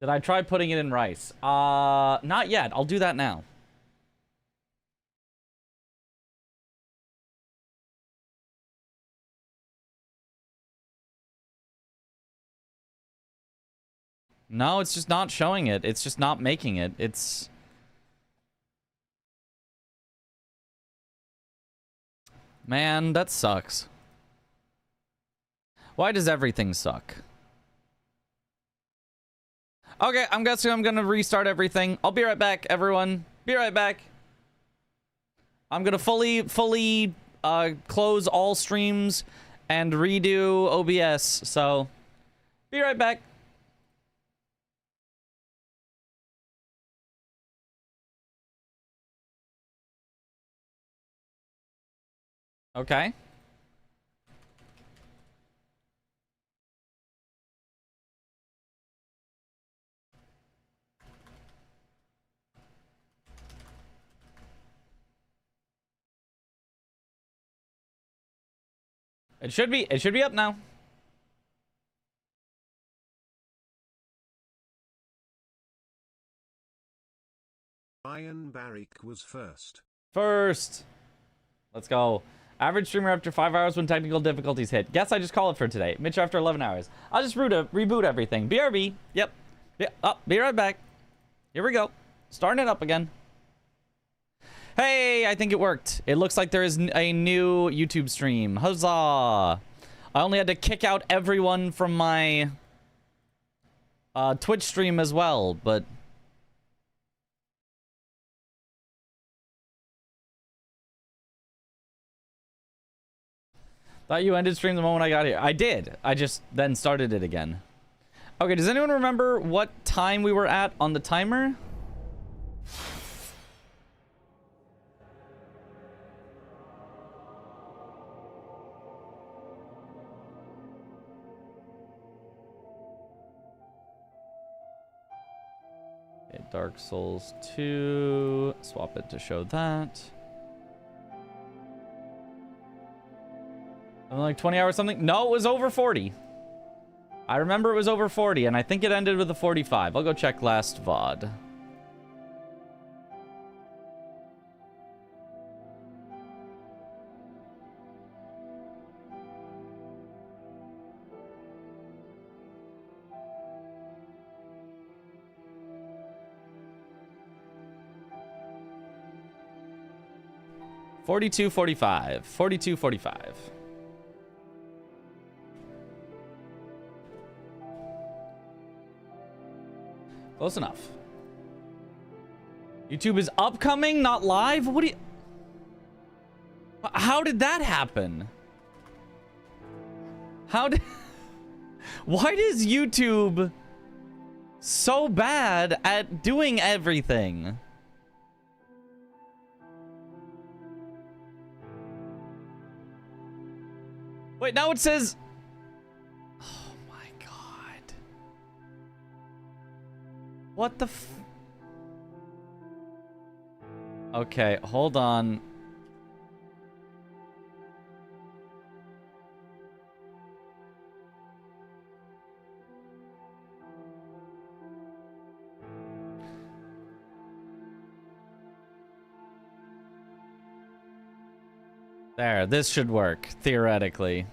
Did I try putting it in rice? Not yet. I'll do that now. No, it's just not showing it. It's just not making it. It's... Man, that sucks. Why does everything suck? Okay, I'm guessing I'm gonna restart everything. I'll be right back, everyone. Be right back. I'm gonna fully close all streams and redo OBS, so be right back. Okay. It should be up now. Ian Barrick was first. Let's go. Average streamer after 5 hours when technical difficulties hit. Guess I just call it for today. Mitch after 11 hours. I'll just reboot everything. BRB. Yep. Yeah. Oh, be right back. Here we go. Starting it up again. Hey, I think it worked. It looks like there is a new YouTube stream. Huzzah. I only had to kick out everyone from my Twitch stream as well, but... Thought you ended stream the moment I got here. I did. I just then started it again. Okay, does anyone remember what time we were at on the timer? Okay, Dark Souls 2. Swap it to show that. Like 20 hours something? No, it was over 40. I remember it was over 40, and I think it ended with a 45. I'll go check last VOD. $42.45. $42.45. Close enough. YouTube is upcoming, not live? What do you... How did that happen? How did... Why is YouTube so bad at doing everything? Wait, now it says... What the f... Okay, hold on. There, this should work, theoretically.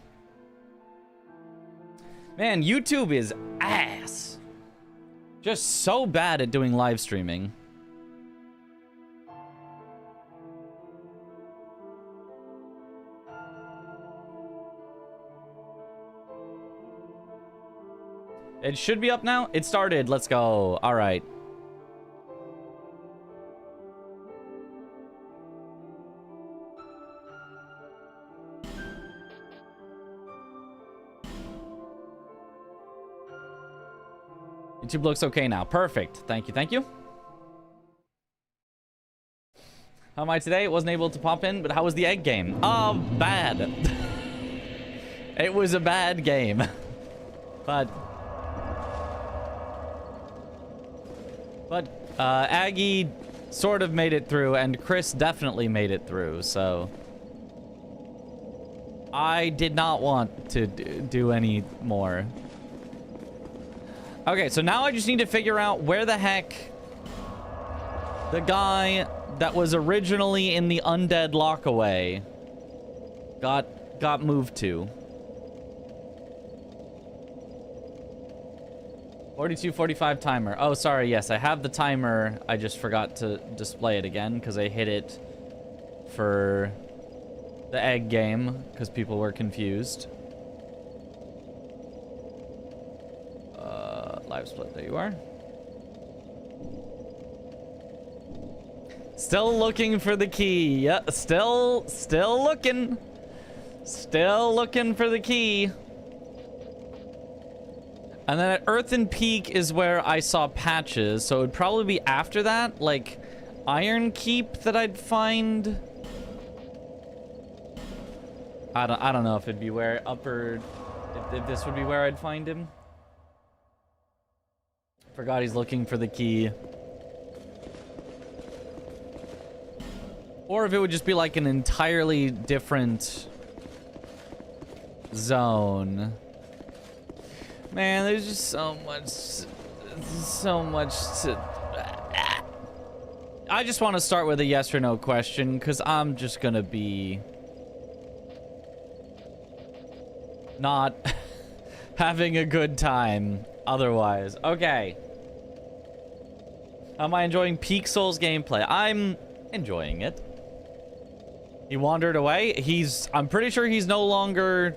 Man, YouTube is ass. Just so bad at doing live streaming. It should be up now. It started. Let's go. All right. YouTube looks okay now. Perfect. Thank you. Thank you. How am I today? Wasn't able to pop in, but how was the egg game? Oh, bad. It was a bad game. But Aggie sort of made it through, and Chris definitely made it through, so... I did not want to do any more. Okay, so now I just need to figure out where the heck the guy that was originally in the undead lockaway got moved to. 42:45 timer. Oh, sorry. Yes, I have the timer. I just forgot to display it again because I hit it for the egg game because people were confused. Live split. There you are. Still looking for the key. Yeah, still looking. Still looking for the key. And then at Earthen Peak is where I saw patches, so it would probably be after that, like Iron Keep, that I'd find. I don't know if it'd be where upper, if this would be where I'd find him. Forgot he's looking for the key. Or if it would just be like an entirely different zone. Man, there's just so much to... I just want to start with a yes or no question, because I'm just gonna be not having a good time otherwise. Okay. Am I enjoying Peak Souls gameplay? I'm enjoying it. He wandered away. I'm pretty sure he's no longer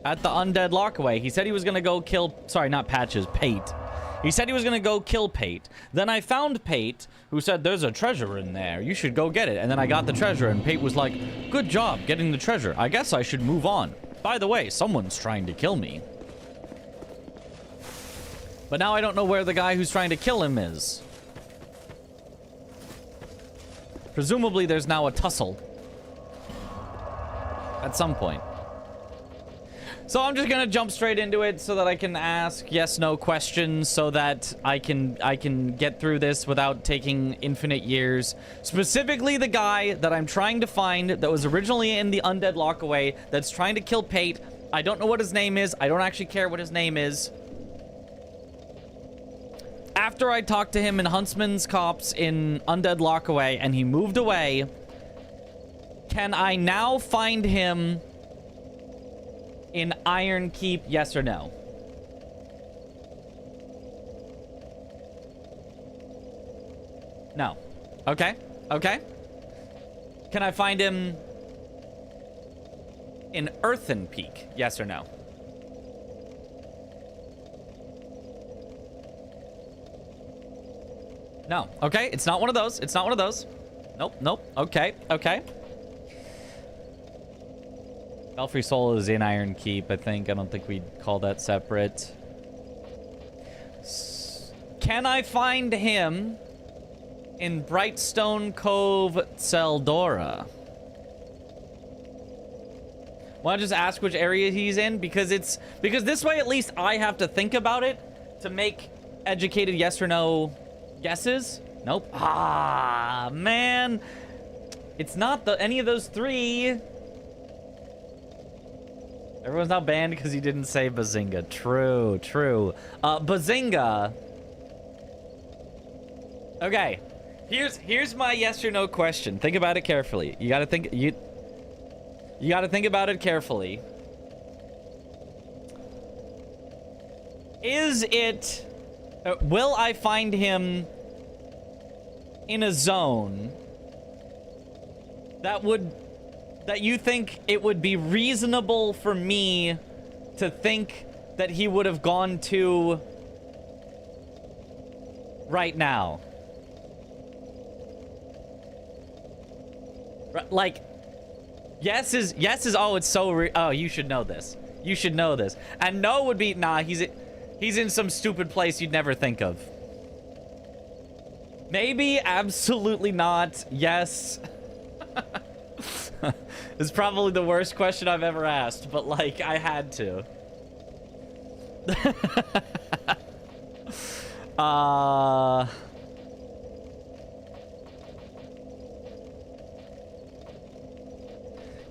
at the undead lockaway. He said he was gonna go kill, sorry, not Patches, Pate. He said he was gonna go kill Pate. Then I found Pate, who said, there's a treasure in there. You should go get it. And then I got the treasure, and Pate was like, good job getting the treasure. I guess I should move on. By the way, someone's trying to kill me. But now I don't know where the guy who's trying to kill him is. Presumably there's now a tussle at some point. So I'm just gonna jump straight into it so that I can ask yes/no questions so that I can get through this without taking infinite years. Specifically the guy that I'm trying to find that was originally in the undead lockaway that's trying to kill Pate. I don't know what his name is. I don't actually care what his name is. After I talked to him in Huntsman's Copse in Undead Lockaway and he moved away, can I now find him in Iron Keep, yes or no? No. Okay. Okay. Can I find him in Earthen Peak, yes or no? No. Okay, it's not one of those. It's not one of those. Nope, nope. Okay, okay. Belfry Soul is in Iron Keep, I think. I don't think we'd call that separate. Can I find him in Brightstone Cove, Seldora? Want to just ask which area he's in? Because this way at least I have to think about it to make educated yes or no guesses. Nope. Ah, man. It's not any of those three. Everyone's now banned because he didn't say Bazinga. True, true. Bazinga. Okay. Here's my yes or no question. Think about it carefully. You gotta think about it carefully. Is it... will I find him in a zone that you think it would be reasonable for me to think that he would have gone to right now? Like, yes is oh, it's so oh, you should know this. You should know this. And no would be, nah, he's in some stupid place you'd never think of. Maybe, absolutely not. Yes. It's probably the worst question I've ever asked, but like, I had to.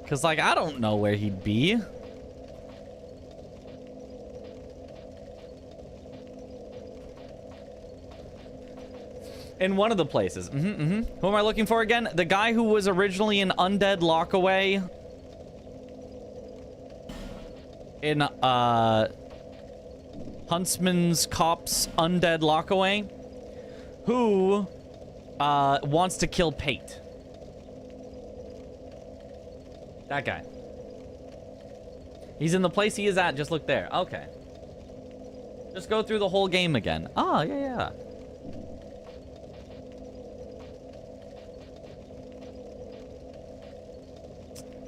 Cause like, I don't know where he'd be. In one of the places. Who am I looking for again? The guy who was originally in Undead Lockaway. In, Huntsman's Cops Undead Lockaway. Who, wants to kill Pate. That guy. He's in the place he is at. Just look there. Okay. Just go through the whole game again. Oh, yeah.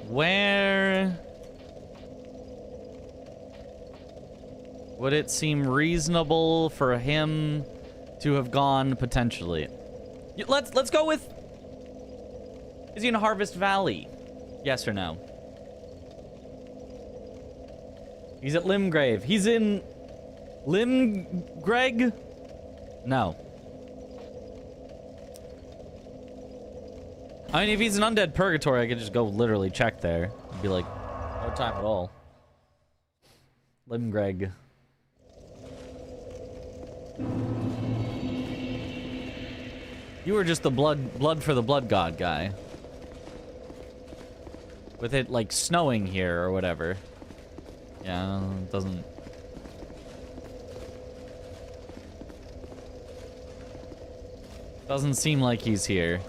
Where would it seem reasonable for him to have gone potentially? Let's go with, is he in Harvest Valley? Yes or no? He's at Limgrave. He's in Limgreg? No. I mean, if he's in Undead Purgatory, I could just go literally check there. I'd be like, no time at all. Limgreg. You were just the blood for the blood god guy. With it, like, snowing here or whatever. Yeah, it doesn't... Doesn't seem like he's here.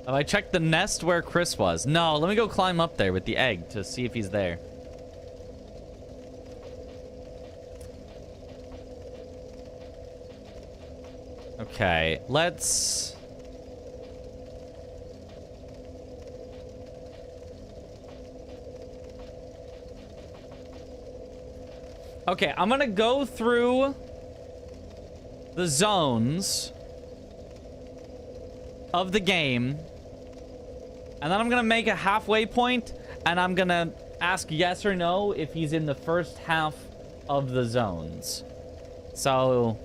Have I checked the nest where Chris was? No, let me go climb up there with the egg to see if he's there. Okay, let's... Okay, I'm gonna go through the zones of the game, and then I'm gonna make a halfway point, and I'm gonna ask yes or no if he's in the first half of the zones. So,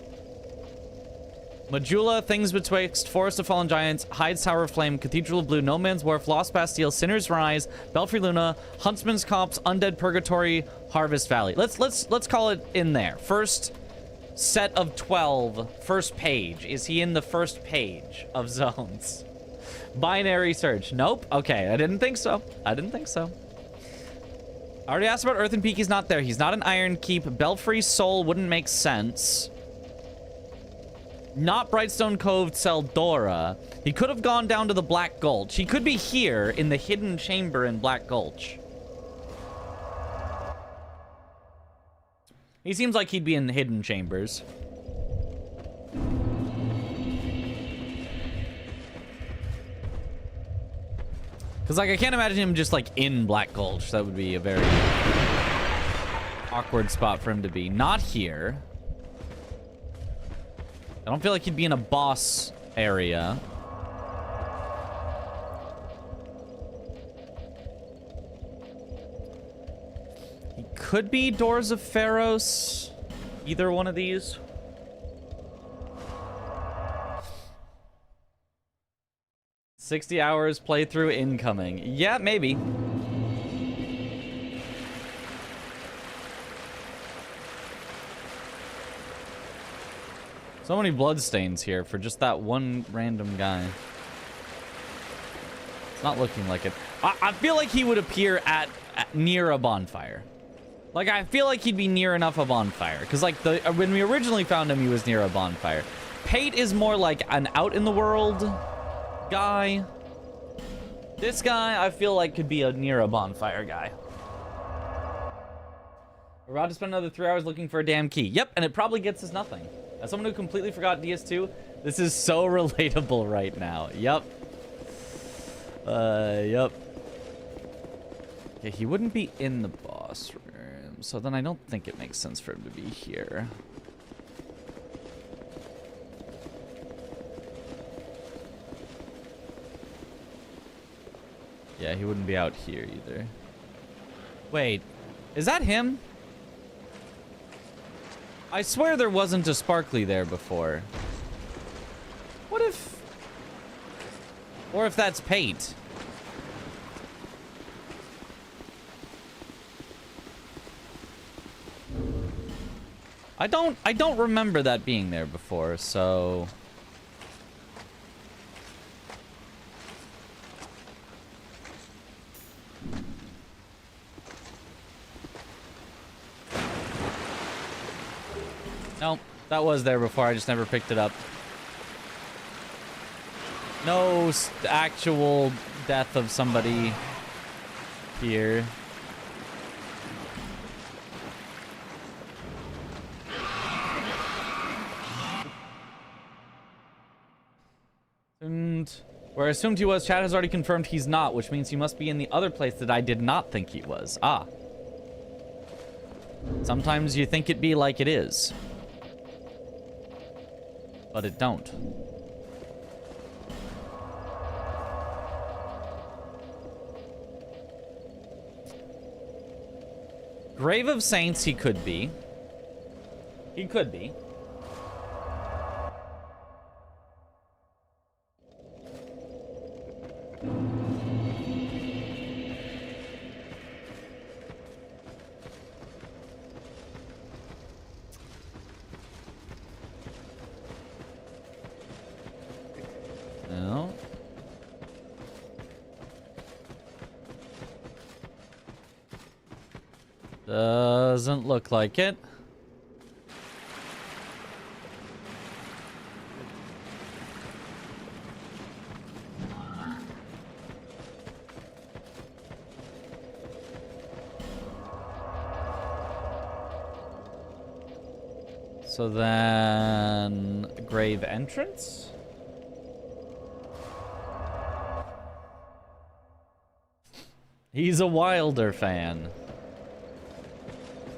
Majula, Things Betwixt, Forest of Fallen Giants, Hyde's Tower of Flame, Cathedral of Blue, No Man's Wharf, Lost Bastille, Sinner's Rise, Belfry Luna, Huntsman's Copse, Undead Purgatory, Harvest Valley. Let's call it in there. First set of 12, first page. Is he in the first page of zones? Binary search. Nope. Okay, I didn't think so. I already asked about Earthen Peak. He's not there. He's not in Iron Keep. Belfry Soul wouldn't make sense. Not Brightstone Cove, Seldora. He could have gone down to the Black Gulch. He could be here in the hidden chamber in Black Gulch. He seems like he'd be in hidden chambers. Because, like, I can't imagine him just, like, in Black Gulch. That would be a very awkward spot for him to be. Not here. I don't feel like he'd be in a boss area. He could be Doors of Pharos. Either one of these. $60 hours playthrough incoming. Yeah, maybe. So many bloodstains here for just that one random guy. It's not looking like it. I feel like he would appear at near a bonfire. Like, I feel like he'd be near enough a bonfire. Because, like, when we originally found him, he was near a bonfire. Pate is more like an out-in-the-world guy. This guy, I feel like, could be a near a bonfire guy. We're about to spend another 3 hours looking for a damn key. Yep, and it probably gets us nothing. As someone who completely forgot DS2, this is so relatable right now. Yep. Yep. Yeah, he wouldn't be in the boss room, so then I don't think it makes sense for him to be here. Yeah, he wouldn't be out here either. Wait, is that him? I swear there wasn't a sparkly there before. What if... Or if that's Pate. I don't remember that being there before, so... Nope, that was there before, I just never picked it up. No actual death of somebody here. And where I assumed he was, chat has already confirmed he's not, which means he must be in the other place that I did not think he was. Ah. Sometimes you think it be like it is. But it don't. Grave of Saints, he could be. He could be. No. Doesn't look like it. So then, grave entrance? He's a Wilder fan.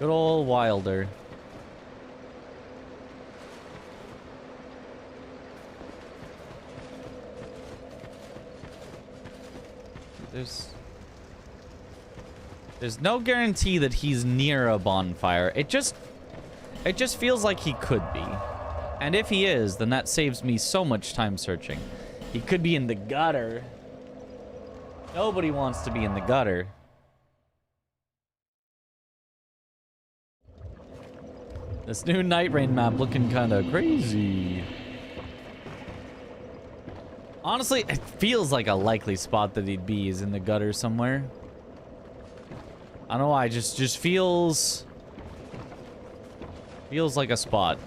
Good old Wilder. There's no guarantee that he's near a bonfire. It just feels like he could be. And if he is, then that saves me so much time searching. He could be in the gutter. Nobody wants to be in the gutter. This new Night Rain map looking kind of crazy. Honestly, it feels like a likely spot that he'd be is in the gutter somewhere. I don't know why, just feels like a spot.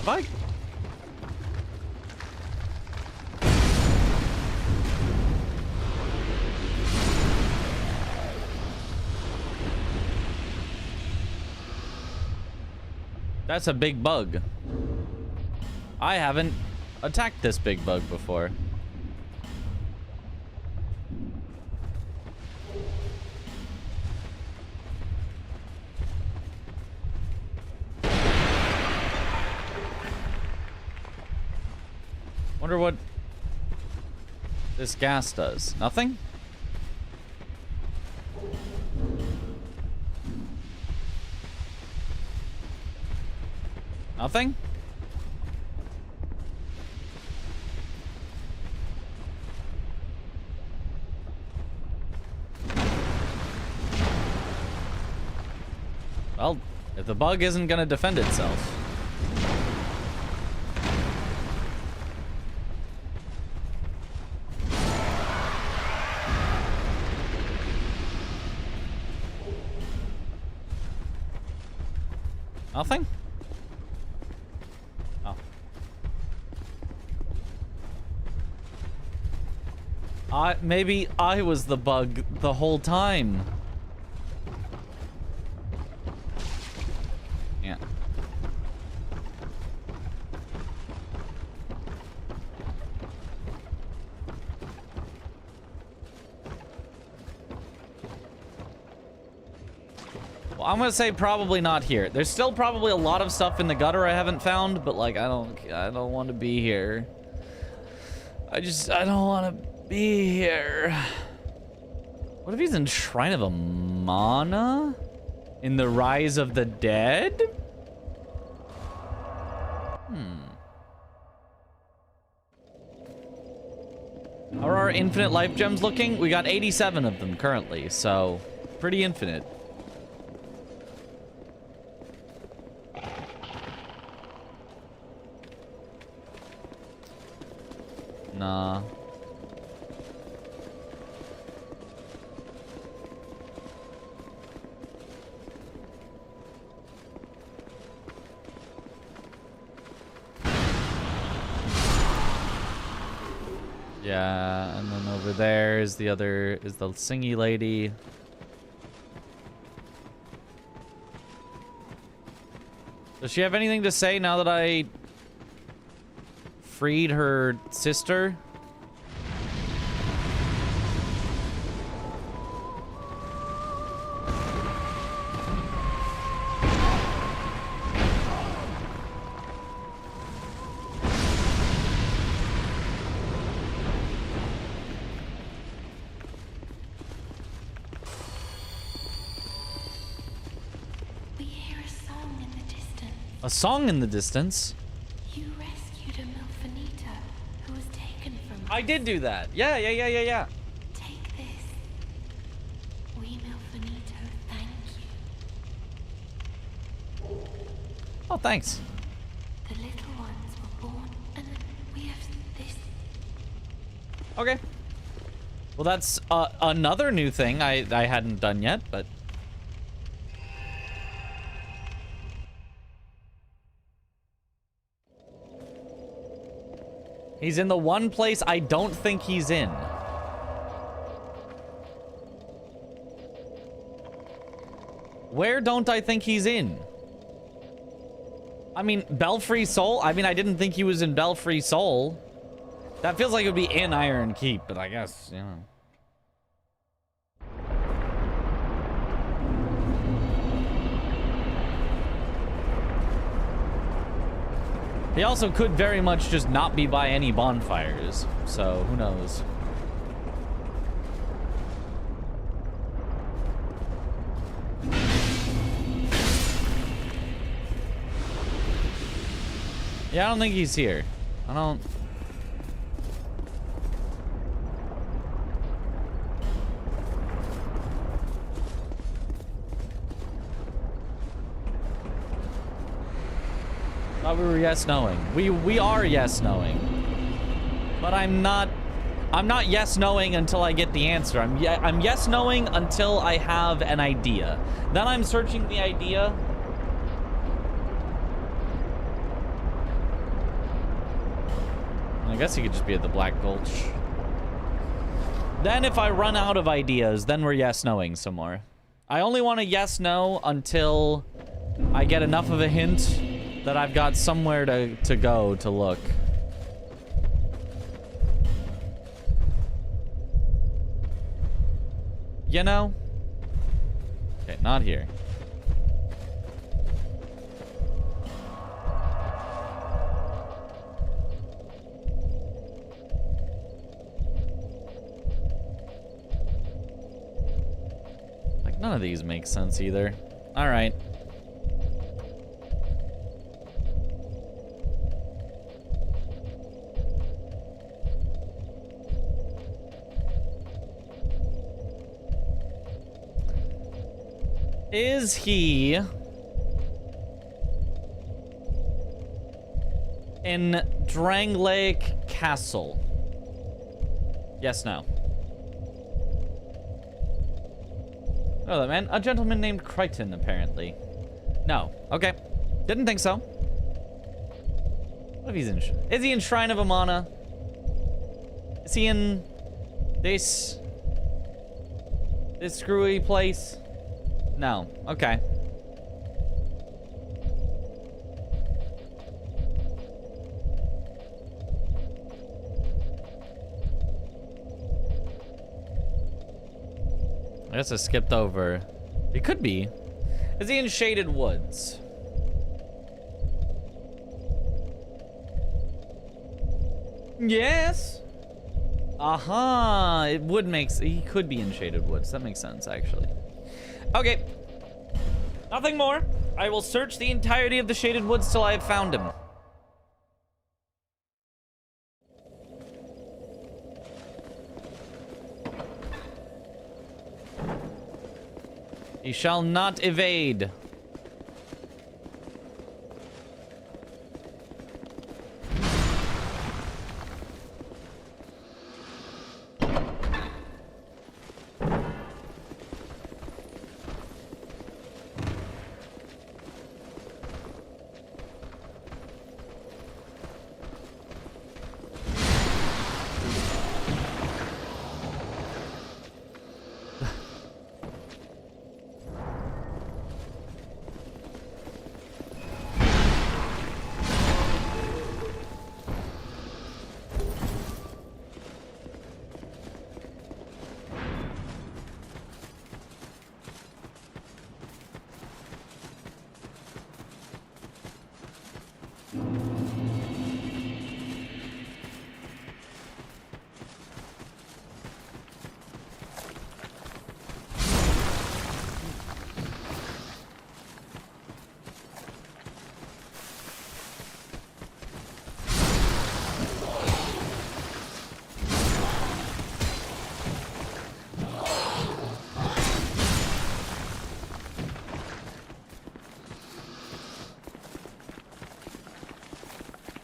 Bye. That's a big bug. I haven't attacked this big bug before. Wonder what this gas does. Nothing? Nothing? Well, if the bug isn't gonna defend itself. Nothing? Oh. Maybe I was the bug the whole time. Yeah. Well, I'm gonna say probably not here. There's still probably a lot of stuff in the gutter I haven't found, but like I don't want to be here. I don't want to be here. What if he's in Shrine of Amana? In the Rise of the Dead? How are our infinite life gems looking? We got 87 of them currently, so pretty infinite. Nah. Yeah, and then over there is the singy lady. Does she have anything to say now that I freed her sister? A song in the distance? You rescued a Milfanita who was taken from us. I did do that. Yeah. Take this. We Milfanito thank you. Oh, thanks. The little ones were born and we have this. Okay. Well, that's another new thing I hadn't done yet, but... He's in the one place I don't think he's in. Where don't I think he's in? I mean, Belfry Soul? I mean, I didn't think he was in Belfry Soul. That feels like it would be in Iron Keep, but I guess, you know. He also could very much just not be by any bonfires, so who knows. Yeah, I don't think he's here. I don't... Thought we were yes knowing. We are yes knowing. But I'm not yes knowing until I get the answer. I'm yes knowing until I have an idea. Then I'm searching the idea. I guess he could just be at the Black Gulch. Then if I run out of ideas, then we're yes knowing some more. I only want to yes no until I get enough of a hint that I've got somewhere to go to look. You know? Okay, not here. Like, none of these make sense either. All right. Is he in Drangleic Castle? Yes, no. Oh, man. A gentleman named Crichton, apparently. No. Okay. Didn't think so. What if he's in... Is he in Shrine of Amana? Is he in this screwy place? No. Okay. I guess I skipped over. It could be. Is he in Shaded Woods? Yes. Aha, it would make he could be in Shaded Woods. That makes sense, actually. Okay. Nothing more. I will search the entirety of the Shaded Woods till I have found him. He shall not evade.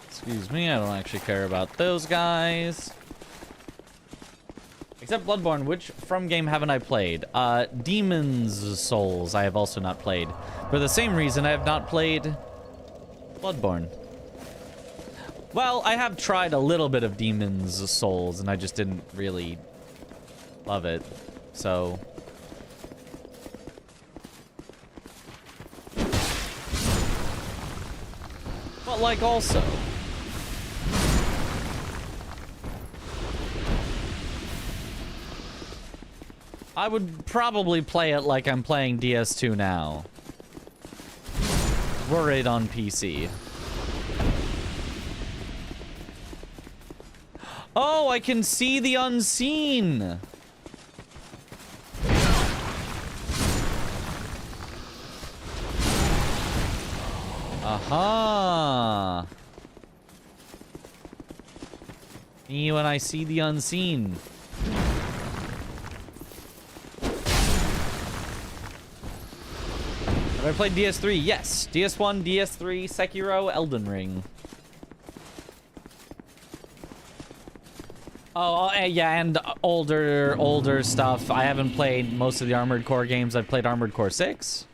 Excuse me, I don't actually care about those guys. Except Bloodborne, which From game haven't I played? Demon's Souls I have also not played. For the same reason I have not played Bloodborne. Well, I have tried a little bit of Demon's Souls, and I just didn't really love it, so... But like also... I would probably play it like I'm playing DS2 now. Were it on PC. Oh, I can see the unseen! Aha! Me when I see the unseen. Have I played DS3? Yes. DS1, DS3, Sekiro, Elden Ring. Oh, yeah, and older stuff. I haven't played most of the Armored Core games. I've played Armored Core 6.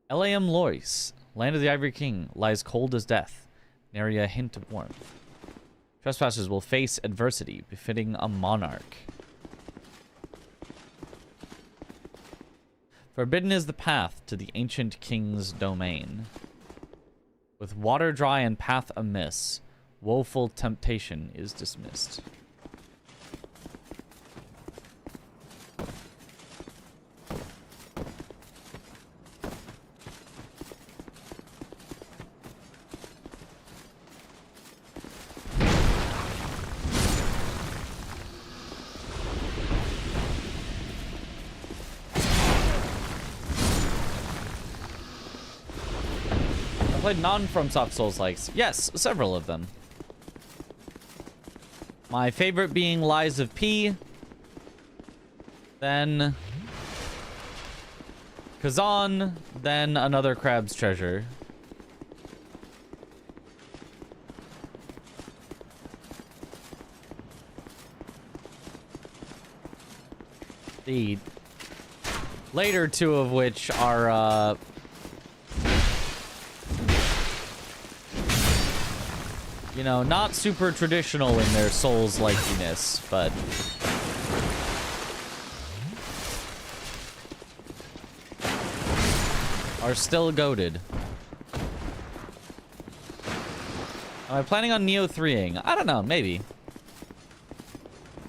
L.A.M. Lois, Land of the Ivory King, lies cold as death, nary a hint of warmth. Trespassers will face adversity befitting a monarch. Forbidden is the path to the ancient king's domain. With water dry and path amiss, woeful temptation is dismissed. Played non-FromSoft Souls-likes. Yes, several of them. My favorite being Lies of P. Then Kazan. Then Another Crab's Treasure. The later two of which are, you know, not super traditional in their Souls-likeness, but are still goated. Am I planning on Neo 3ing? I don't know, maybe.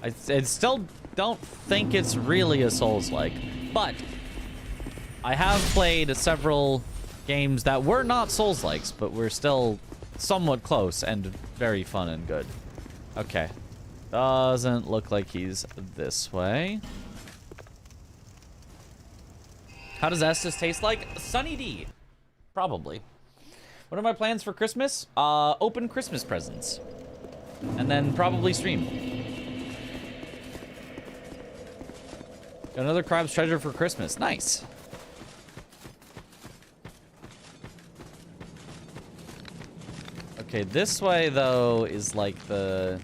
I still don't think it's really a Souls-like, but I have played several games that were not Souls-likes, but were still somewhat close and very fun and good. Okay. Doesn't look like he's this way. How does Estus taste like? Sunny D. Probably. What are my plans for Christmas? Open Christmas presents. And then probably stream. Got another Crab's Treasure for Christmas. Nice. Okay, this way, though, is like the...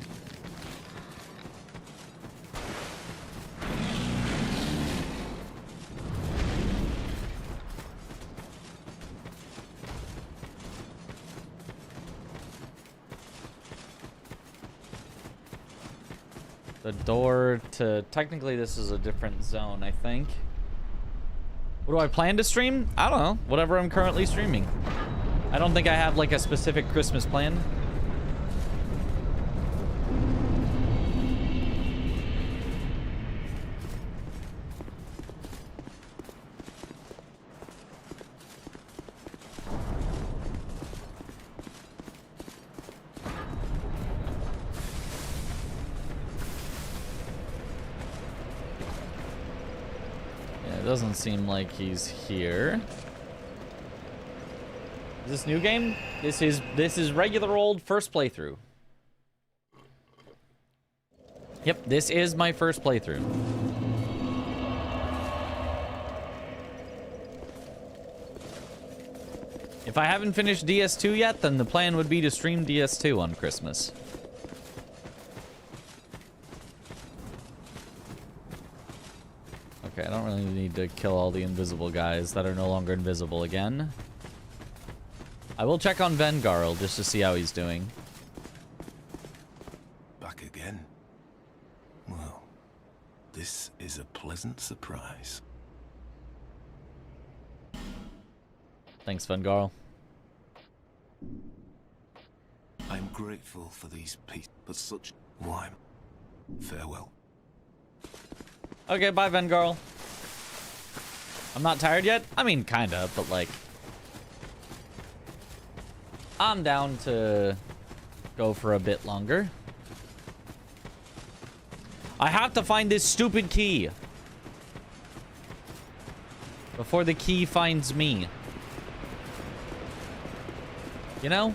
the door to... Technically, this is a different zone, I think. What do I plan to stream? I don't know. Whatever I'm currently streaming. I don't think I have, like, a specific Christmas plan. Yeah, it doesn't seem like he's here. Is this new game? This is regular old first playthrough. Yep, this is my first playthrough. If I haven't finished DS2 yet, then the plan would be to stream DS2 on Christmas. Okay, I don't really need to kill all the invisible guys that are no longer invisible again. I will check on Vengarl just to see how he's doing. Back again? Well, this is a pleasant surprise. Thanks, Vengarl. I'm grateful for these peace, but such wine. Farewell. Okay, bye, Vengarl. I'm not tired yet? I mean, kinda, but like... I'm down to go for a bit longer. I have to find this stupid key before the key finds me. You know?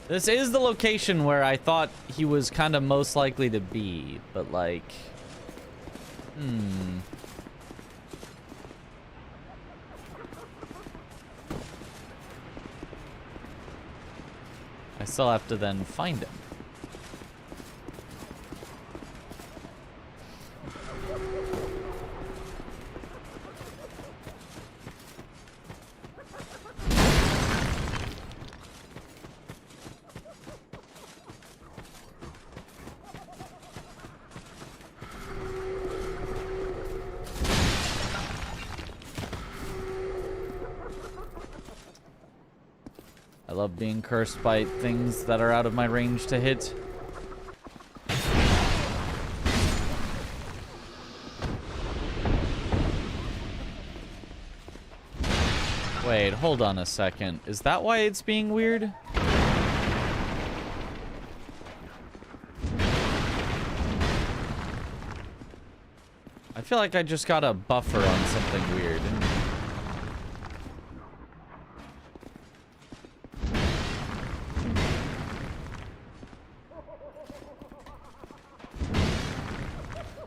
This is the location where I thought he was kind of most likely to be, but like... I still have to then find him. I love being cursed by things that are out of my range to hit. Wait, hold on a second. Is that why it's being weird? I feel like I just got a buffer on something weird.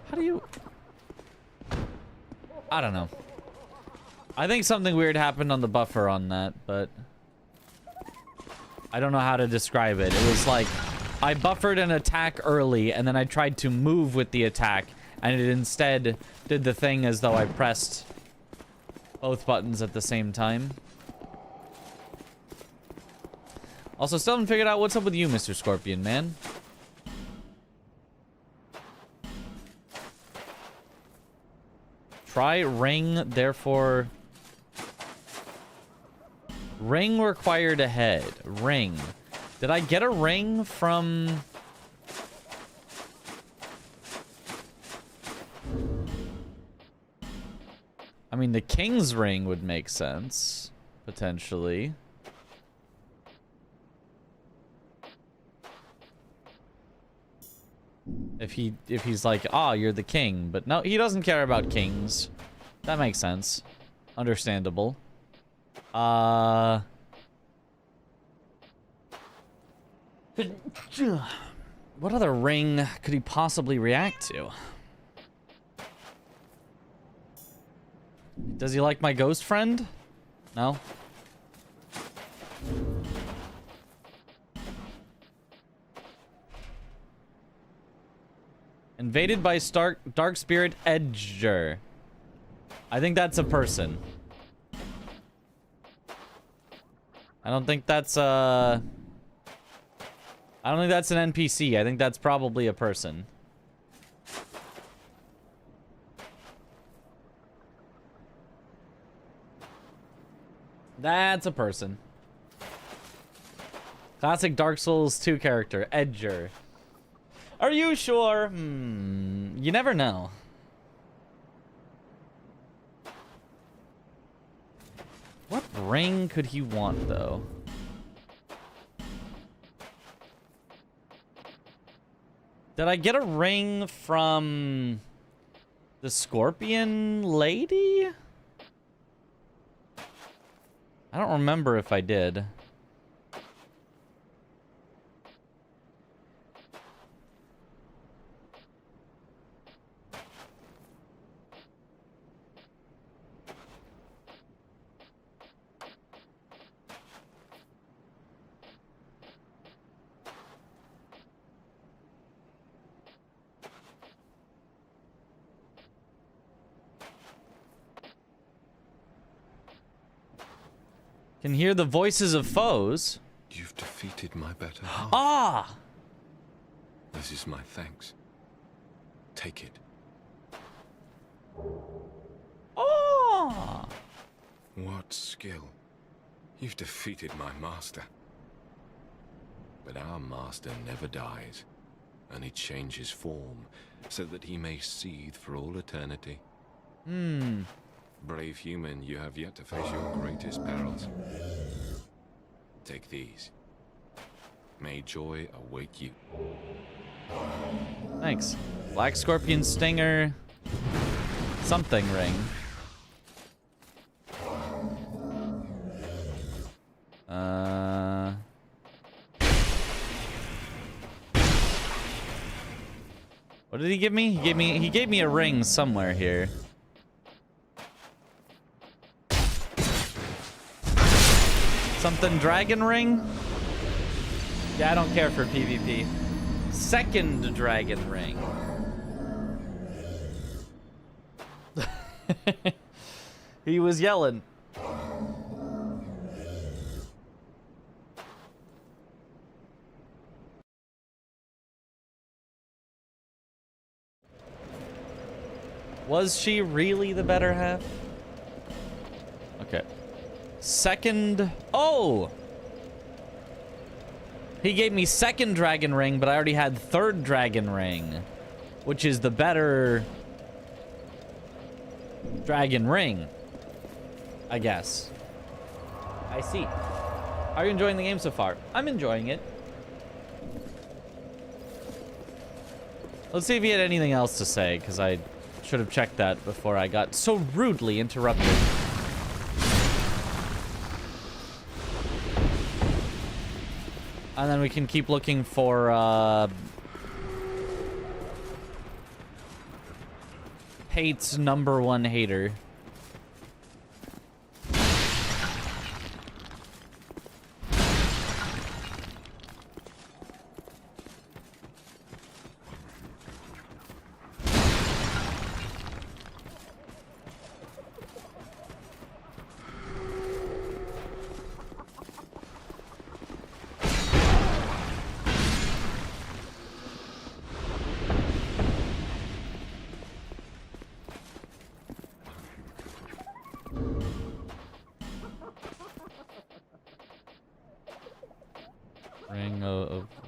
How do you... I don't know. I think something weird happened on the buffer on that, but... I don't know how to describe it. It was like... I buffered an attack early, and then I tried to move with the attack, and it instead did the thing as though I pressed both buttons at the same time. Also, still haven't figured out what's up with you, Mr. Scorpion, man. Try ring, therefore... Ring required ahead. Ring. Did I get a ring from... I mean, the king's ring would make sense, potentially. If he's like, "Ah, you're the king," but no, he doesn't care about kings. That makes sense. Understandable. What other ring could he possibly react to? Does he like my ghost friend? No? Invaded by Dark Spirit Edger. I think that's a person. I don't think that's I don't think that's an NPC. I think that's probably a person. That's a person. Classic Dark Souls 2 character, Edger. Are you sure? You never know. What ring could he want, though? Did I get a ring from the Scorpion Lady? I don't remember if I did. Can hear the voices of foes. You've defeated my better half. Ah! This is my thanks. Take it. Ah! What skill. You've defeated my master. But our master never dies, and he changes form so that he may seethe for all eternity. Brave human, you have yet to face your greatest perils. Take these. May joy await you. Thanks. Black Scorpion Stinger. Something ring. What did he give me? He gave me a ring somewhere here. Something dragon ring? Yeah, I don't care for PvP. Second dragon ring. He was yelling. Was she really the better half? Okay. Second... Oh! He gave me second dragon ring, but I already had third dragon ring, which is the better dragon ring, I guess. I see. Are you enjoying the game so far? I'm enjoying it. Let's see if he had anything else to say, because I should have checked that before I got so rudely interrupted. And then we can keep looking for, Hate's #1 hater.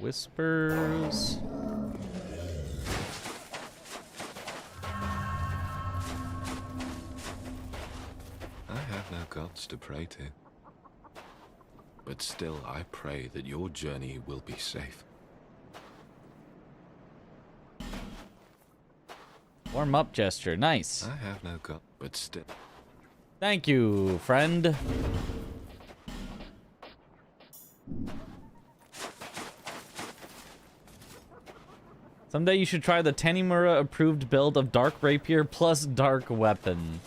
Whispers. I have no gods to pray to. But still, I pray that your journey will be safe. Warm up gesture. Nice. I have no god, but still. Thank you, friend. Someday you should try the Tanimura approved build of Dark Rapier plus Dark Weapon.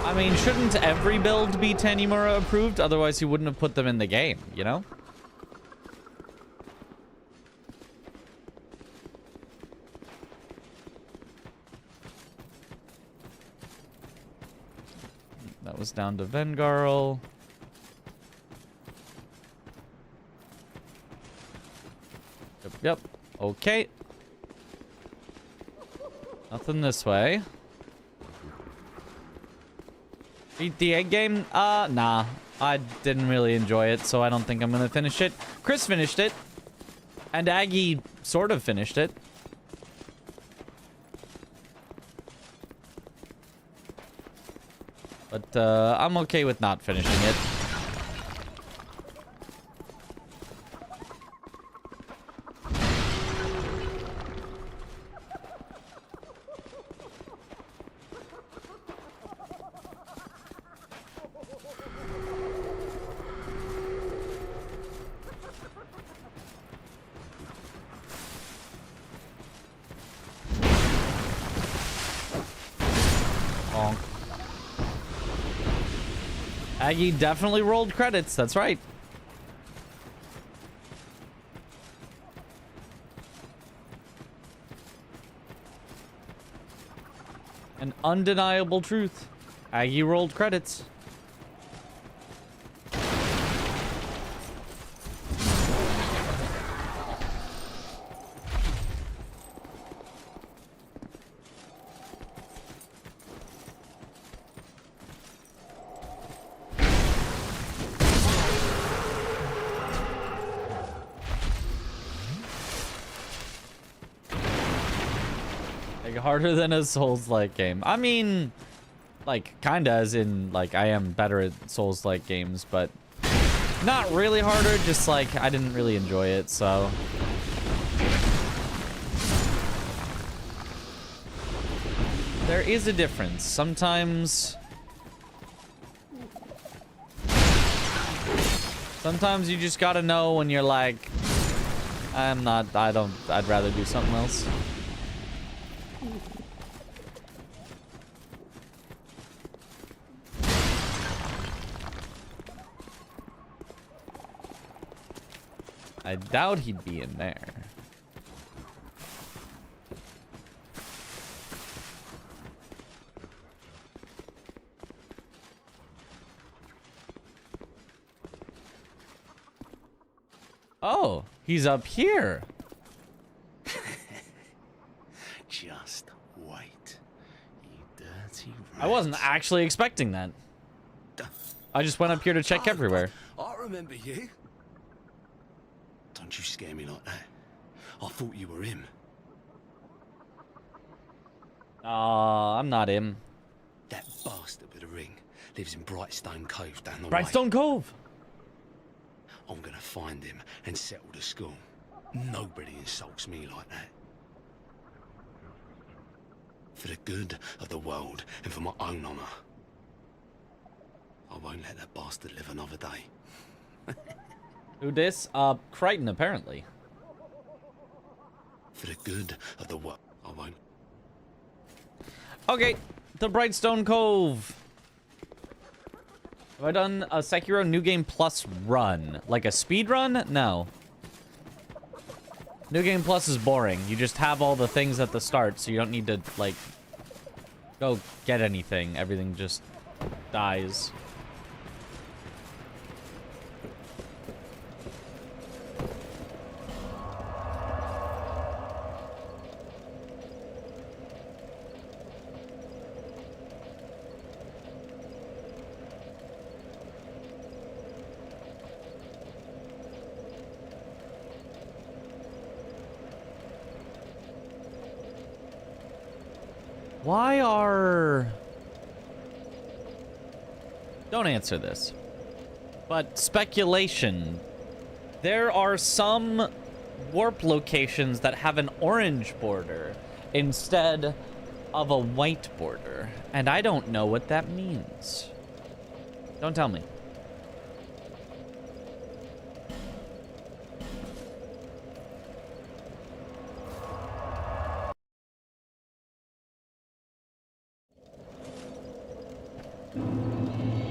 I mean, shouldn't every build be Tanimura approved? Otherwise, he wouldn't have put them in the game, you know? That was down to Vengarl. Yep. Okay. Nothing this way. Beat the egg game? Nah. I didn't really enjoy it, so I don't think I'm gonna finish it. Chris finished it. And Aggie sort of finished it. But, I'm okay with not finishing it. Bonk. Aggie definitely rolled credits, that's right. An undeniable truth. Aggie rolled credits. Harder than a Souls-like game. I mean, like, kinda as in, like, I am better at Souls-like games, but not really harder, just, like, I didn't really enjoy it, so. There is a difference. Sometimes you just gotta know when you're like, I'd rather do something else. I doubt he'd be in there. Oh, he's up here. Just wait, you dirty rat. I wasn't actually expecting that. I just went up here to check everywhere. I remember you. Don't you scare me like that. I thought you were him. I'm not him. That bastard with a ring lives in Brightstone Cove down the way. Brightstone Cove. I'm gonna find him and settle the score. Nobody insults me like that. For the good of the world and for my own honour. I won't let that bastard live another day. Who this? Crichton, apparently. For the good of the world, I won't. Okay, the Brightstone Cove. Have I done a Sekiro New Game Plus run? Like a speed run? No. New Game Plus is boring. You just have all the things at the start, so you don't need to, like, go get anything. Everything just dies. Why are... Don't answer this. But speculation. There are some warp locations that have an orange border instead of a white border. And I don't know what that means. Don't tell me.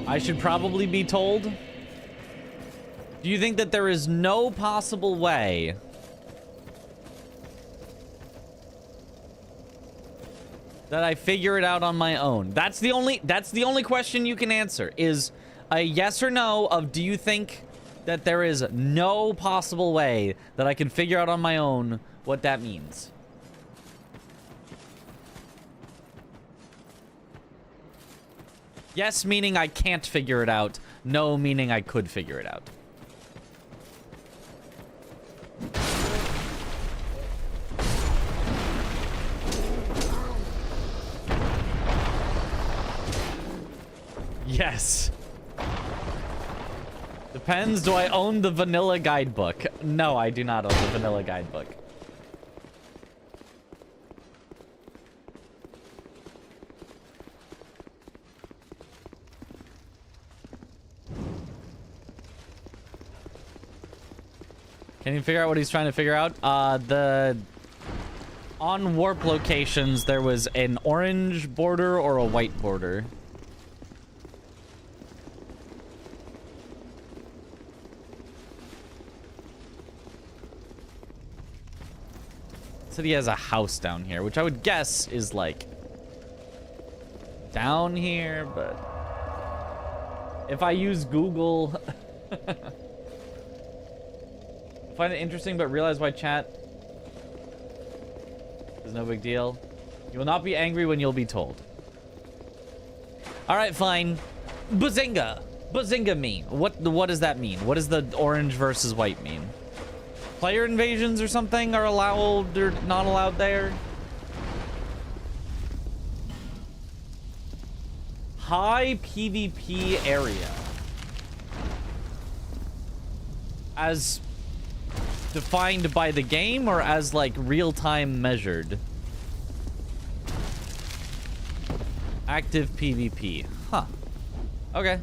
I should probably be told. Do you think that there is no possible way that I figure it out on my own? That's the only question you can answer, is a yes or no of, do you think that there is no possible way that I can figure out on my own what that means? Yes meaning I can't figure it out. No meaning I could figure it out. Yes. Depends, do I own the vanilla guidebook? No, I do not own the vanilla guidebook. Can you figure out what he's trying to figure out? On warp locations, there was an orange border or a white border. Said he has a house down here, which I would guess is like down here, but if I use Google, find it interesting, but realize why chat is no big deal. You will not be angry when you'll be told. All right, fine. Bazinga. Bazinga mean? What does that mean? What does the orange versus white mean? Player invasions or something are allowed or not allowed there? High PvP area. As defined by the game or as like real-time measured? Active PvP. Huh. Okay.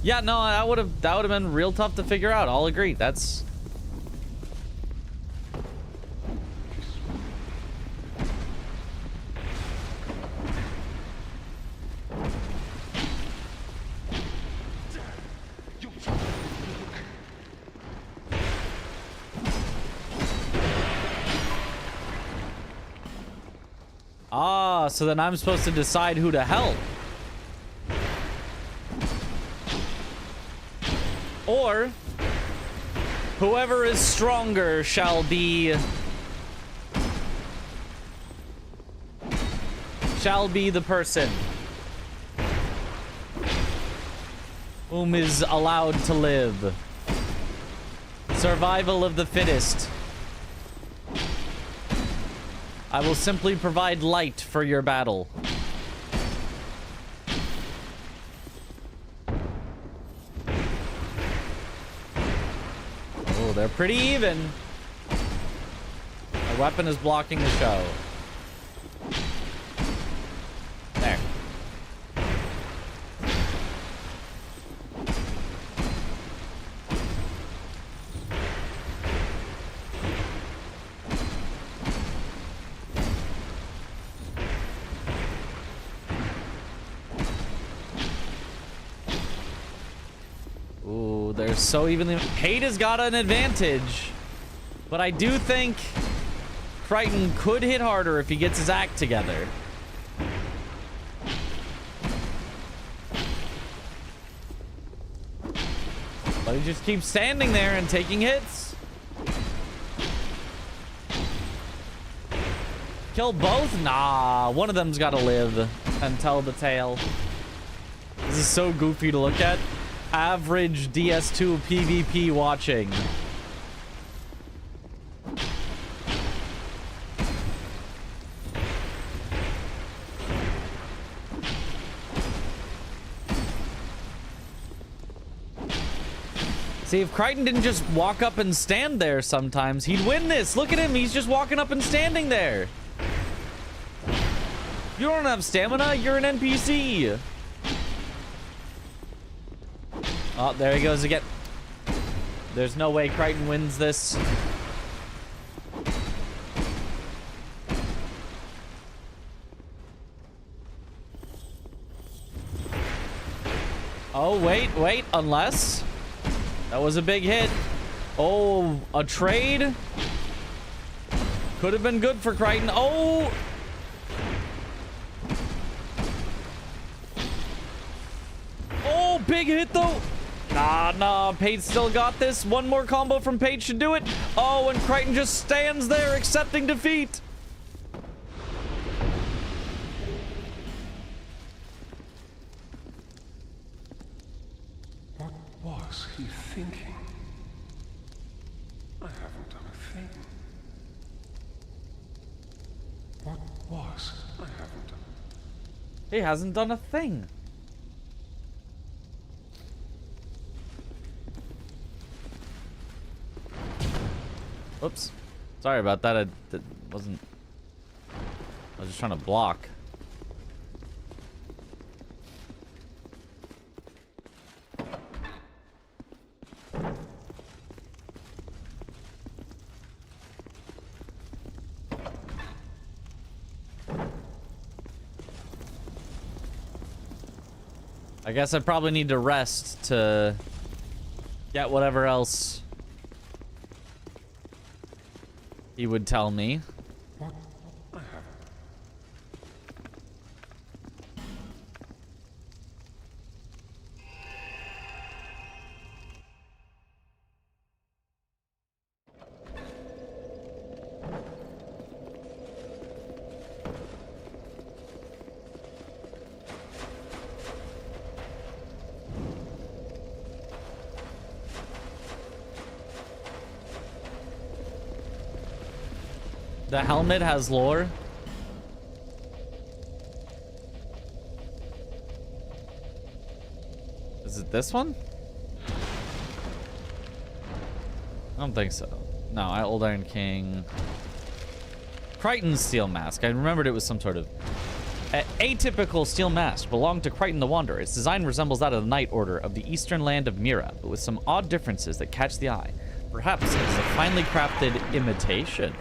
Yeah, no, that would have been real tough to figure out. I'll agree. That's so then I'm supposed to decide who to help. Or whoever is stronger shall be the person whom is allowed to live. Survival of the fittest. I will simply provide light for your battle. Oh, they're pretty even. My weapon is blocking the show. There. They're so evenly... Hate has got an advantage. But I do think Crichton could hit harder if he gets his act together. But he just keeps standing there and taking hits. Kill both? Nah, one of them's gotta live and tell the tale. This is so goofy to look at. Average DS2 PvP watching. See, if Crichton didn't just walk up and stand there sometimes, he'd win this. Look at him. He's just walking up and standing there. You don't have stamina. You're an NPC. Oh, there he goes again. There's no way Crichton wins this. Oh, wait. Unless... that was a big hit. Oh, a trade? Could have been good for Crichton. Oh! Oh, big hit, though. Nah. Paige still got this. One more combo from Paige should do it. Oh, and Crichton just stands there accepting defeat. What was he thinking? I haven't done a thing. What was? I haven't done. He hasn't done a thing. Oops. Sorry about that. That wasn't... I was just trying to block. I guess I probably need to rest to get whatever else he would tell me. What? I haven't. The helmet has lore. Is it this one? I don't think so. No, Old Iron King. Crichton's steel mask. I remembered it was some sort of atypical steel mask. Belonged to Crichton the Wanderer. Its design resembles that of the Night Order of the eastern land of Mira, but with some odd differences that catch the eye. Perhaps it's a finely crafted imitation.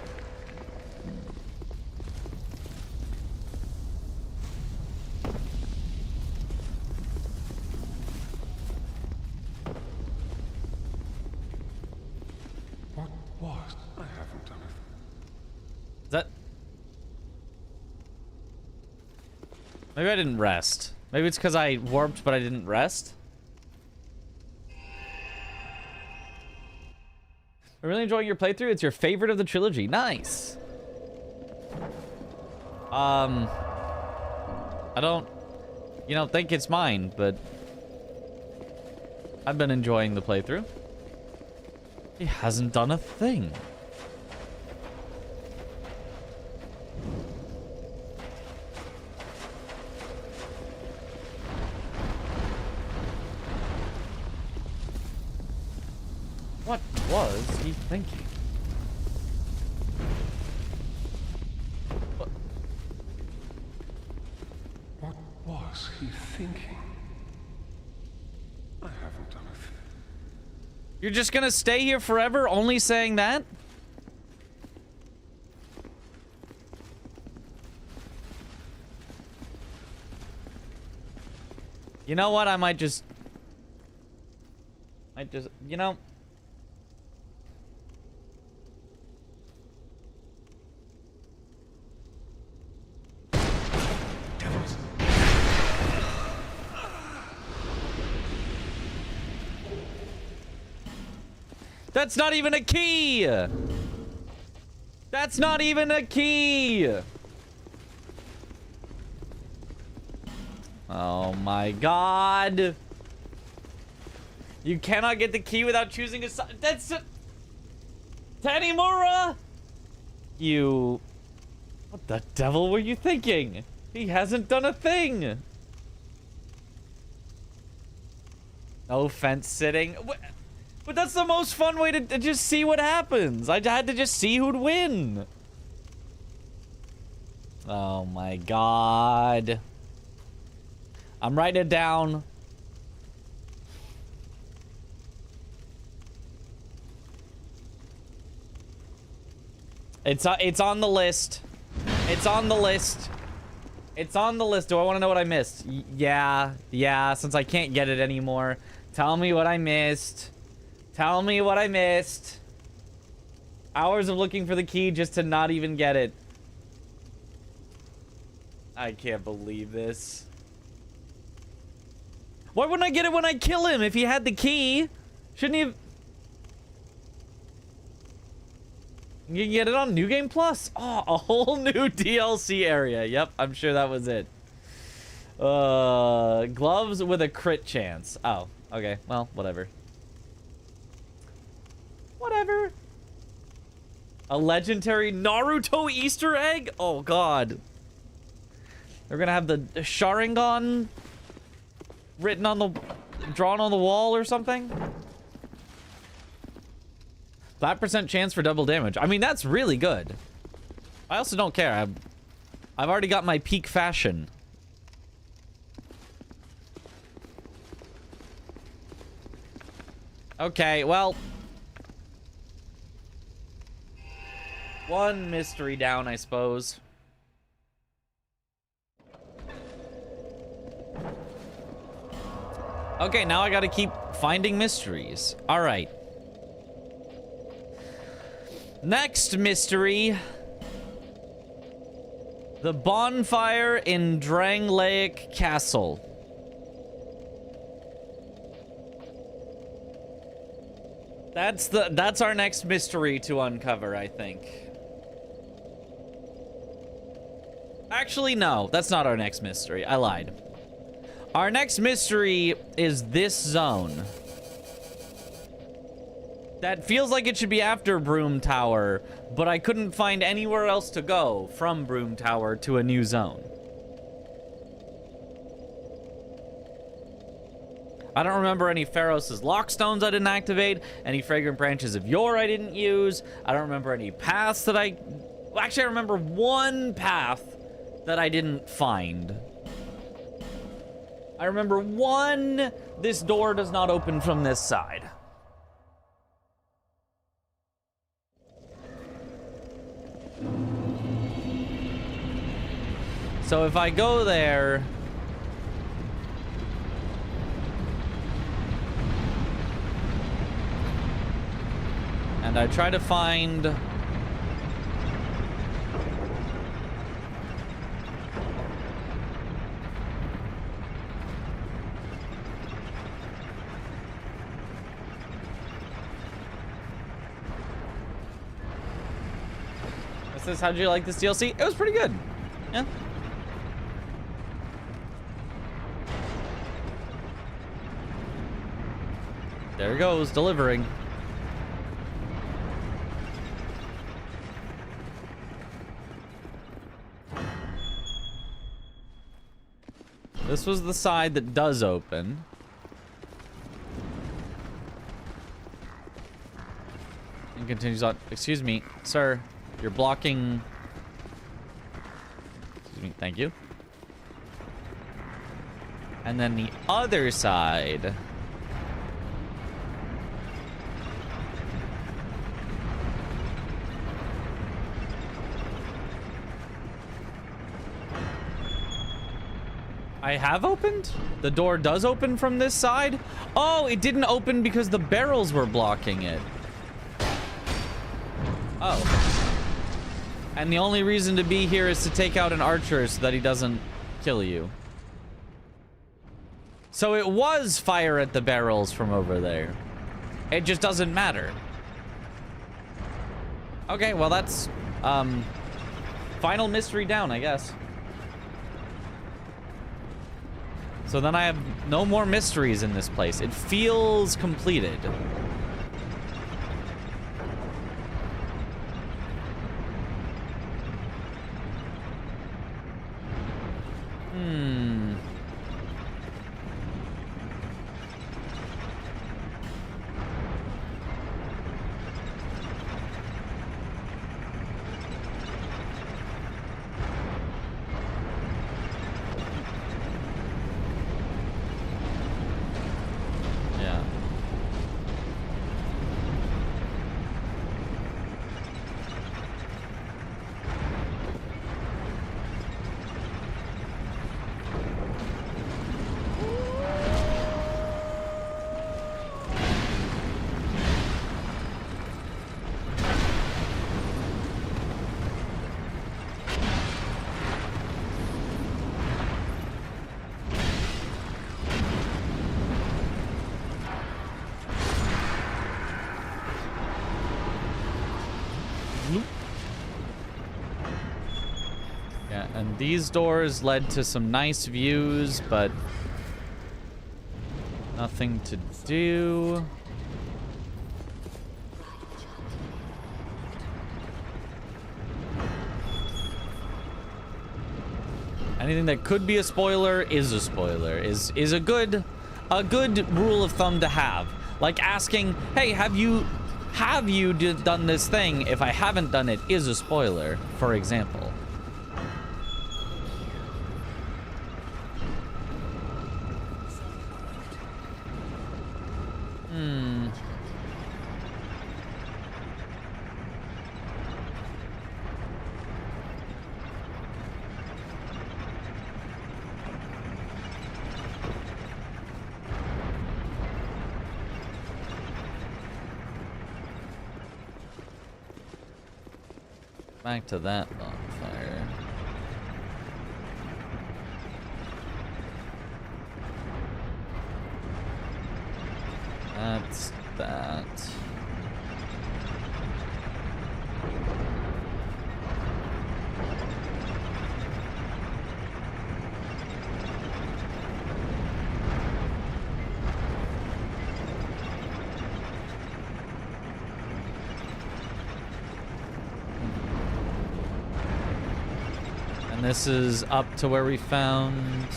Maybe I didn't rest. Maybe it's because I warped, but I didn't rest. I'm really enjoying your playthrough. It's your favorite of the trilogy. Nice. I don't, think it's mine, but I've been enjoying the playthrough. He hasn't done a thing. What was he thinking? What was he thinking? I haven't done a thing. You're just gonna stay here forever only saying that? You know what? I might just, That's not even a key! That's not even a key! Oh my god! You cannot get the key without choosing a side. That's a... Tanimura! You... What the devil were you thinking? He hasn't done a thing! No fence sitting. But that's the most fun way to just see what happens. I had to just see who'd win. Oh my god. I'm writing it down. It's on the list. It's on the list. It's on the list. Do I want to know what I missed? Yeah, since I can't get it anymore. Tell me what I missed. Tell me what I missed. Hours of looking for the key just to not even get it. I can't believe this. Why wouldn't I get it when I kill him if he had the key? Shouldn't he have... You can get it on New Game Plus. Oh, a whole new DLC area. Yep, I'm sure that was it. Gloves with a crit chance. Oh, okay. Well, whatever. Whatever. A legendary Naruto Easter egg? Oh, God. They're gonna have the Sharingan written on the... drawn on the wall or something? 5% chance for double damage. I mean, that's really good. I also don't care. I've already got my peak fashion. Okay, well... one mystery down, I suppose. Okay, now I gotta keep finding mysteries. Alright. Next mystery. The bonfire in Drangleic Castle. That's our next mystery to uncover, I think. Actually, no, that's not our next mystery. I lied. Our next mystery is this zone. That feels like it should be after Broom Tower, but I couldn't find anywhere else to go from Broom Tower to a new zone. I don't remember any Pharos' Lockstones I didn't activate, any Fragrant Branches of Yore I didn't use. I don't remember any paths that I... Well, actually, I remember one path that I didn't find. I remember one... This door does not open from this side. So if I go there... and I try to find... This is, how'd you like this DLC? It was pretty good. Yeah. There it goes, delivering. This was the side that does open. And continues on. Excuse me, sir. You're blocking... Excuse me, thank you. And then the other side... I have opened? The door does open from this side? Oh, it didn't open because the barrels were blocking it. Oh. And the only reason to be here is to take out an archer so that he doesn't kill you. So it was fire at the barrels from over there. It just doesn't matter. Okay, well that's, final mystery down, I guess. So then I have no more mysteries in this place. It feels completed. Bloop. Yeah, and these doors led to some nice views, but nothing to do. Anything that could be a spoiler is a spoiler. Is a good rule of thumb to have. Like asking, "Hey, have you done this thing? If I haven't done it, is a spoiler," for example. Back to that bonfire. That's that. And this is up to where we found...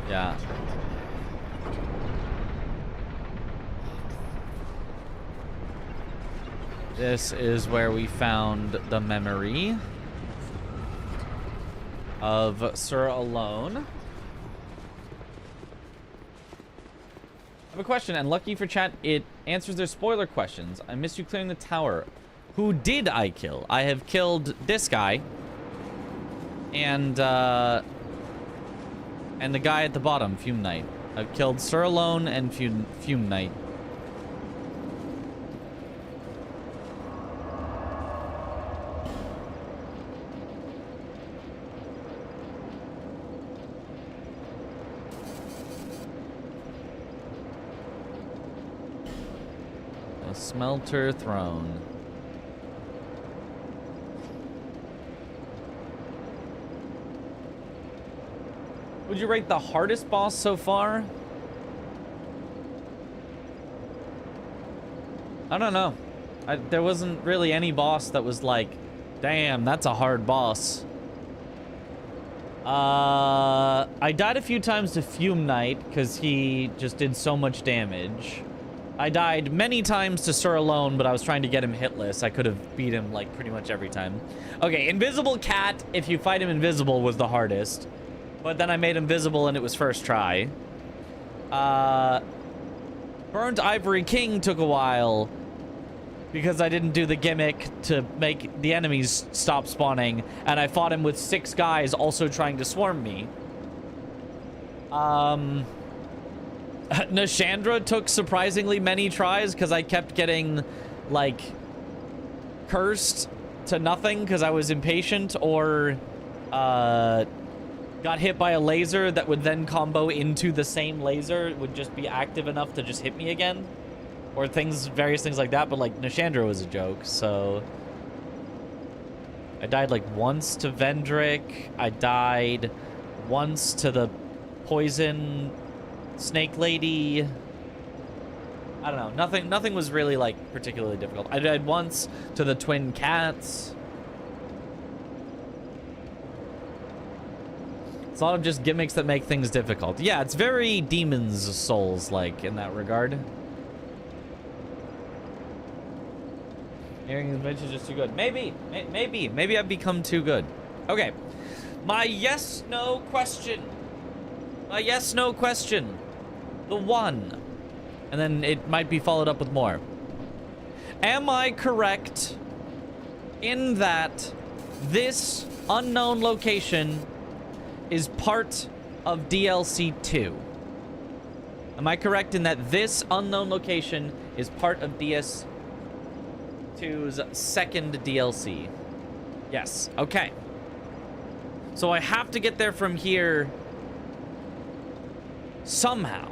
Yeah. This is where we found the memory of Sir Alone. I have a question, and lucky for chat, it answers their spoiler questions. I missed you clearing the tower. Who did I kill? I have killed this guy. And the guy at the bottom, Fume Knight. I've killed Sir Alone and Fume Knight. A Smelter Throne. Would you rate the hardest boss so far? I don't know. There wasn't really any boss that was like, damn, that's a hard boss. I died a few times to Fume Knight because he just did so much damage. I died many times to Sir Alone, but I was trying to get him hitless. I could have beat him like pretty much every time. Okay, Invisible Cat, if you fight him invisible, was the hardest. But then I made him visible and it was first try. Burnt Ivory King took a while because I didn't do the gimmick to make the enemies stop spawning, and I fought him with 6 guys also trying to swarm me. Nashandra took surprisingly many tries because I kept getting, like, cursed to nothing because I was impatient, or got hit by a laser that would then combo into the same laser. It would just be active enough to just hit me again. Or various things like that, but like Nashandra was a joke, so... I died like once to Vendrick. I died once to the poison snake lady. I don't know, nothing was really like particularly difficult. I died once to the twin cats. It's a lot of just gimmicks that make things difficult. Yeah, it's very Demon's Souls-like in that regard. Hearing Adventure is just too good. Maybe I've become too good. Okay, my yes/no question. My yes/no question. The one, and then it might be followed up with more. Am I correct in that this unknown location is part of DLC 2? Am I correct in that this unknown location is part of DS2's second DLC? Yes. Okay. So I have to get there from here somehow.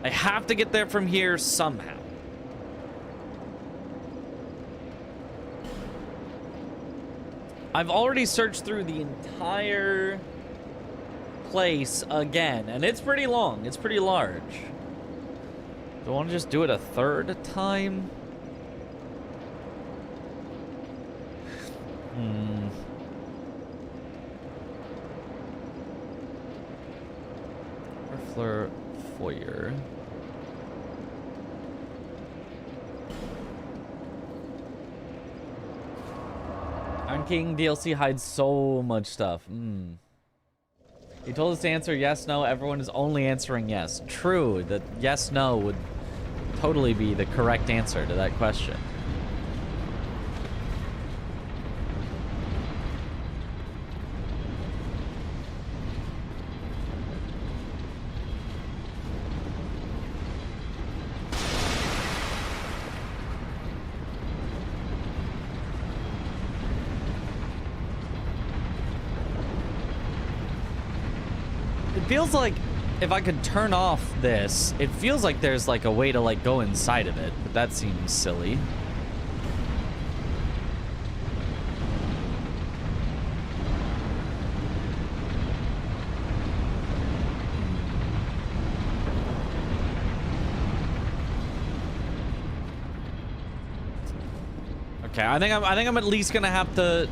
I have to get there from here somehow. I've already searched through the entire place again, and it's pretty long. It's pretty large. Do I want to just do it a third time? Fleur Foyer. Iron King DLC hides so much stuff. He told us to answer yes, no. Everyone is only answering yes. True, that yes, no would totally be the correct answer to that question. It feels like if I could turn off this, it feels like there's like a way to like go inside of it, but that seems silly. Okay, I think I'm at least gonna have to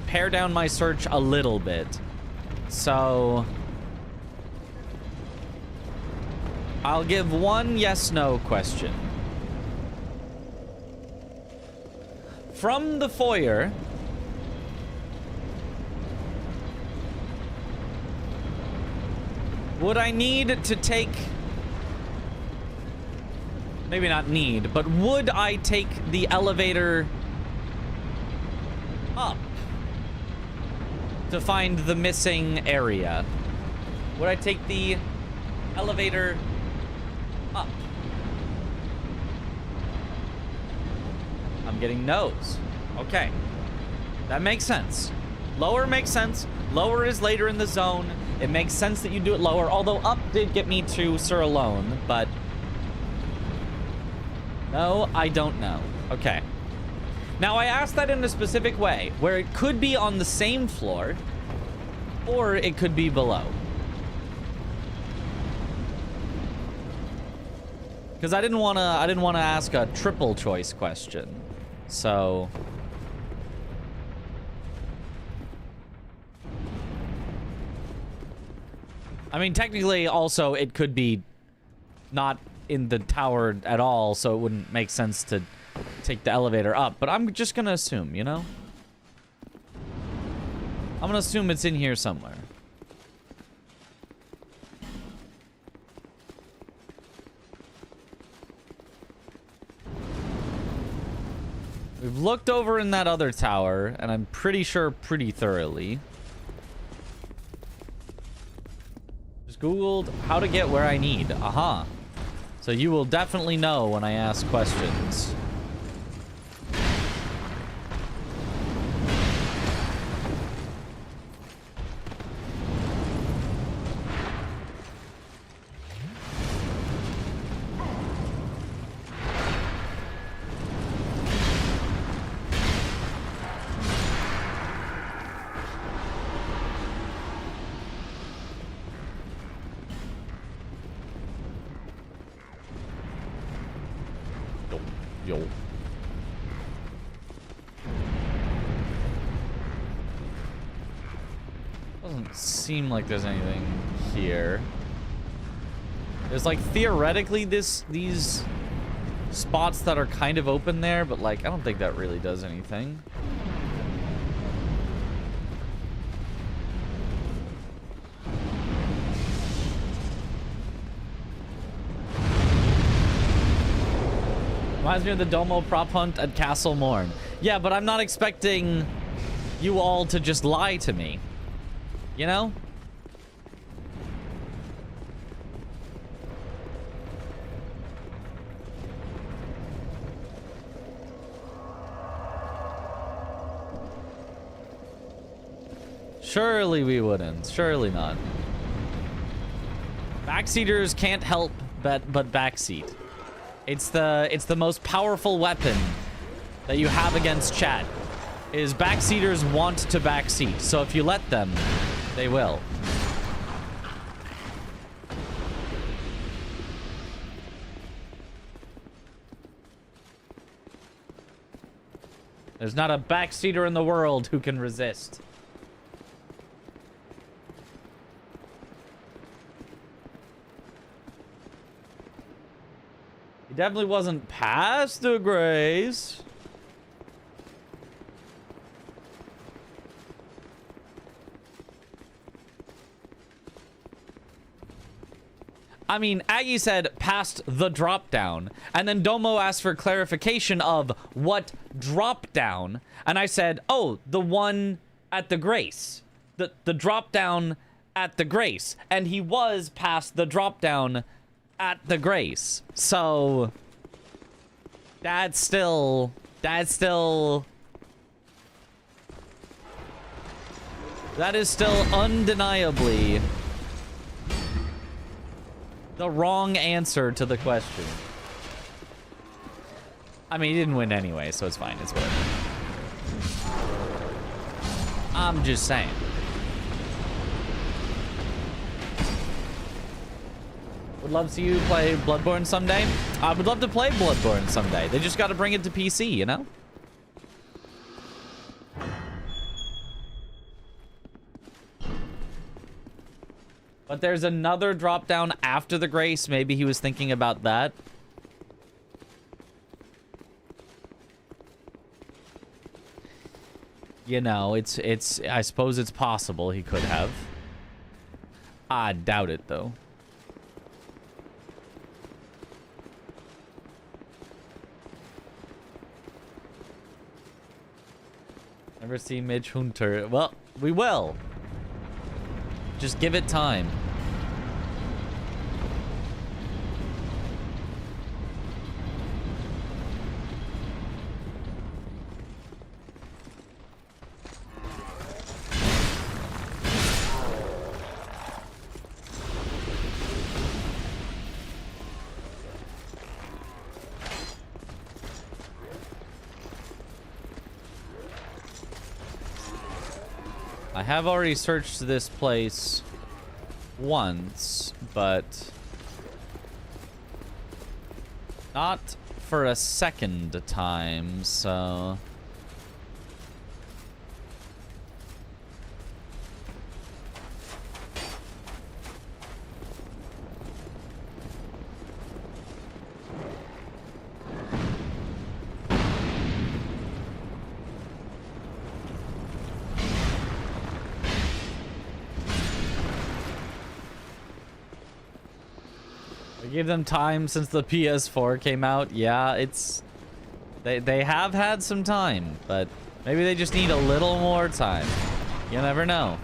pare down my search a little bit. So I'll give one yes/no question. From the foyer, would I need to take... Maybe not need, but would I take the elevator up to find the missing area? Would I take the elevator up? I'm getting no's. Okay. That makes sense. Lower makes sense. Lower is later in the zone. It makes sense that you do it lower, although up did get me to Sir Alone, but... No, I don't know. Okay. Now, I asked that in a specific way, where it could be on the same floor, or it could be below. Because I didn't want to ask a triple choice question. So I mean, technically also it could be not in the tower at all, so it wouldn't make sense to take the elevator up, but I'm just going to assume, you know? I'm going to assume it's in here somewhere. We've looked over in that other tower, and I'm pretty sure pretty thoroughly. Just Googled how to get where I need. Aha. So you will definitely know when I ask questions. Yo. Doesn't seem like there's anything here. There's like theoretically these spots that are kind of open there, but like I don't think that really does anything. Reminds me of the Domo prop hunt at Castle Morn. Yeah, but I'm not expecting you all to just lie to me. You know? Surely we wouldn't. Surely not. Backseaters can't help but backseat. It's the most powerful weapon that you have against chat. Is backseaters want to backseat, so if you let them, they will. There's not a backseater in the world who can resist. He definitely wasn't past the grace. I mean, Aggie said past the drop down, and then Domo asked for clarification of what drop down, and I said, oh, the one at the Grace. The drop down at the Grace. And he was past the drop down at the Grace. So that's still that is still undeniably the wrong answer to the question. I mean, he didn't win anyway, so it's fine. It's whatever. I'm just saying. Would love to see you play Bloodborne someday. I would love to play Bloodborne someday. They just got to bring it to PC, you know? But there's another drop down after the Grace. Maybe he was thinking about that. You know, it's I suppose it's possible he could have. I doubt it though. Never see Mitch Hunter. Well, we will. Just give it time. I have already searched this place once, but not for a second time, so... Give them time since the PS4 came out. Yeah, it's... They have had some time, but maybe they just need a little more time. You never know.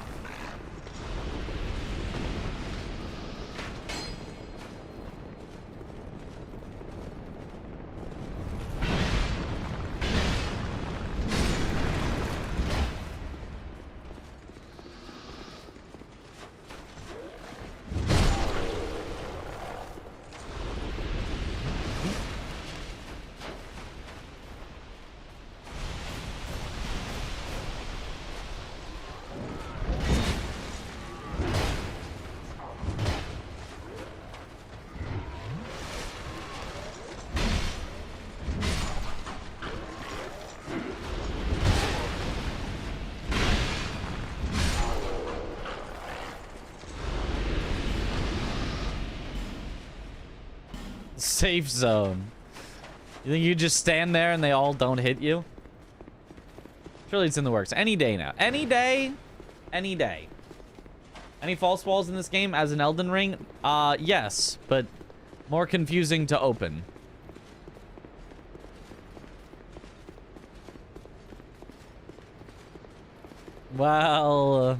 Safe zone. You think you just stand there and they all don't hit you? Surely it's in the works. Any day now. Any day. Any day. Any false walls in this game as an Elden Ring? Yes, but more confusing to open. Well,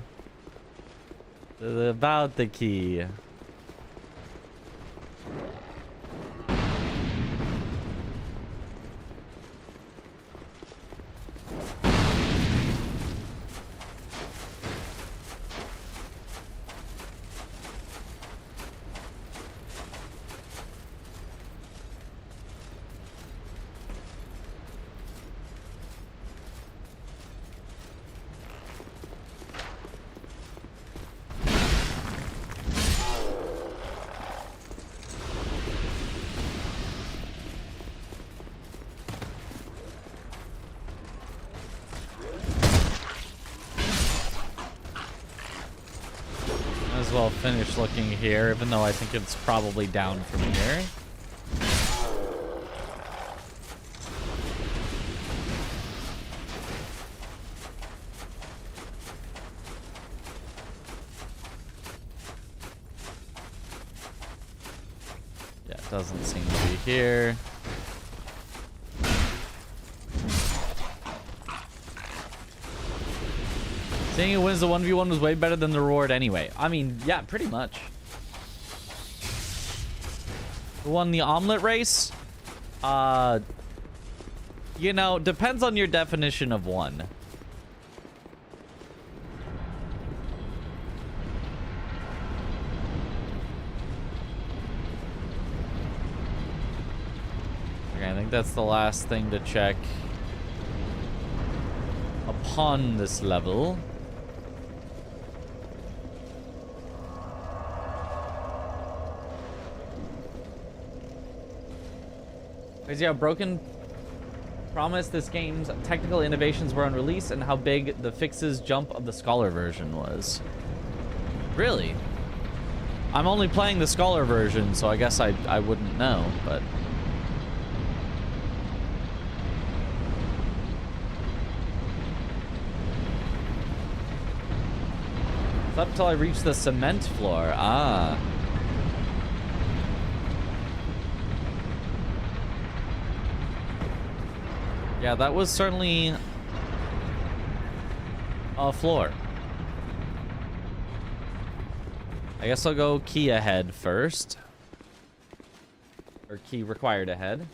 about the key. as well finish looking here, even though I think it's probably down from here. Yeah, it doesn't seem to be here. Saying it wins the 1v1 was way better than the reward anyway. I mean, yeah, pretty much. Who won the omelet race? You know, depends on your definition of one. Okay, I think that's the last thing to check upon this level. Crazy how broken promise this game's technical innovations were on release and how big the fixes jump of the Scholar version was. Really? I'm only playing the Scholar version, so I guess I wouldn't know, but... It's up till I reach the cement floor. Ah. Yeah, that was certainly a floor. I guess I'll go key ahead first. Or key required ahead.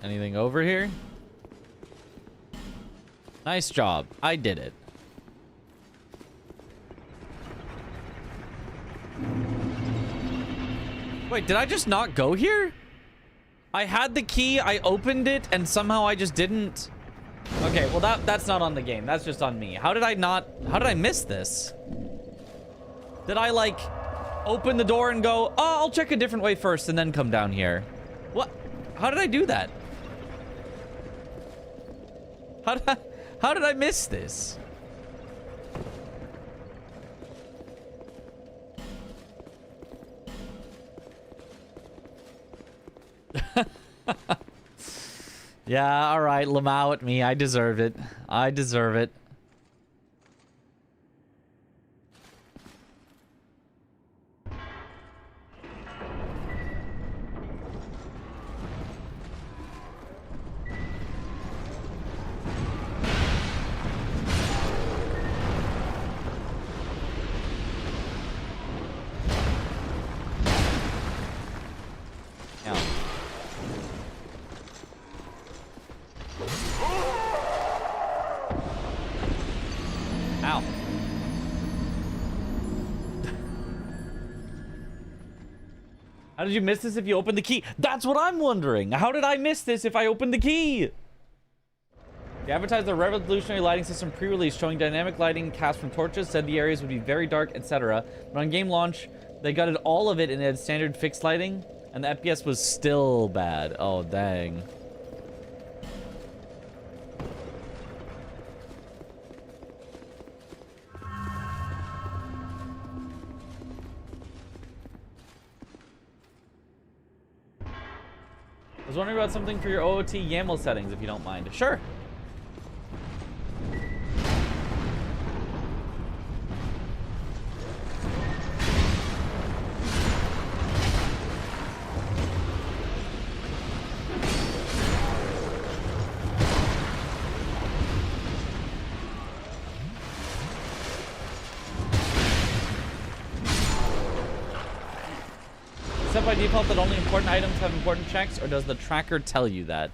Anything over here? Nice job. I did it. Wait, did I just not go here? I had the key, I opened it, and somehow I just didn't... Okay, well that's not on the game. That's just on me. How did I miss this? Did I, like, open the door and go, oh, I'll check a different way first and then come down here? What? How did I do that? How did I miss this? Yeah, all right, Lamau at me. I deserve it. I deserve it. Ow. How did you miss this if you opened the key? That's what I'm wondering. How did I miss this if I opened the key? They advertised the revolutionary lighting system pre-release, showing dynamic lighting cast from torches, said the areas would be very dark, etc. But on game launch, they gutted all of it and had standard fixed lighting, and the FPS was still bad. Oh, dang. I was wondering about something for your OOT YAML settings, if you don't mind. Sure. by default that only important items have important checks, or does the tracker tell you that?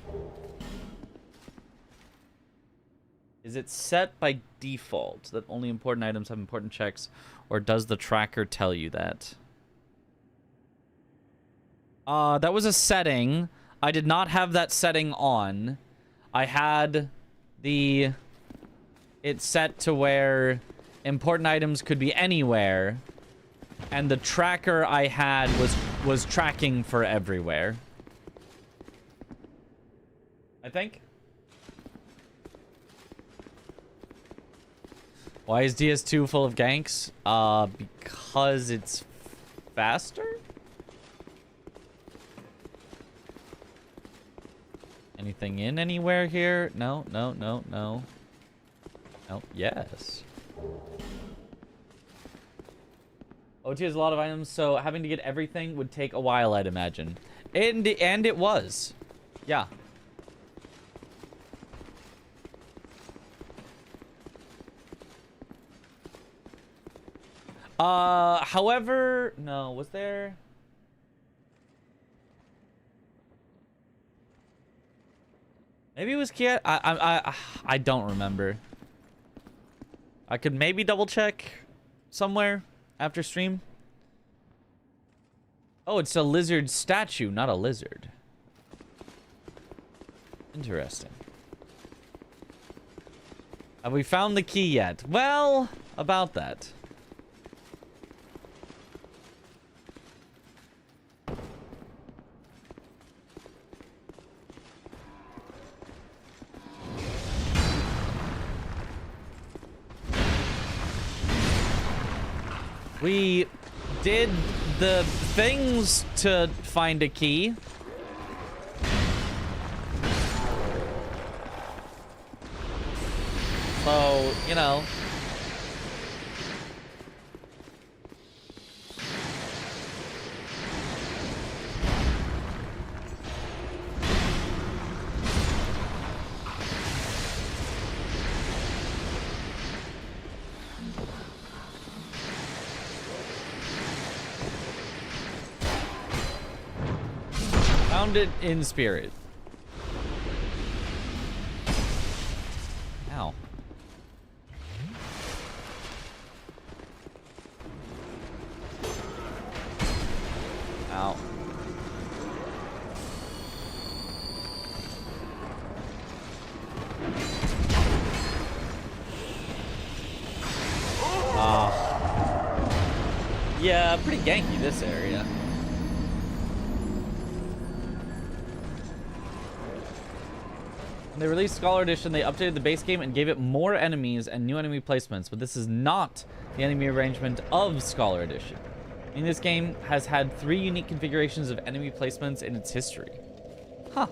Is it set by default that only important items have important checks, or does the tracker tell you that? That was a setting. I did not have that setting on. I had it set to where important items could be anywhere, and the tracker I had was tracking for everywhere. I think. Why is DS2 full of ganks? Because it's faster? Anything in anywhere here? No, no, no, no. No, yes. OT has a lot of items, so having to get everything would take a while, I'd imagine. And it was. Yeah. However, no, was there? Maybe it was Kiet. I don't remember. I could maybe double check somewhere after stream. Oh, it's a lizard statue, not a lizard. Interesting. Have we found the key yet? Well, about that. We did the things to find a key. So, you know. Found it in spirit. Ow. Ow. Yeah, pretty ganky this area. When they released Scholar Edition, they updated the base game and gave it more enemies and new enemy placements, but this is not the enemy arrangement of Scholar Edition. I mean, this game has had 3 unique configurations of enemy placements in its history. Huh.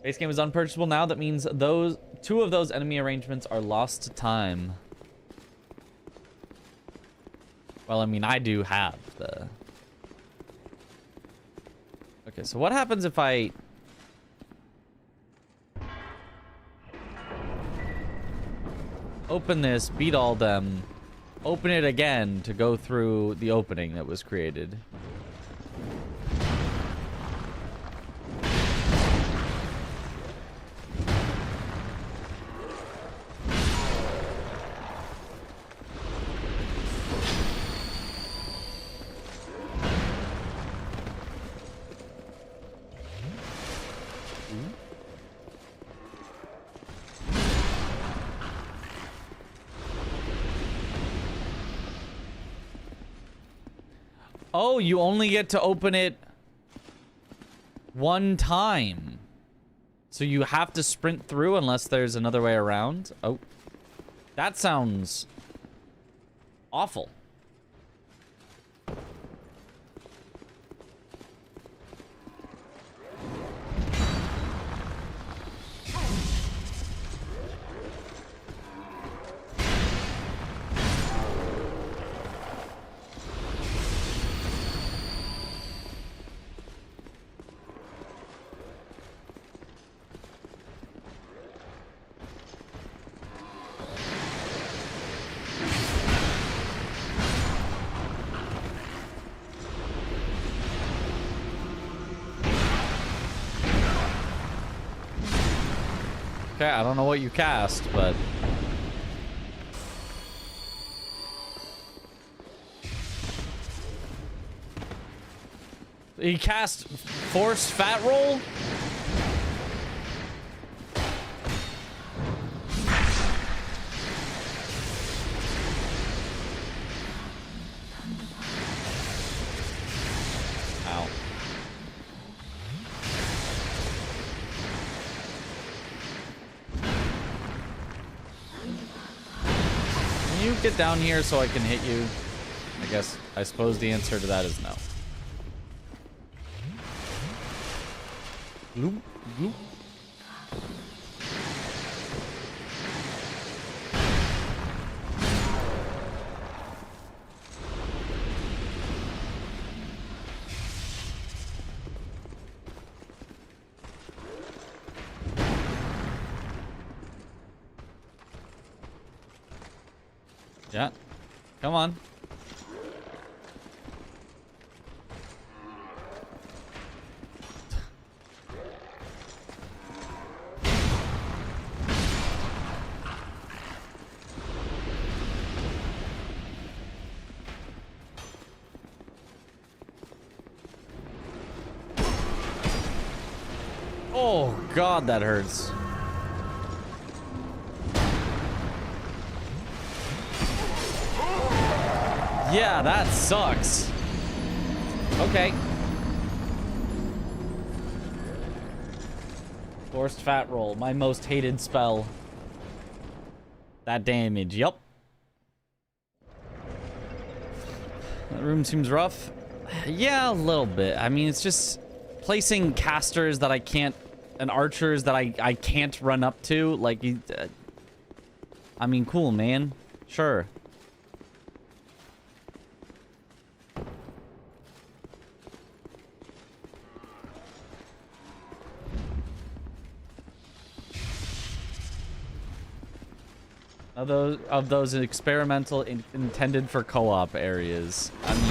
Base game is unpurchasable now. That means 2 of those enemy arrangements are lost to time. Well, I mean, I do have the... Okay, so what happens if I... open this, beat all them, open it again to go through the opening that was created? Oh, you only get to open it 1 time. So you have to sprint through unless there's another way around? Oh. That sounds awful. Okay, I don't know what you cast, but... He cast Forced Fat Roll? Ow. Can you get down here so I can hit you? I suppose the answer to that is no. Bloop, bloop. Yeah. Come on. Oh, God, that hurts. Yeah, that sucks. Okay. Forced Fat Roll, my most hated spell. That damage, yup. That room seems rough. Yeah, a little bit. I mean, it's just placing casters that I can't, and archers that I can't run up to. Like, I mean, cool, man. Sure. Of those experimental intended for co-op areas. I mean,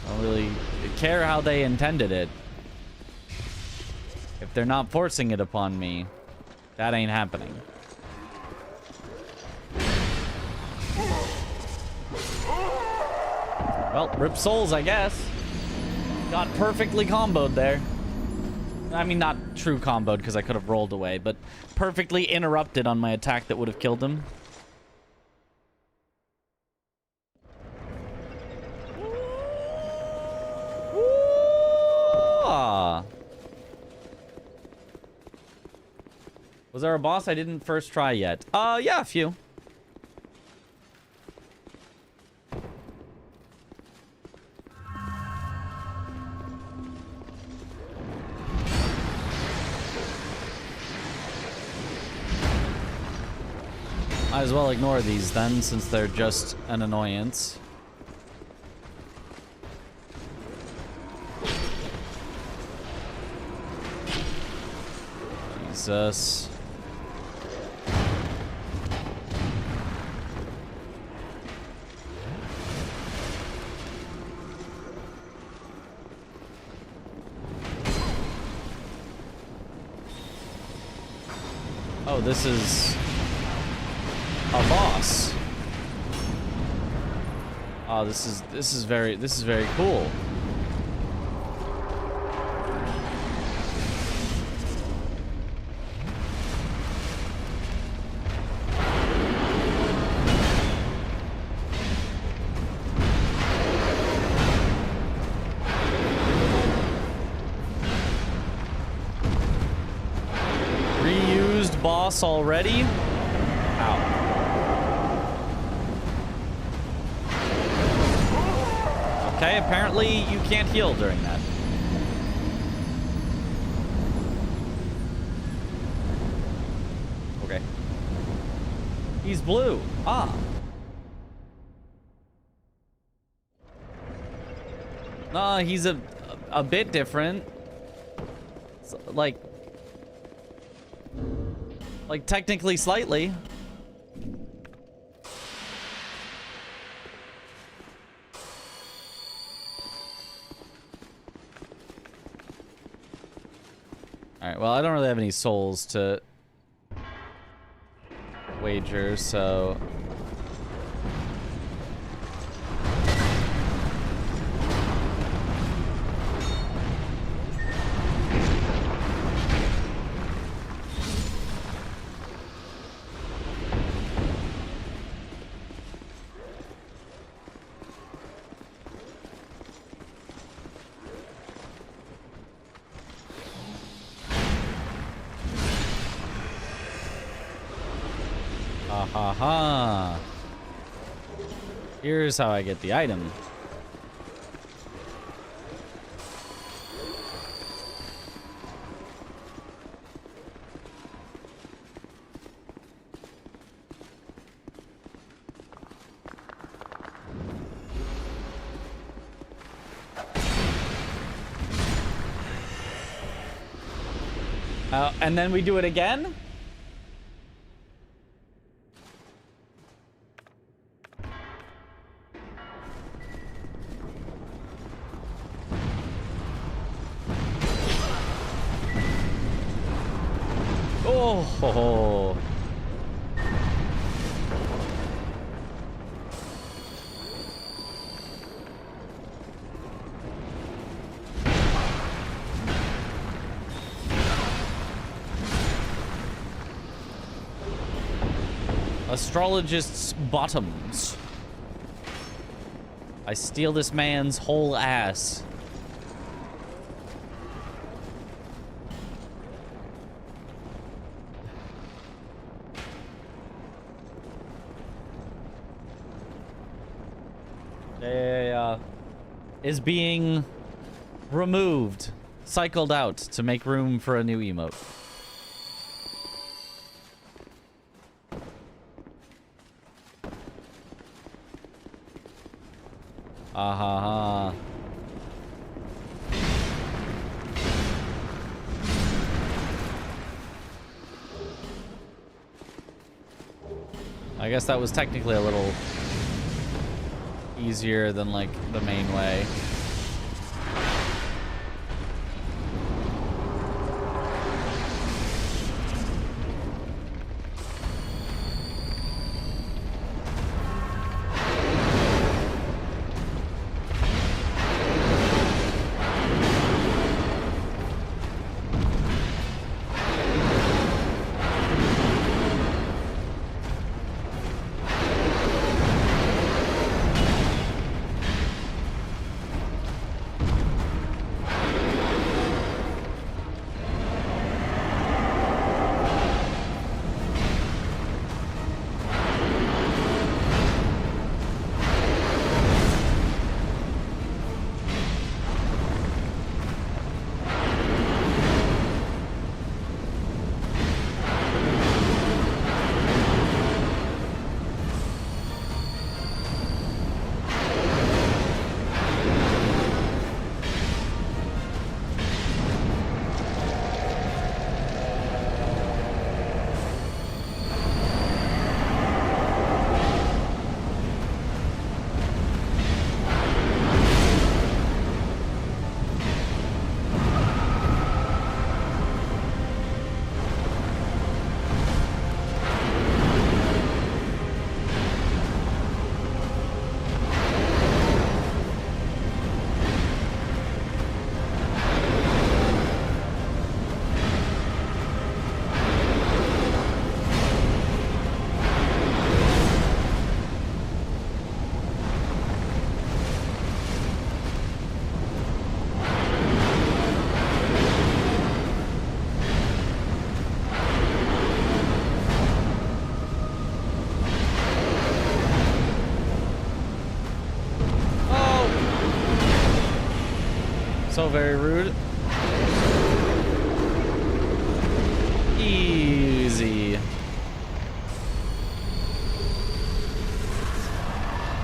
I don't really care how they intended it. If they're not forcing it upon me, that ain't happening. Well, rip souls, I guess. Got perfectly comboed there. I mean, not true comboed because I could have rolled away, but perfectly interrupted on my attack that would have killed him. Ah. Was there a boss I didn't first try yet? Yeah, a few. Might as well ignore these then, since they're just an annoyance. Jesus. Oh, this is a boss. Oh, this is very cool. Reused boss already? Ow. Okay, apparently you can't heal during that. Okay. He's blue. Ah. Nah, he's a bit different. It's like technically slightly. Alright, well, I don't really have any souls to wager, so... Ha ha. Here's how I get the item. And then we do it again? Oh, astrologist's bottoms. I steal this man's whole ass. Is being removed, cycled out to make room for a new emote. Ha. I guess that was technically a little easier than like the main way. So very rude. Easy.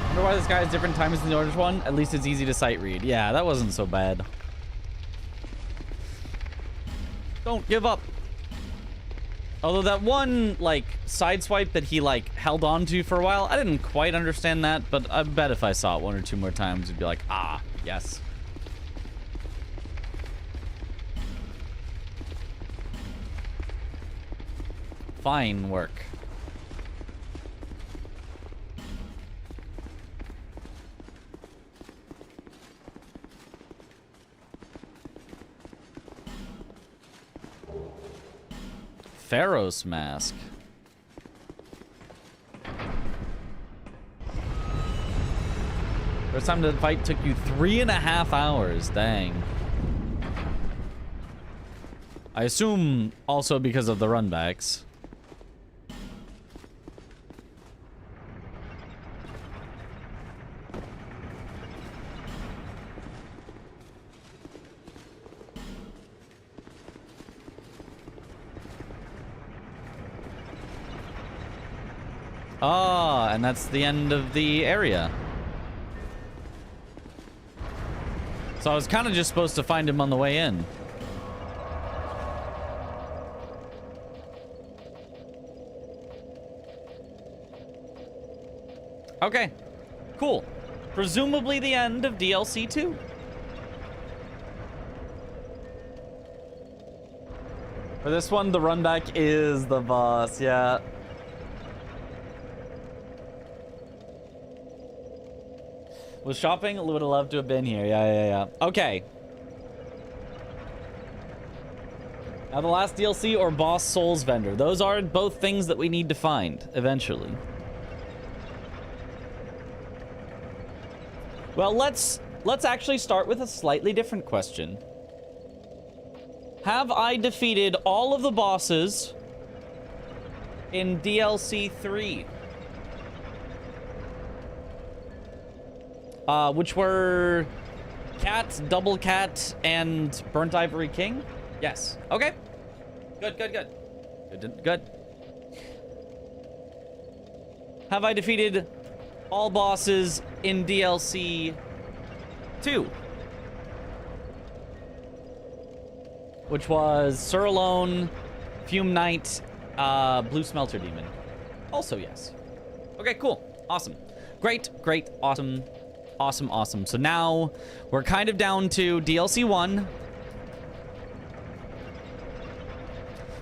Wonder why this guy has different times than the orange one. At least it's easy to sight read. Yeah, that wasn't so bad. Don't give up. Although that one, like, sideswipe that he, like, held on to for a while, I didn't quite understand that, but I bet if I saw it one or two more times, it'd be like, ah, yes. Fine work. Pharaoh's mask. First time to fight took you 3.5 hours. Dang. I assume also because of the runbacks. Ah, and that's the end of the area. So I was kind of just supposed to find him on the way in. Okay, cool. Presumably the end of DLC 2. For this one, the runback is the boss, yeah. Was shopping? Would have loved to have been here. Yeah. Okay. Now the last DLC or boss souls vendor. Those are both things that we need to find eventually. Well, let's actually start with a slightly different question. Have I defeated all of the bosses in DLC 3? Which were Cat, Double Cat, and Burnt Ivory King? Yes. Okay. Good. Have I defeated all bosses in DLC 2? Which was Surlone, Fume Knight, Blue Smelter Demon. Also yes. Okay, cool. Awesome. Great, awesome. Awesome. So now we're kind of down to DLC 1.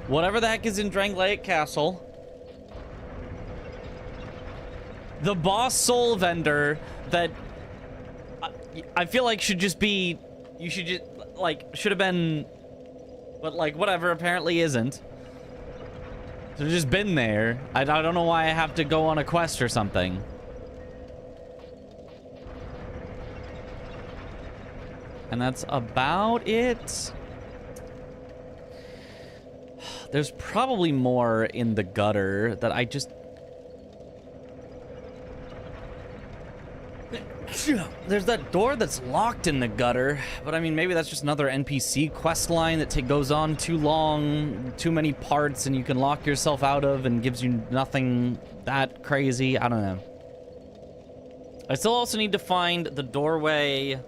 Whatever the heck is in Drangleic Castle. The boss soul vendor that I feel like should just be, you should just, like, should have been, but like, whatever, apparently isn't. Should have just been there. I don't know why I have to go on a quest or something. And that's about it. There's probably more in the gutter that I just... There's that door that's locked in the gutter, but I mean, maybe that's just another NPC quest line that goes on too long, too many parts, and you can lock yourself out of and gives you nothing that crazy. I don't know. I still also need to find the doorway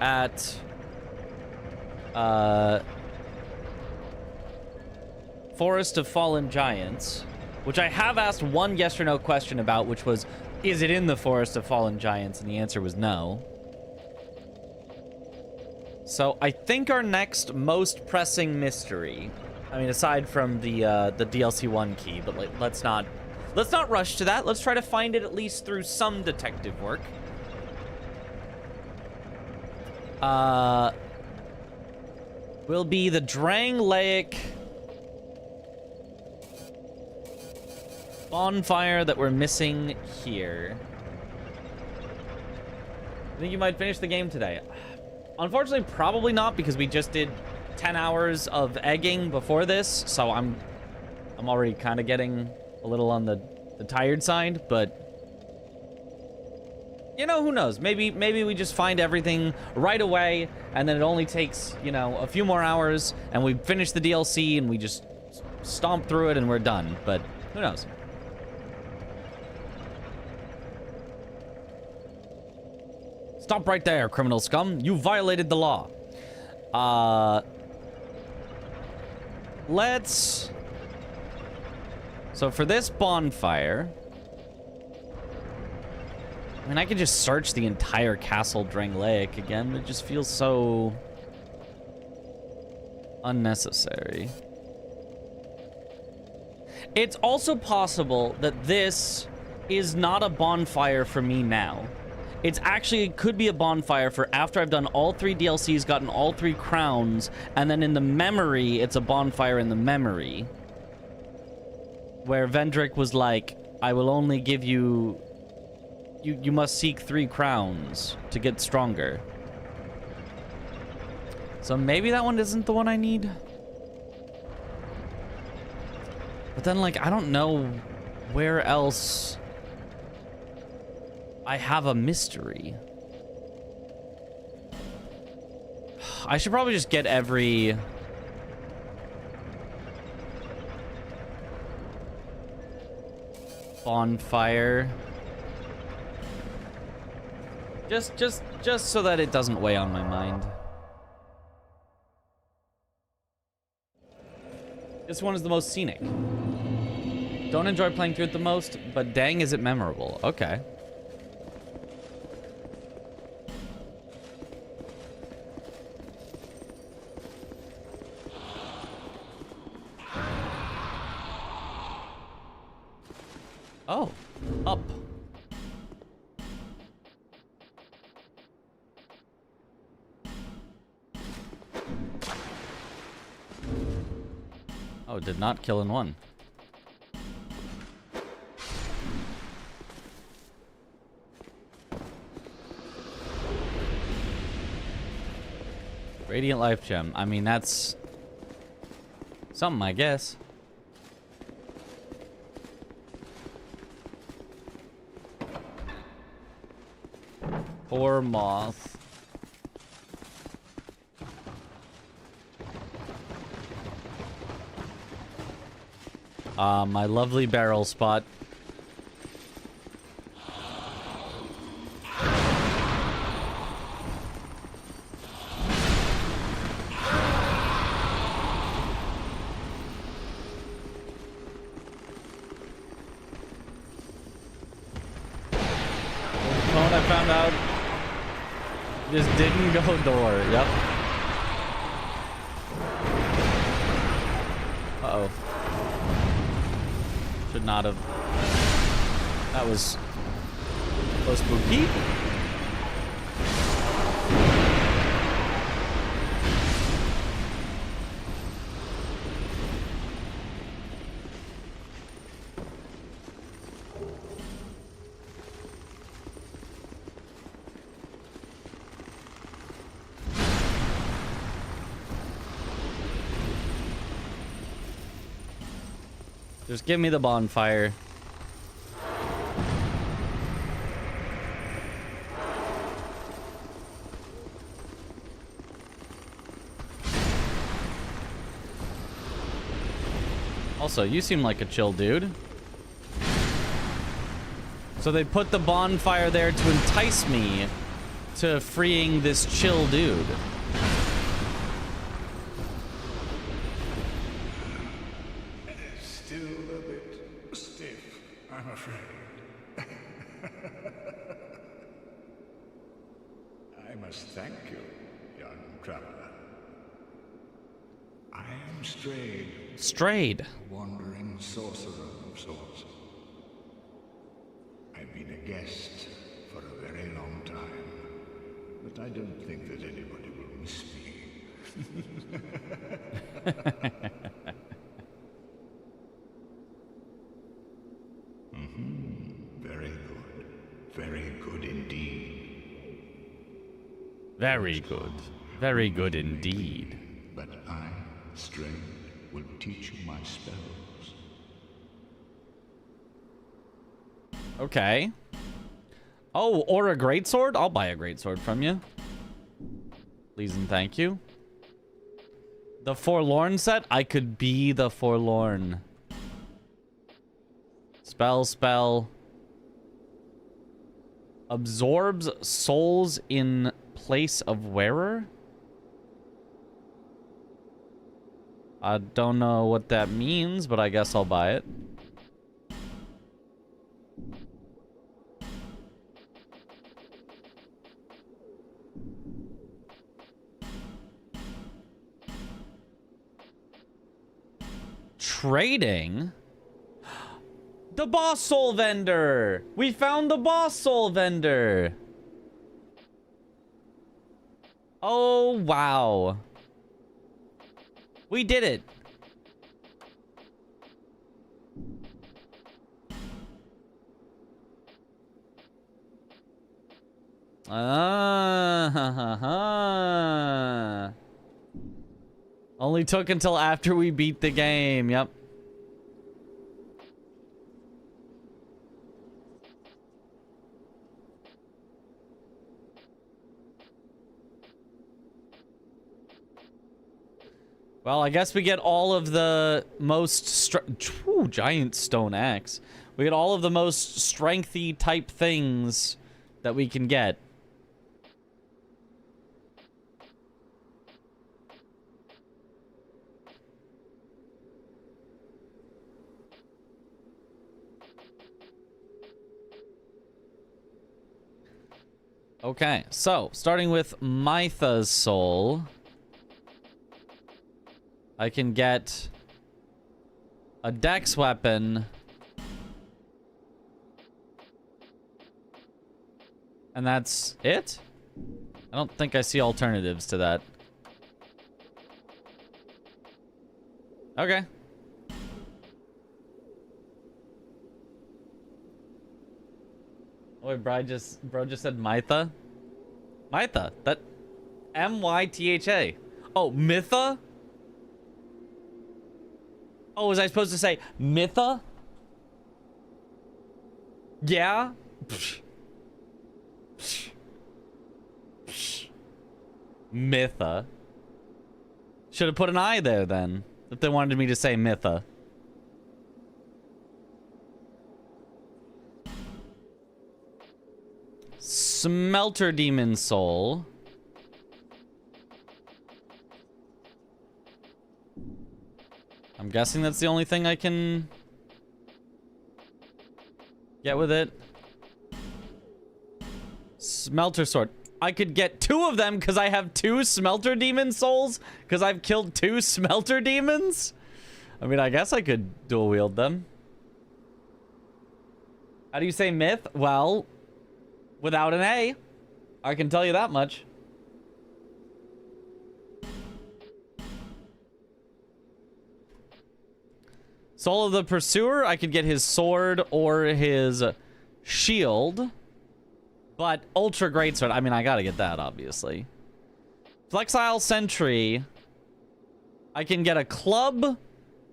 at Forest of Fallen Giants, which I have asked one yes or no question about, which was, is it in the Forest of Fallen Giants? And the answer was no. So I think our next most pressing mystery, I mean, aside from the DLC 1 key, but like, let's not rush to that. Let's try to find it at least through some detective work. Will be the Drangleic bonfire that we're missing here. I think you might finish the game today. Unfortunately, probably not, because we just did 10 hours of egging before this, so I'm already kind of getting a little on the tired side, but you know, who knows? Maybe we just find everything right away, and then it only takes, you know, a few more hours, and we finish the DLC, and we just stomp through it, and we're done. But who knows? Stop right there, criminal scum. You violated the law. So for this bonfire... I mean, I could just search the entire Castle Drangleic again. It just feels so unnecessary. It's also possible that this is not a bonfire for me now. It's actually, it could be a bonfire for after I've done all 3 DLCs, gotten all 3 crowns, and then in the memory, it's a bonfire in the memory. Where Vendrick was like, I will only give you... You must seek 3 crowns to get stronger. So maybe that one isn't the one I need. But then, like, I don't know where else I have a mystery. I should probably just get every... bonfire. Just so that it doesn't weigh on my mind. This one is the most scenic. Don't enjoy playing through it the most, but dang is it memorable. Okay. Oh, up. Oh, did not kill in one. Radiant Life Gem. I mean, that's something, I guess. Poor moth. My lovely barrel spot. I found out just didn't go door. Yep. Uh-oh. Should not have. That was so spooky. Just give me the bonfire. Also, you seem like a chill dude. So they put the bonfire there to entice me to freeing this chill dude. Still a bit stiff, I'm afraid. I must thank you, young traveler. I am Strayed, Strayed. wandering sorcerer of sorts. I've been a guest for a very long time, but I don't think that anybody will miss me. Very good. Very good indeed. Very good. Very good indeed. But I, Strayed, will teach you my spells. Okay. Oh, or a greatsword? I'll buy a greatsword from you. Please and thank you. The Forlorn set? I could be the Forlorn. Spell. Absorbs souls in place of wearer? I don't know what that means, but I guess I'll buy it. Trading? The boss soul vendor! We found the boss soul vendor! Oh, wow. We did it. Only took until after we beat the game. Yep. Well, I guess we get all of the most giant stone axe. We get all of the most strengthy type things that we can get. Okay, so starting with Mytha's soul, I can get a dex weapon, and that's it? I don't think I see alternatives to that. Okay. Oh, wait, bro just said Mytha? Mytha. That M-Y-T-H-A. Oh, Mytha? Oh, was I supposed to say Mytha? Yeah? Mytha. Should have put an I there then, if they wanted me to say Mytha. Smelter Demon Soul. I'm guessing that's the only thing I can get with it. Smelter Sword. I could get 2 of them because I have 2 Smelter Demon Souls because I've killed 2 Smelter Demons. I mean, I guess I could dual wield them. How do you say myth? Well, without an A. I can tell you that much. Soul of the Pursuer, I could get his sword or his shield. But Ultra Greatsword, I mean, I gotta get that, obviously. Flexile Sentry, I can get a club,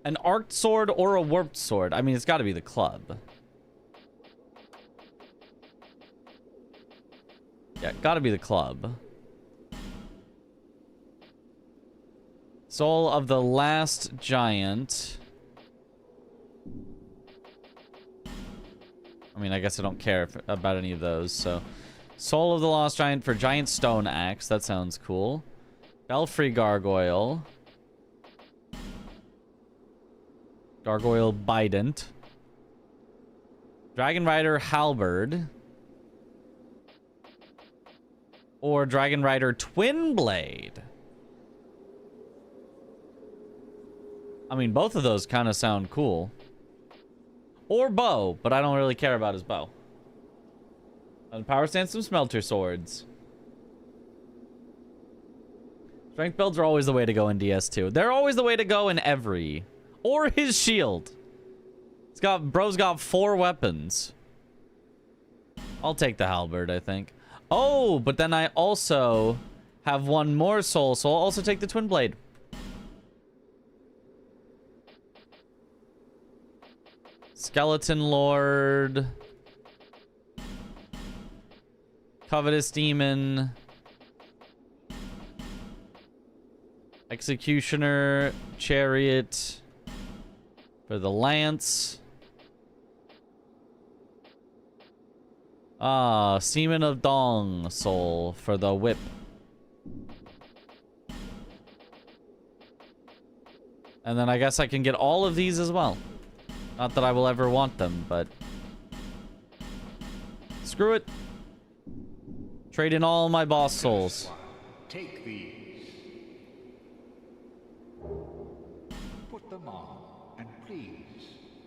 an arced sword, or a warped sword. I mean, it's gotta be the club. Yeah, gotta be the club. Soul of the Last Giant. I mean, I guess I don't care about any of those, so... Soul of the Lost Giant for Giant Stone Axe. That sounds cool. Belfry Gargoyle. Gargoyle Bident. Dragon Rider Halberd. Or Dragon Rider Twin Blade. I mean, both of those kind of sound cool. Or bow, but I don't really care about his bow. And power stance some smelter swords. Strength builds are always the way to go in DS2. They're always the way to go in every. Or his shield. Bro's got 4 weapons. I'll take the halberd, I think. Oh, but then I also have 1 more soul, so I'll also take the twin blade. Skeleton Lord. Covetous Demon. Executioner. Chariot. For the lance. Seaman of Dong soul for the whip. And then I guess I can get all of these as well. Not that I will ever want them, but... Screw it. Trade in all my boss souls. Take these. Put them on, and please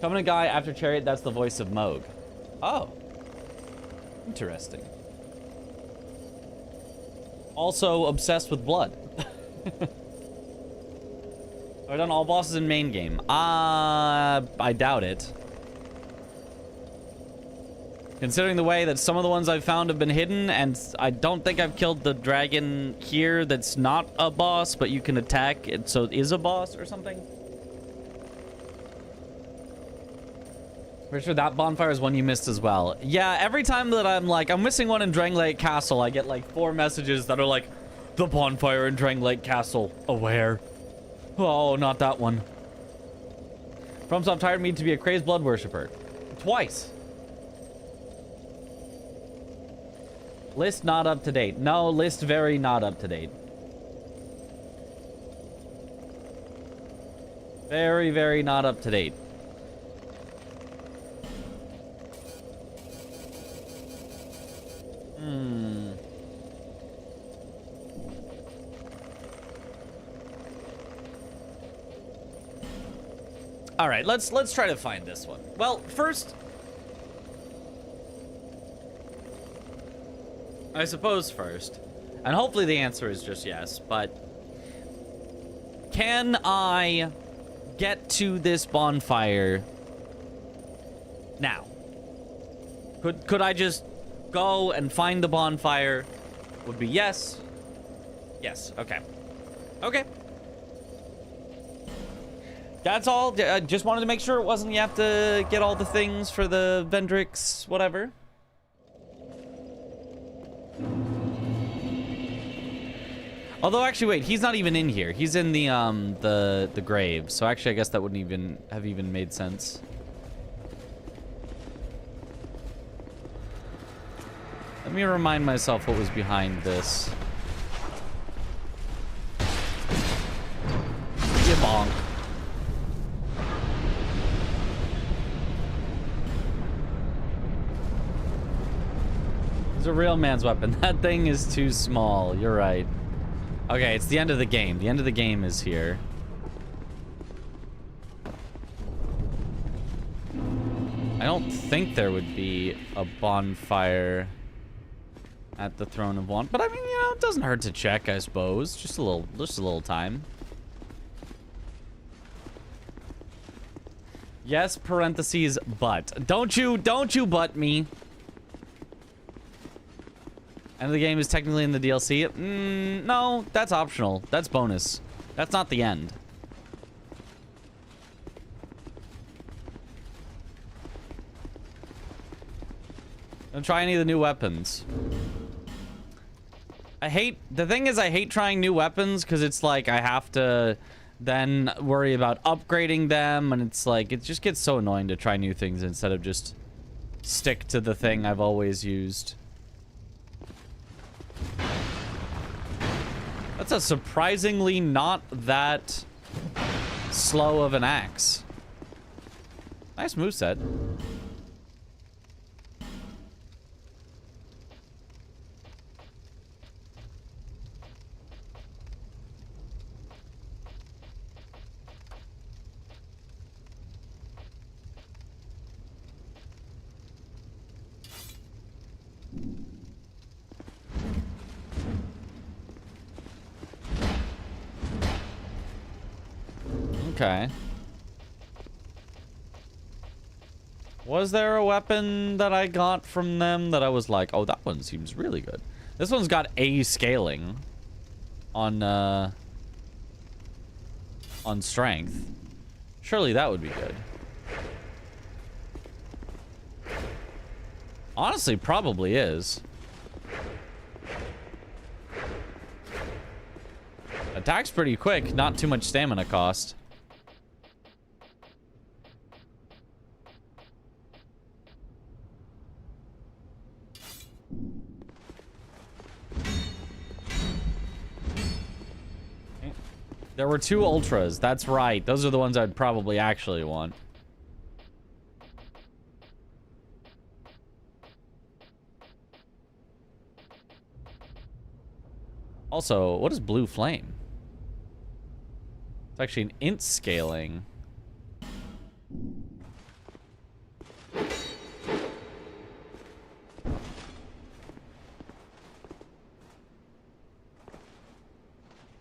Covenant guy after Chariot, that's the voice of Moog. Oh. Interesting. Also obsessed with blood. Have I done all bosses in main game? I doubt it. Considering the way that some of the ones I've found have been hidden, and I don't think I've killed the dragon here that's not a boss, but you can attack it, so it is a boss or something. Pretty sure that bonfire is one you missed as well. Yeah, every time that I'm like, I'm missing one in Drangleic Castle, I get like 4 messages that are like, the bonfire in Drangleic Castle, aware. Oh, not that one. FromSoft hired me to be a crazed blood worshipper. Twice. List not up to date. No, list very not up to date. Very, very not up to date. All right, let's try to find this one. Well, first, I suppose first, and hopefully the answer is just yes, but can I get to this bonfire now? Could I just go and find the bonfire? Would be yes. Yes, okay. Okay. That's all. I just wanted to make sure it wasn't you have to get all the things for the Vendrix, whatever. Although, actually, wait, he's not even in here. He's in the grave. So actually, I guess that wouldn't even have made sense. Let me remind myself what was behind this. You bonk. It's a real man's weapon. That thing is too small. You're right. Okay, it's the end of the game. The end of the game is here. I don't think there would be a bonfire at the Throne of Want, but I mean, you know, it doesn't hurt to check, I suppose. Just a little time. Yes, parentheses, but. Don't you butt me. End of the game is technically in the DLC. No, that's optional. That's bonus. That's not the end. Don't try any of the new weapons. I hate trying new weapons because it's like I have to then worry about upgrading them, and it's like it just gets so annoying to try new things instead of just stick to the thing I've always used. That's a surprisingly not that slow of an axe. Nice moveset. Okay. Was there a weapon that I got from them that I was like, oh, that one seems really good? This one's got A scaling on strength. Surely that would be good. Honestly, probably is. Attack's pretty quick, not too much stamina cost. There were 2 ultras. That's right. Those are the ones I'd probably actually want. Also, what is blue flame? It's actually an int scaling.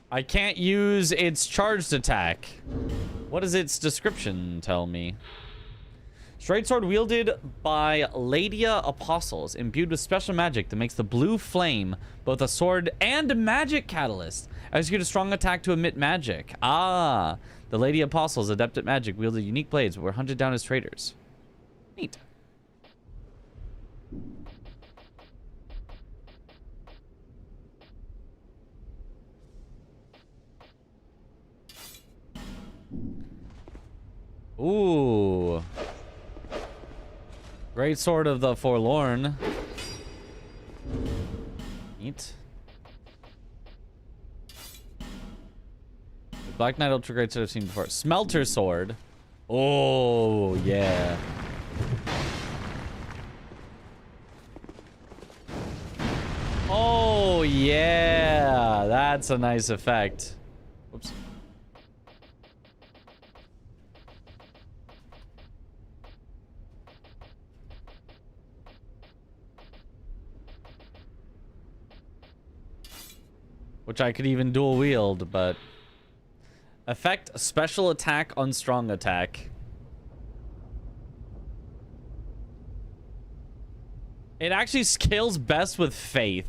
I can't use its charged attack. What does its description tell me? Straight sword wielded by Ladia Apostles, imbued with special magic that makes the blue flame both a sword and a magic catalyst. Execute a strong attack to emit magic. Ah, the Lady Apostles, adept at magic, wielded unique blades but were hunted down as traitors. Neat. Ooh. Great Sword of the Forlorn. Neat. Black Knight Ultra Great Sword I've seen before. Smelter Sword. Oh, yeah. Oh, yeah. That's a nice effect. Whoops. Which I could even dual wield, but... Effect, special attack on strong attack. It actually scales best with faith.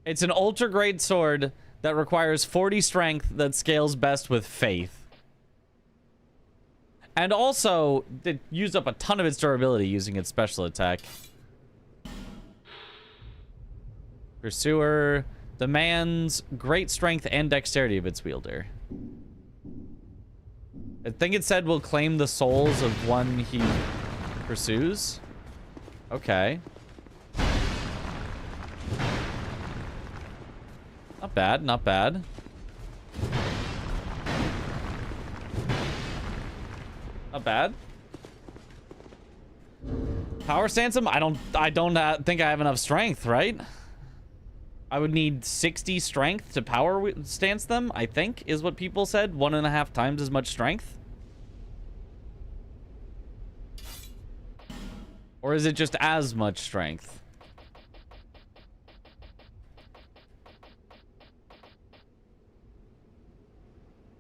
It's an ultra great sword that requires 40 strength that scales best with faith. And also, it used up a ton of its durability using its special attack. Pursuer demands great strength and dexterity of its wielder. I think it said will claim the souls of one he pursues. Okay. Not bad, not bad. Not bad. Power stance him? I don't think I have enough strength, right? I would need 60 strength to power stance them, I think, is what people said. 1.5 times as much strength. Or is it just as much strength?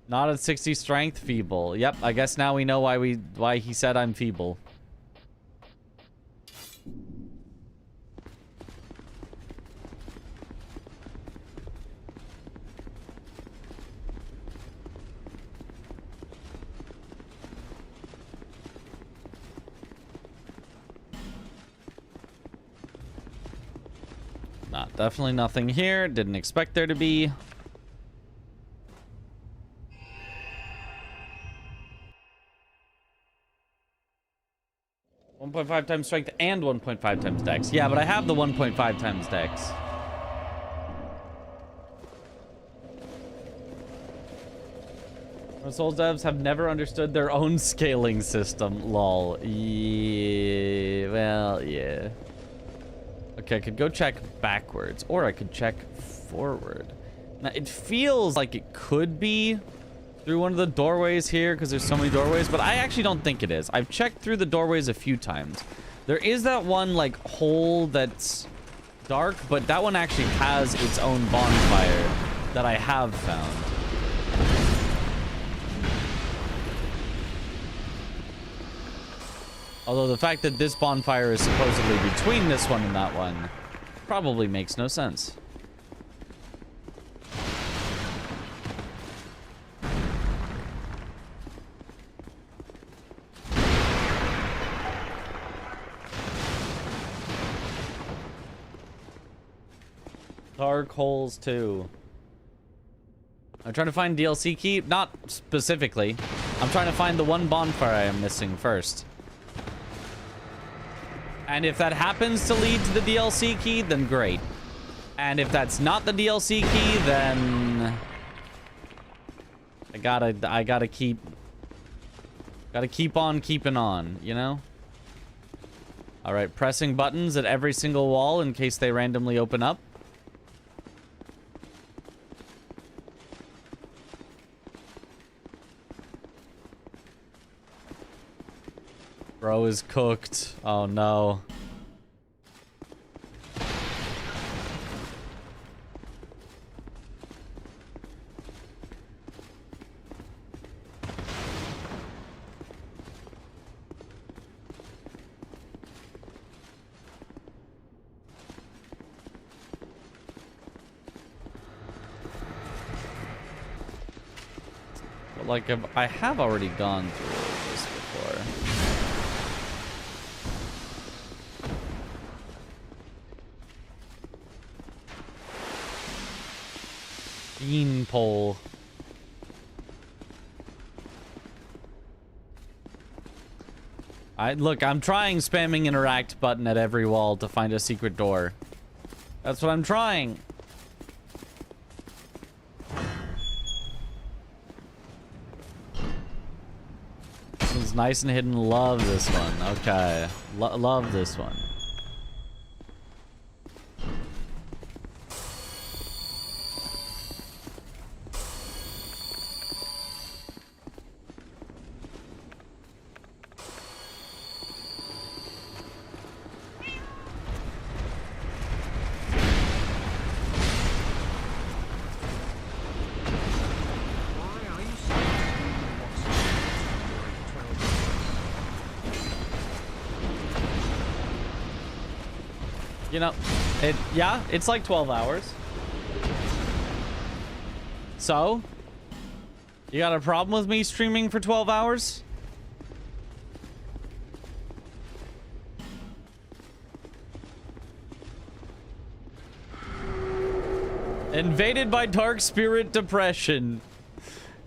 Not at 60 strength, feeble. Yep, I guess now we know why he said I'm feeble. Definitely nothing here. Didn't expect there to be. .5 times strength and 1.5 times dex. Yeah, but I have the 1.5 times dex. Souls devs have never understood their own scaling system. Lol. Yeah, well, yeah. Okay, I could go check backwards, or I could check forward. Now, it feels like it could be through one of the doorways here, because there's so many doorways, but I actually don't think it is. I've checked through the doorways a few times. There is that one, like, hole that's dark, but that one actually has its own bonfire that I have found. Although the fact that this bonfire is supposedly between this one and that one probably makes no sense. Dark holes too. I'm trying to find DLC key. Not specifically. I'm trying to find the one bonfire I am missing first. And if that happens to lead to the DLC key, then great. And if that's not the DLC key, then I gotta keep on keeping on, you know? All right, pressing buttons at every single wall in case they randomly open up. Bro is cooked. Oh no. like I have already gone through this before. Beanpole. Look, I'm trying spamming interact button at every wall to find a secret door. That's what I'm trying. This one's nice and hidden. Love this one. Okay. Love this one. You know, yeah, it's like 12 hours. So? You got a problem with me streaming for 12 hours? Invaded by Dark Spirit Depression.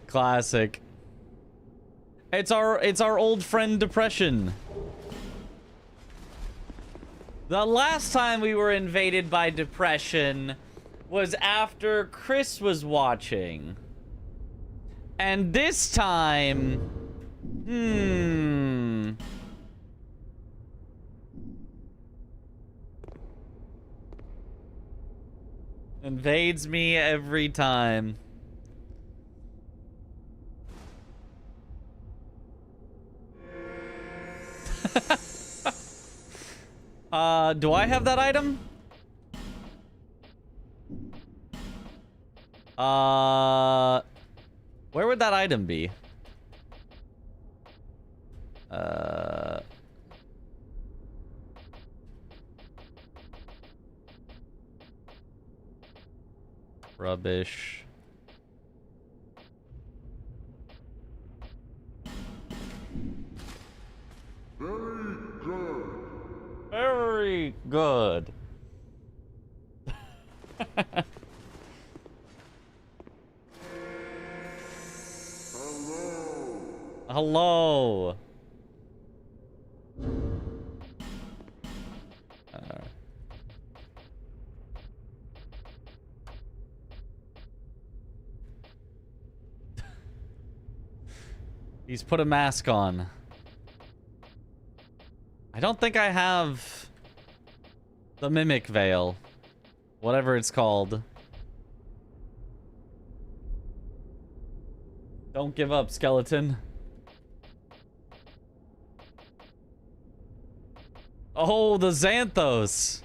Classic. It's our old friend Depression. The last time we were invaded by depression was after Chris was watching. And this time... Invades me every time. Do I have that item? Where would that item be? Rubbish. Very good. Hello. He's put a mask on. I don't think I have the Mimic Veil. Whatever it's called. Don't give up, skeleton. Oh, the Xanthos.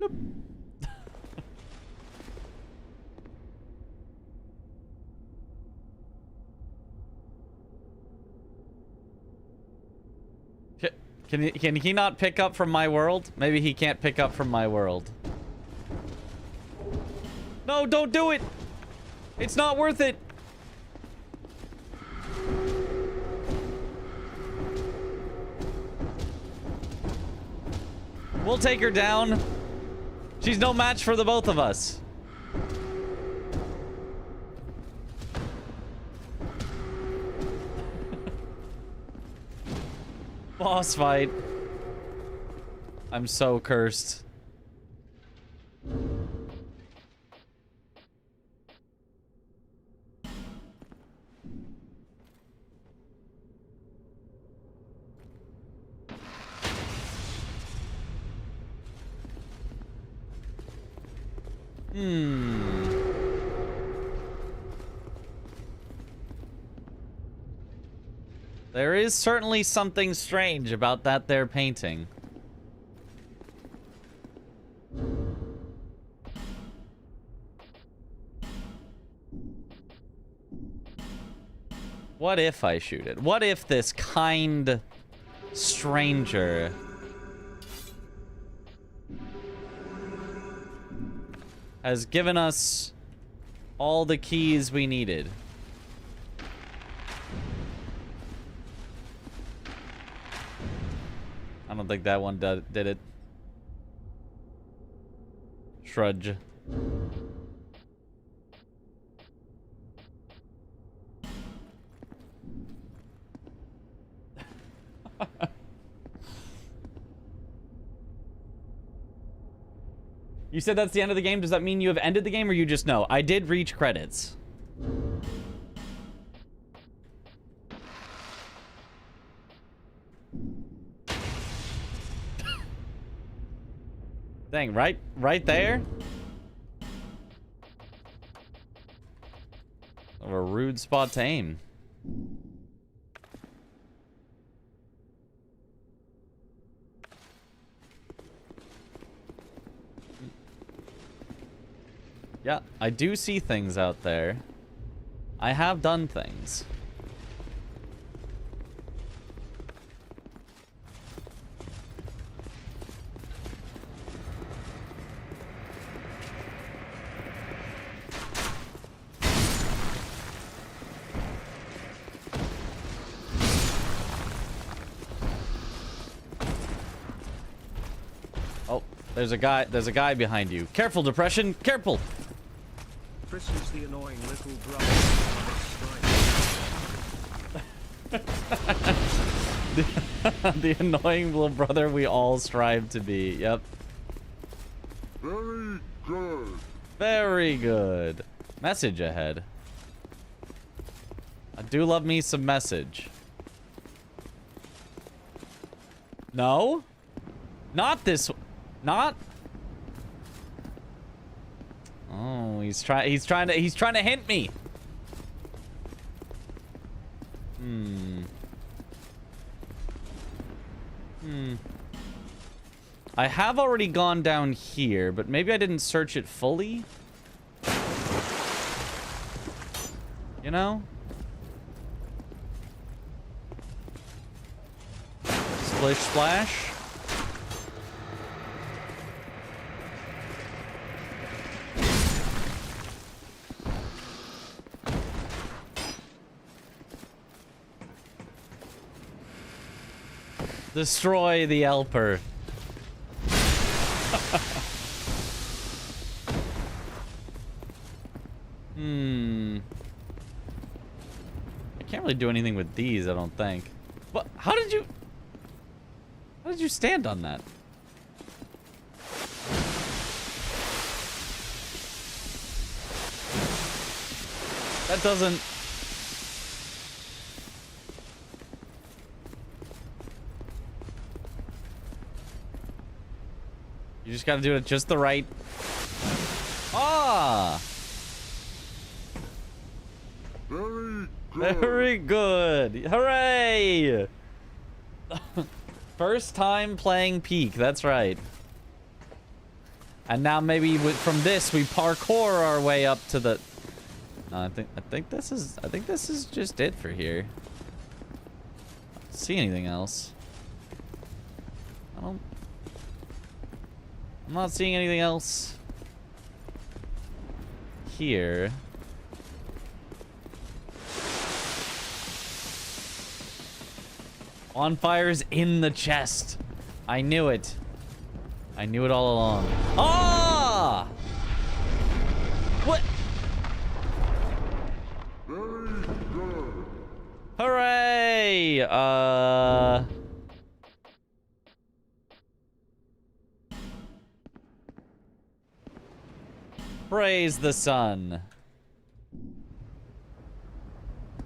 Nope. Can he not pick up from my world? Maybe he can't pick up from my world. No, don't do it! It's not worth it! We'll take her down. She's no match for the both of us. Boss fight. I'm so cursed. There is certainly something strange about that there painting. What if I shoot it? What if this kind stranger has given us all the keys we needed. I don't think that one did it. Shrudge. You said that's the end of the game. Does that mean you have ended the game or you just know? I did reach credits. Dang, right there? A rude spot to aim. Yeah, I do see things out there. I have done things. Oh, there's a guy behind you. Careful, Depression, careful. Chris is the annoying little brother. The annoying little brother we all strive to be. Yep. Very good. Very good. Message ahead. I do love me some message. No? Not this. Not. Oh, he's trying to hint me. I have already gone down here, but maybe I didn't search it fully. You know? Splish splash. Destroy the Elper. I can't really do anything with these, I don't think. What? How did you stand on that? That doesn't... You just gotta do it just the right... Ah! Very good. Hooray! First time playing Peak, that's right. And now maybe from this we parkour our way up to the... No, I think this is just it for here. I don't see anything else. I'm not seeing anything else here. Bonfire's in the chest. I knew it. I knew it all along. Ah! What? Hooray! Praise the sun.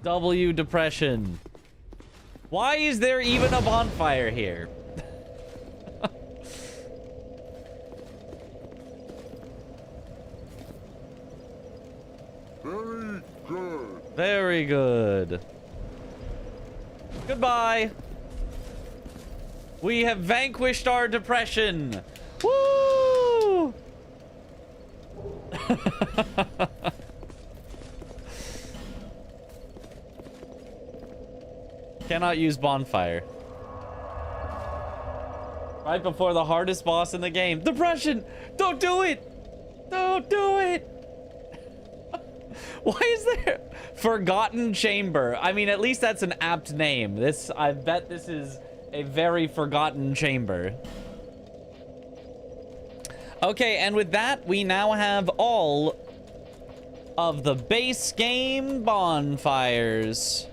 W Depression. Why is there even a bonfire here? Very good. Very good. Goodbye. We have vanquished our depression. Woo! Cannot use bonfire. Right before the hardest boss in the game. Depression! Don't do it! No! Don't do it! Why is there Forgotten Chamber? I mean, at least that's an apt name. I bet this is a very forgotten chamber. Okay, and with that, we now have all of the base game bonfires.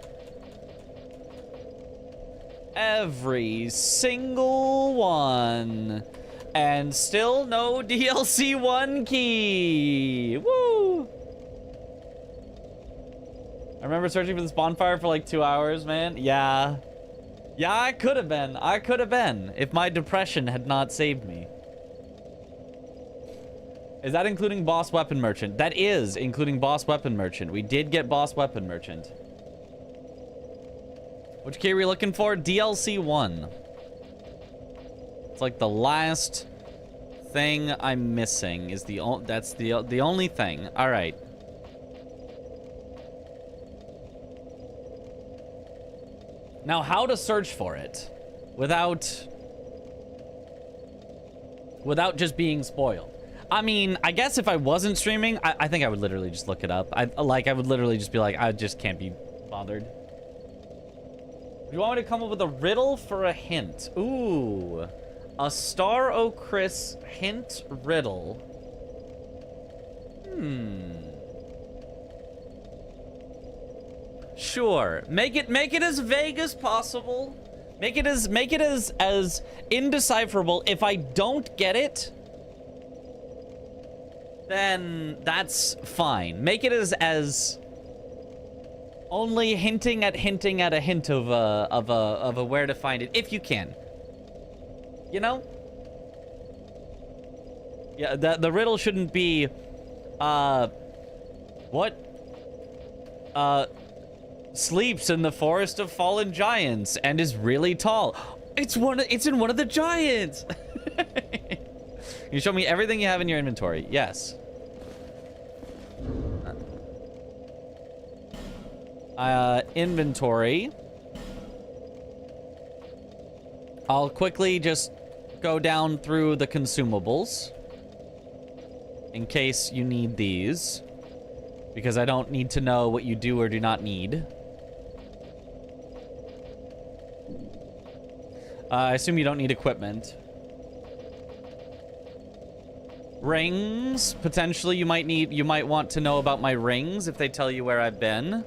Every single one. And still no DLC 1 key. Woo! I remember searching for this bonfire for like 2 hours, man. Yeah. Yeah, I could have been. I could have been if my depression had not saved me. Is that including Boss Weapon Merchant? That is including Boss Weapon Merchant. We did get Boss Weapon Merchant. Which key are we looking for? DLC 1. It's like the last thing I'm missing is that's the only thing. All right. Now, how to search for it without just being spoiled? I mean, I guess if I wasn't streaming, I think I would literally just look it up. I would literally just be like, I just can't be bothered. You want me to come up with a riddle for a hint? Ooh, a Star O' Chris hint riddle. Sure. Make it as vague as possible. Make it as indecipherable. If I don't get it, then that's fine. Make it as only hinting at a hint of a where to find it, if you can. You know? Yeah, the riddle shouldn't be what? Sleeps in the forest of fallen giants and is really tall. It's in one of the giants. You show me everything you have in your inventory. Yes. Inventory. I'll quickly just go down through the consumables in case you need these, because I don't need to know what you do or do not need. I assume you don't need equipment. Rings, potentially you might want to know about my rings if they tell you where I've been.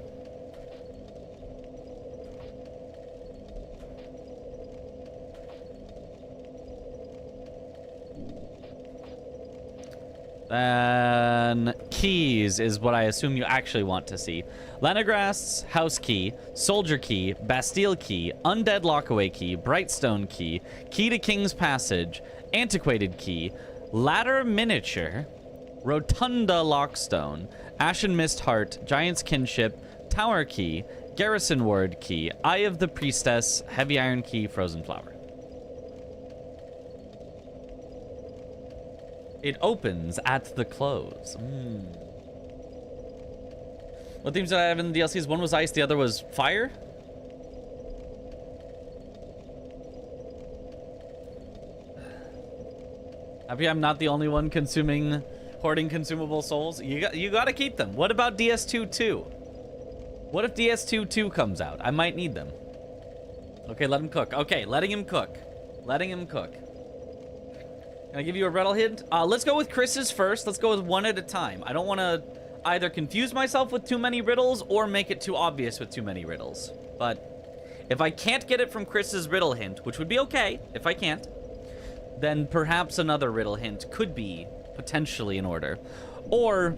Then keys is what I assume you actually want to see. Lenegrast's house key, soldier key, Bastille key, undead lockaway key, Brightstone key, key to King's Passage, antiquated key, ladder miniature, rotunda lockstone, ashen mist heart, giant's kinship, tower key, garrison ward key, eye of the priestess, heavy iron key, frozen flower. It opens at the close. What themes did I have in the DLCs? One was ice, the other was fire. Happy I'm not the only one hoarding consumable souls. You gotta keep them. What about DS2 2? What if DS2 2 comes out? I might need them. Okay, let him cook. Okay, letting him cook. Letting him cook. Can I give you a riddle hint? Let's go with Chris's first. Let's go with one at a time. I don't want to either confuse myself with too many riddles or make it too obvious with too many riddles. But if I can't get it from Chris's riddle hint, which would be okay if I can't, then perhaps another riddle hint could be potentially in order. Or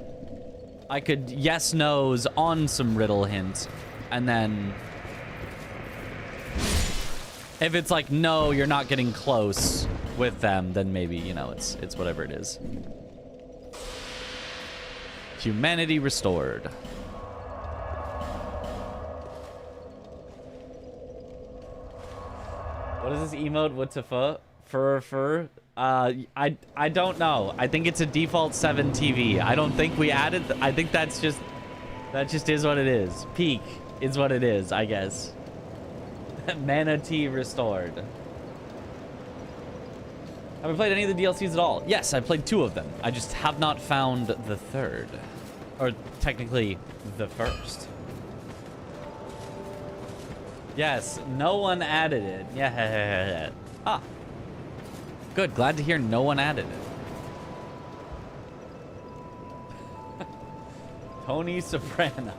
I could yes-nos on some riddle hints, and then if it's like, no, you're not getting close with them, then maybe, you know, it's whatever it is. Humanity restored. What is this emote? What's a fur? I don't know. I think it's a default 7 TV. I don't think we added. I think that just is what it is. Peak is what it is, I guess. Manatee restored. Have I played any of the DLCs at all? Yes, I played 2 of them. I just have not found the 3rd. Or technically, the 1st. Yes, no one added it. Yeah. Ah. Good, glad to hear no one added it. Tony Soprano.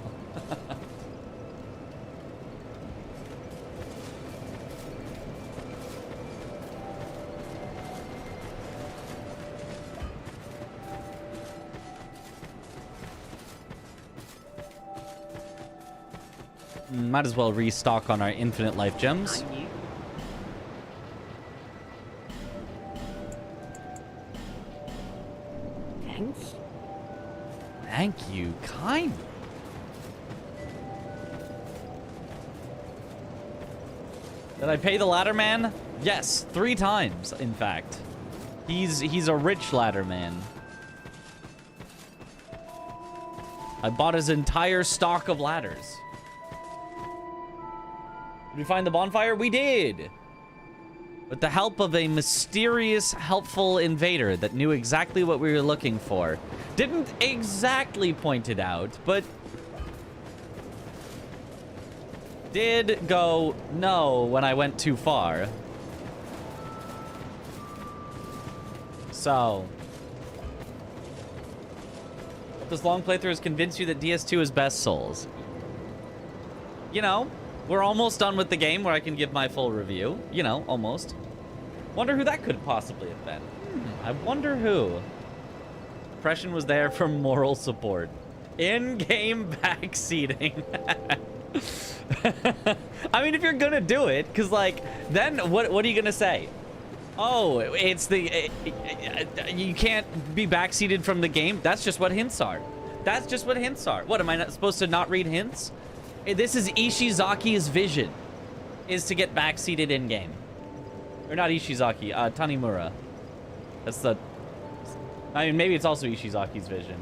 Might as well restock on our infinite life gems. Thanks. Thank you, kind. Did I pay the ladder man? Yes, 3 times, in fact. He's a rich ladder man. I bought his entire stock of ladders. Did we find the bonfire? We did! With the help of a mysterious, helpful invader that knew exactly what we were looking for. Didn't exactly point it out, but did go no when I went too far. So, this long playthrough has convinced you that DS2 is best Souls. You know, we're almost done with the game where I can give my full review. You know, almost. Wonder who that could possibly have been. I wonder who. Depression was there for moral support. In-game backseating. I mean, if you're gonna do it, because, like, then what are you gonna say? Oh, it's the... you can't be backseated from the game? That's just what hints are. That's just what hints are. What, am I not supposed to not read hints? This is Ishizaki's vision, is to get backseated in-game. Or not Ishizaki, Tanimura. That's the... I mean, maybe it's also Ishizaki's vision.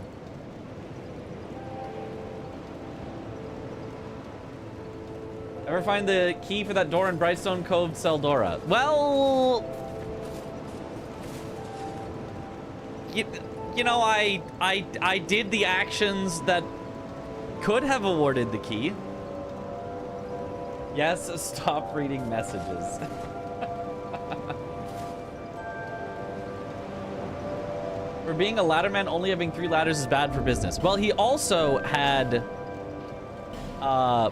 Ever find the key for that door in Brightstone Cove, Seldora? Well... You know, I did the actions that could have awarded the key. Yes, stop reading messages. For being a ladderman, only having 3 ladders is bad for business. Well, he also had a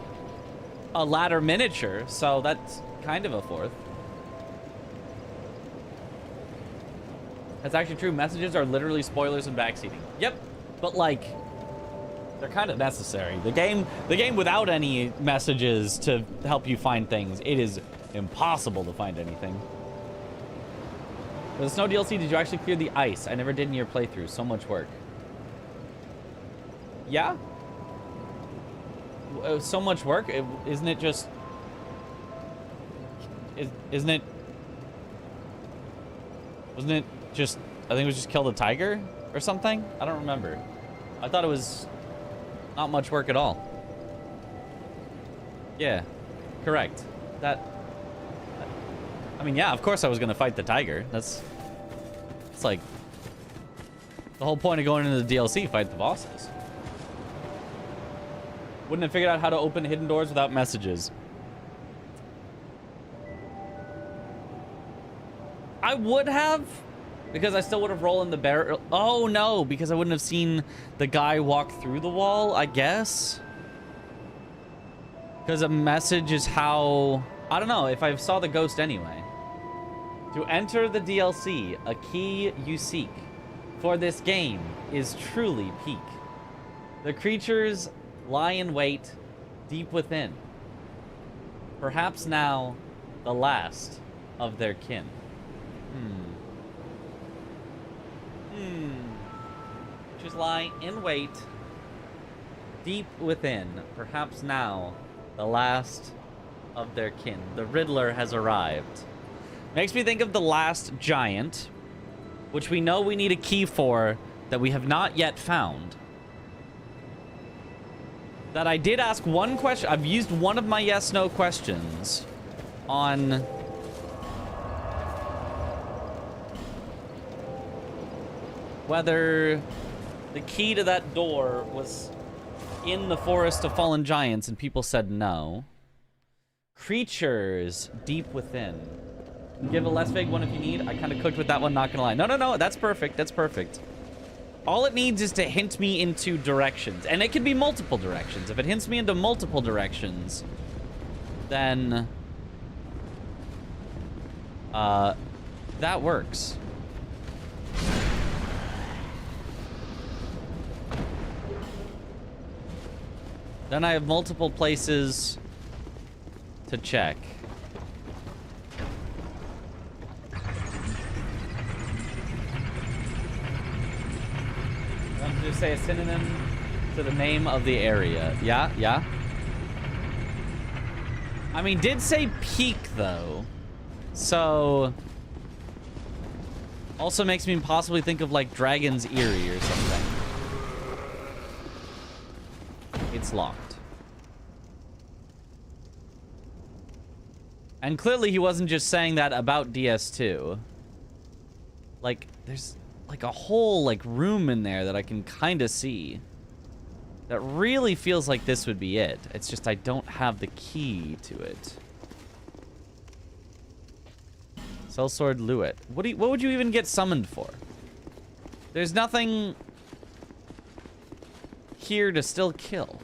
ladder miniature, so that's kind of a 4th. That's actually true. Messages are literally spoilers and backseating. Yep, but like, they're kind of necessary. The game without any messages to help you find things, it is impossible to find anything. For the snow DLC, did you actually clear the ice? I never did in your playthrough. So much work. Yeah? So much work? Isn't it just... Isn't it... Wasn't it just... I think it was just kill the tiger or something? I don't remember. I thought it was not much work at all. Yeah. Correct. I mean, yeah, of course I was going to fight the tiger. It's like the whole point of going into the DLC, fight the bosses. Wouldn't have figured out how to open hidden doors without messages. I would have, because I still would have rolled in the barrel. Oh no, because I wouldn't have seen the guy walk through the wall, I guess. Because a message is how... I don't know, if I saw the ghost anyway. To enter the DLC, a key you seek for this game is truly peak. The creatures lie in wait deep within. Perhaps now the last of their kin. Creatures lie in wait deep within. Perhaps now the last of their kin. The Riddler has arrived. Makes me think of The Last Giant, which we know we need a key for that we have not yet found. That I did ask one question. I've used one of my yes/no questions on whether the key to that door was in the Forest of Fallen Giants, and people said no. Creatures deep within. Give a less vague one if you need. I kind of cooked with that one, not gonna lie. No, that's perfect. That's perfect. All it needs is to hint me into directions, and it can be multiple directions. If it hints me into multiple directions, then that works. Then I have multiple places to check. I'm just say a synonym to the name of the area. Yeah. I mean, did say peak though, so also makes me possibly think of like Dragon's Eyrie or something. It's locked. And clearly he wasn't just saying that about DS2. Like, there's like a whole like room in there that I can kind of see. That really feels like this would be it. It's just I don't have the key to it. Sellsword Luet. What would you even get summoned for? There's nothing here to still kill.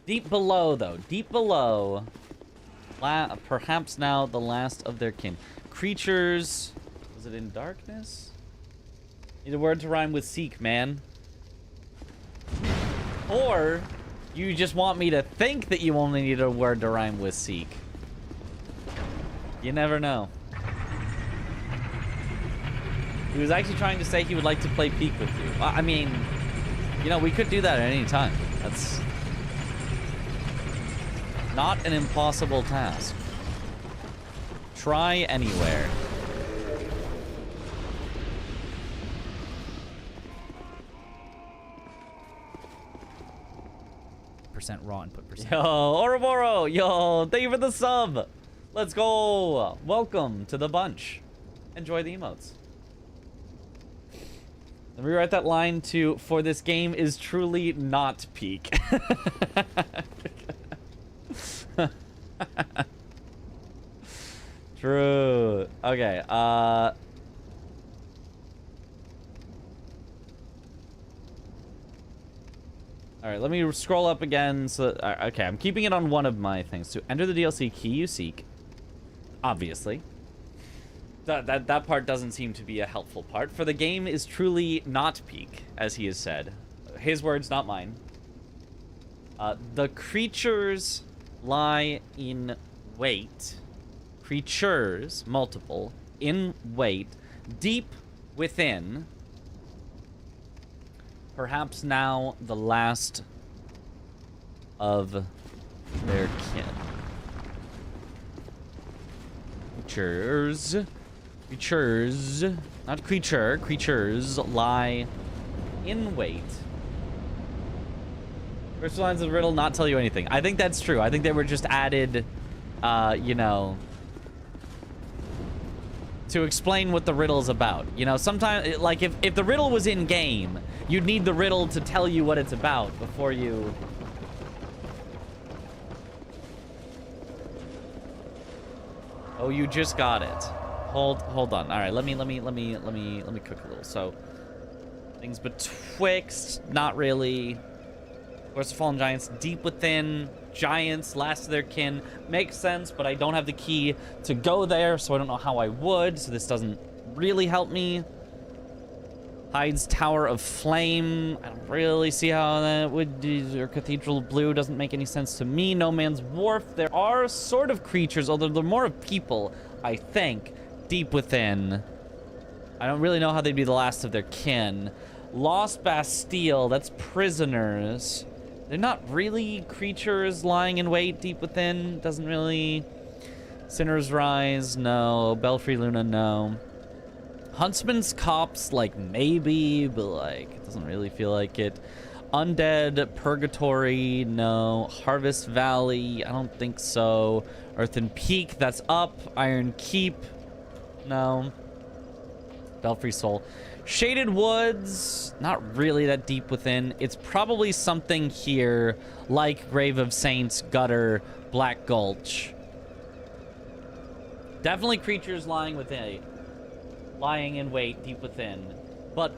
Deep below, though. Deep below. Perhaps now the last of their kin. Creatures. Was it in darkness? Need a word to rhyme with seek, man. Or you just want me to think that you only need a word to rhyme with seek. You never know. He was actually trying to say he would like to play Peak with you. I mean, you know, we could do that at any time. That's not an impossible task. Try anywhere. Percent raw input percent. Yo, Ouroboros! Yo, thank you for the sub! Let's go! Welcome to the bunch. Enjoy the emotes. Let me rewrite that line to, for this game is truly not peak. True. Okay, all right, let me scroll up again. So, okay, I'm keeping it on one of my things. To enter the DLC key you seek, obviously. That part doesn't seem to be a helpful part. For the game is truly not peak, as he has said. His words, not mine. The creatures lie in wait. Creatures, multiple, in wait, deep within. Perhaps now the last of their kin. Creatures, not creature, creatures lie in wait. First lines of the riddle not tell you anything. I think that's true. I think they were just added, you know, to explain what the riddle's about. You know, sometimes, like, if the riddle was in game, you'd need the riddle to tell you what it's about before you... Oh, you just got it. Hold on. All right, let me cook a little. So, things betwixt, not really. Forest of Fallen Giants, deep within. Giants, last of their kin. Makes sense, but I don't have the key to go there, so I don't know how I would. So this doesn't really help me. Hyde's Tower of Flame. I don't really see how that would do. Or Cathedral of Blue doesn't make any sense to me. No Man's Wharf. There are sort of creatures, although they're more of people, I think, deep within. I don't really know how they'd be the last of their kin. Lost Bastille. That's prisoners. They're not really creatures lying in wait deep within. Doesn't really... Sinner's Rise, no. Belfry Luna, no. Huntsman's Copse, like, maybe, but, like, it doesn't really feel like it. Undead Purgatory, no. Harvest Valley, I don't think so. Earthen Peak, that's up. Iron Keep, no. Belfry Soul. Shaded Woods, not really that deep within. It's probably something here like Grave of Saints, Gutter, Black Gulch. Definitely creatures lying in wait deep within. But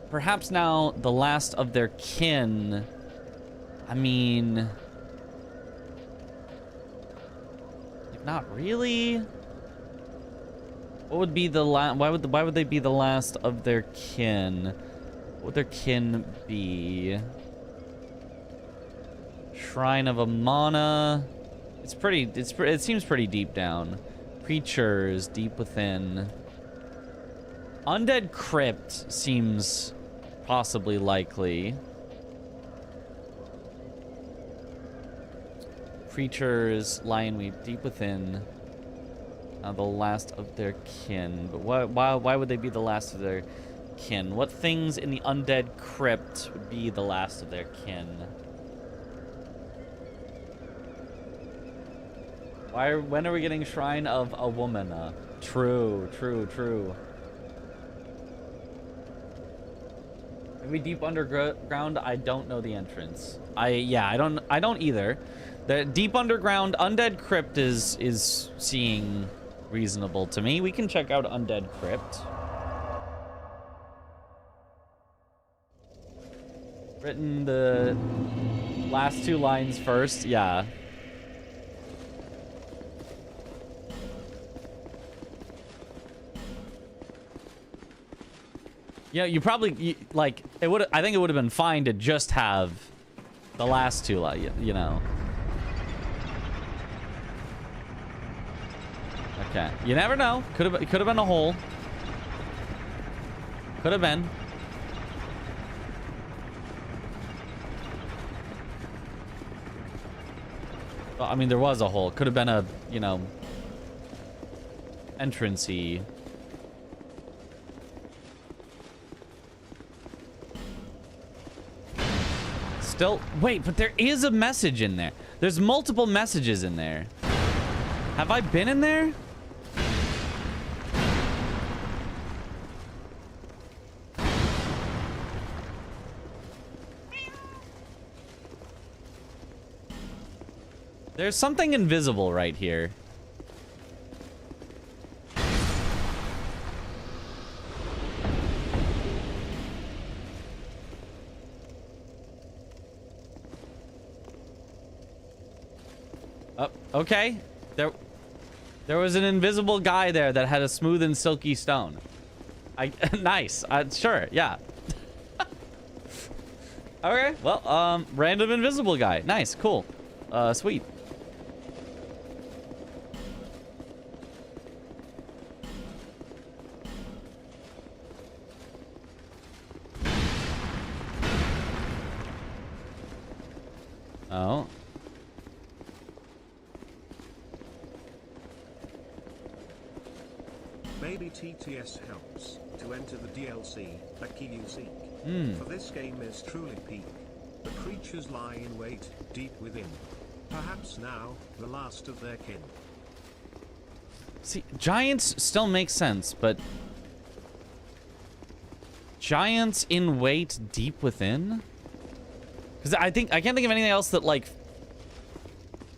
perhaps now the last of their kin. I mean, like, not really. What would be the why would they be the last of their kin? What would their kin be? Shrine of Amana. It seems pretty deep down. Creatures deep within. Undead Crypt seems possibly likely. Creatures lying deep within. The last of their kin. But why would they be the last of their kin? What things in the Undead Crypt would be the last of their kin? When are we getting Shrine of a Woman? True. Maybe deep underground. I don't know the entrance. I don't either. The deep underground Undead Crypt is seeing reasonable to me. We can check out Undead Crypt. Written the last two lines first. Yeah. Yeah, you probably like it would. I think it would have been fine to just have the last two, you know. Okay, you never know. Could have been a hole. Could have been. Well, I mean, there was a hole. Could have been a, you know, entrance-y. Still, wait, but there is a message in there. There's multiple messages in there. Have I been in there? There's something invisible right here. Oh, okay. There was an invisible guy there that had a smooth and silky stone. Nice. Sure, yeah. Okay, well, random invisible guy. Nice, cool. Sweet. Oh. Maybe TTS helps to enter the DLC that you seek. For this game is truly peak. The creatures lie in wait, deep within. Perhaps now, the last of their kin. See, giants still make sense, but giants in wait deep within? Because I can't think of anything else that like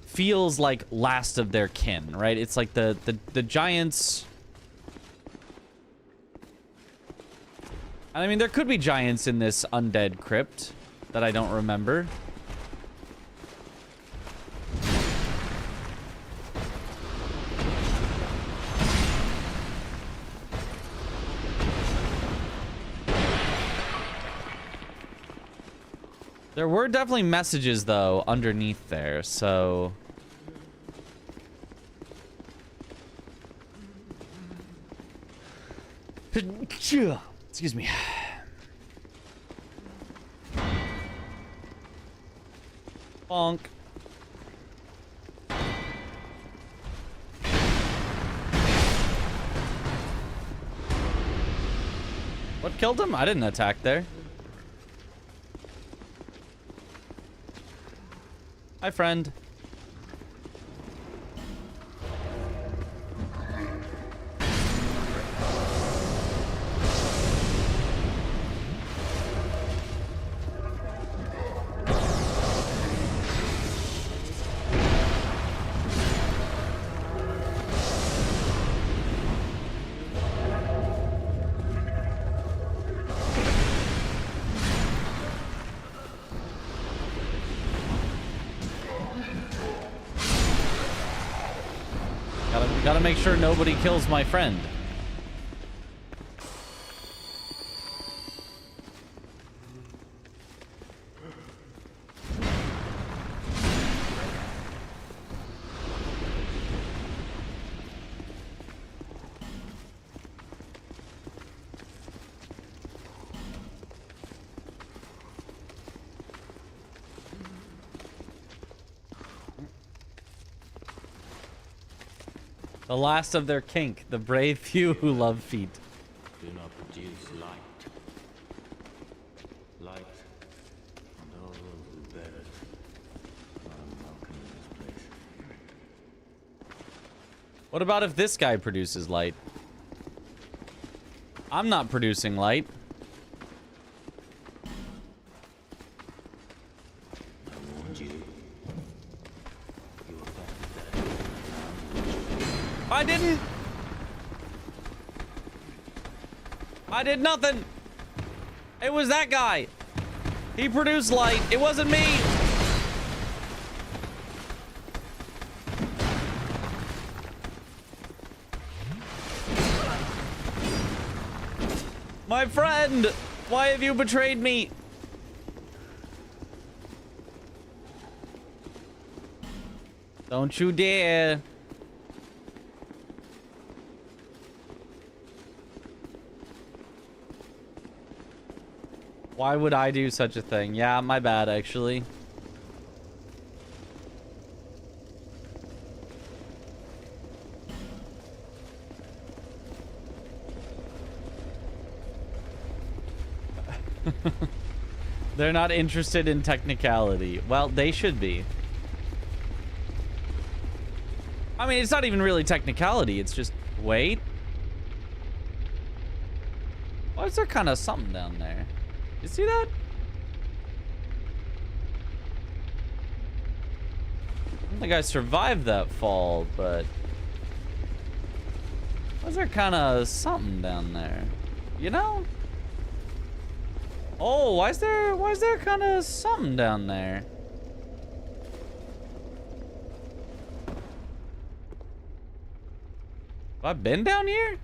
feels like last of their kin, right? It's like the giants. I mean, there could be giants in this Undead Crypt that I don't remember. There were definitely messages, though, underneath there, so... Excuse me. Bonk. What killed him? I didn't attack there. Hi, friend. Gotta make sure nobody kills my friend. The last of their kink, the brave few who love feet. Do not produce light. Light and all those who bear it are unwelcome in this place. What about if this guy produces light? I'm not producing light. I warned you. You were better. I didn't. I did nothing. It was that guy. He produced light. It wasn't me. My friend, why have you betrayed me? Don't you dare. Why would I do such a thing? Yeah, my bad, actually. They're not interested in technicality. Well, they should be. I mean, it's not even really technicality. It's just, wait. Why is there kind of something down there? You see that? I don't think I survived that fall, but... Was there kind of something down there? You know? Oh, why is there kind of something down there? Have I been down here?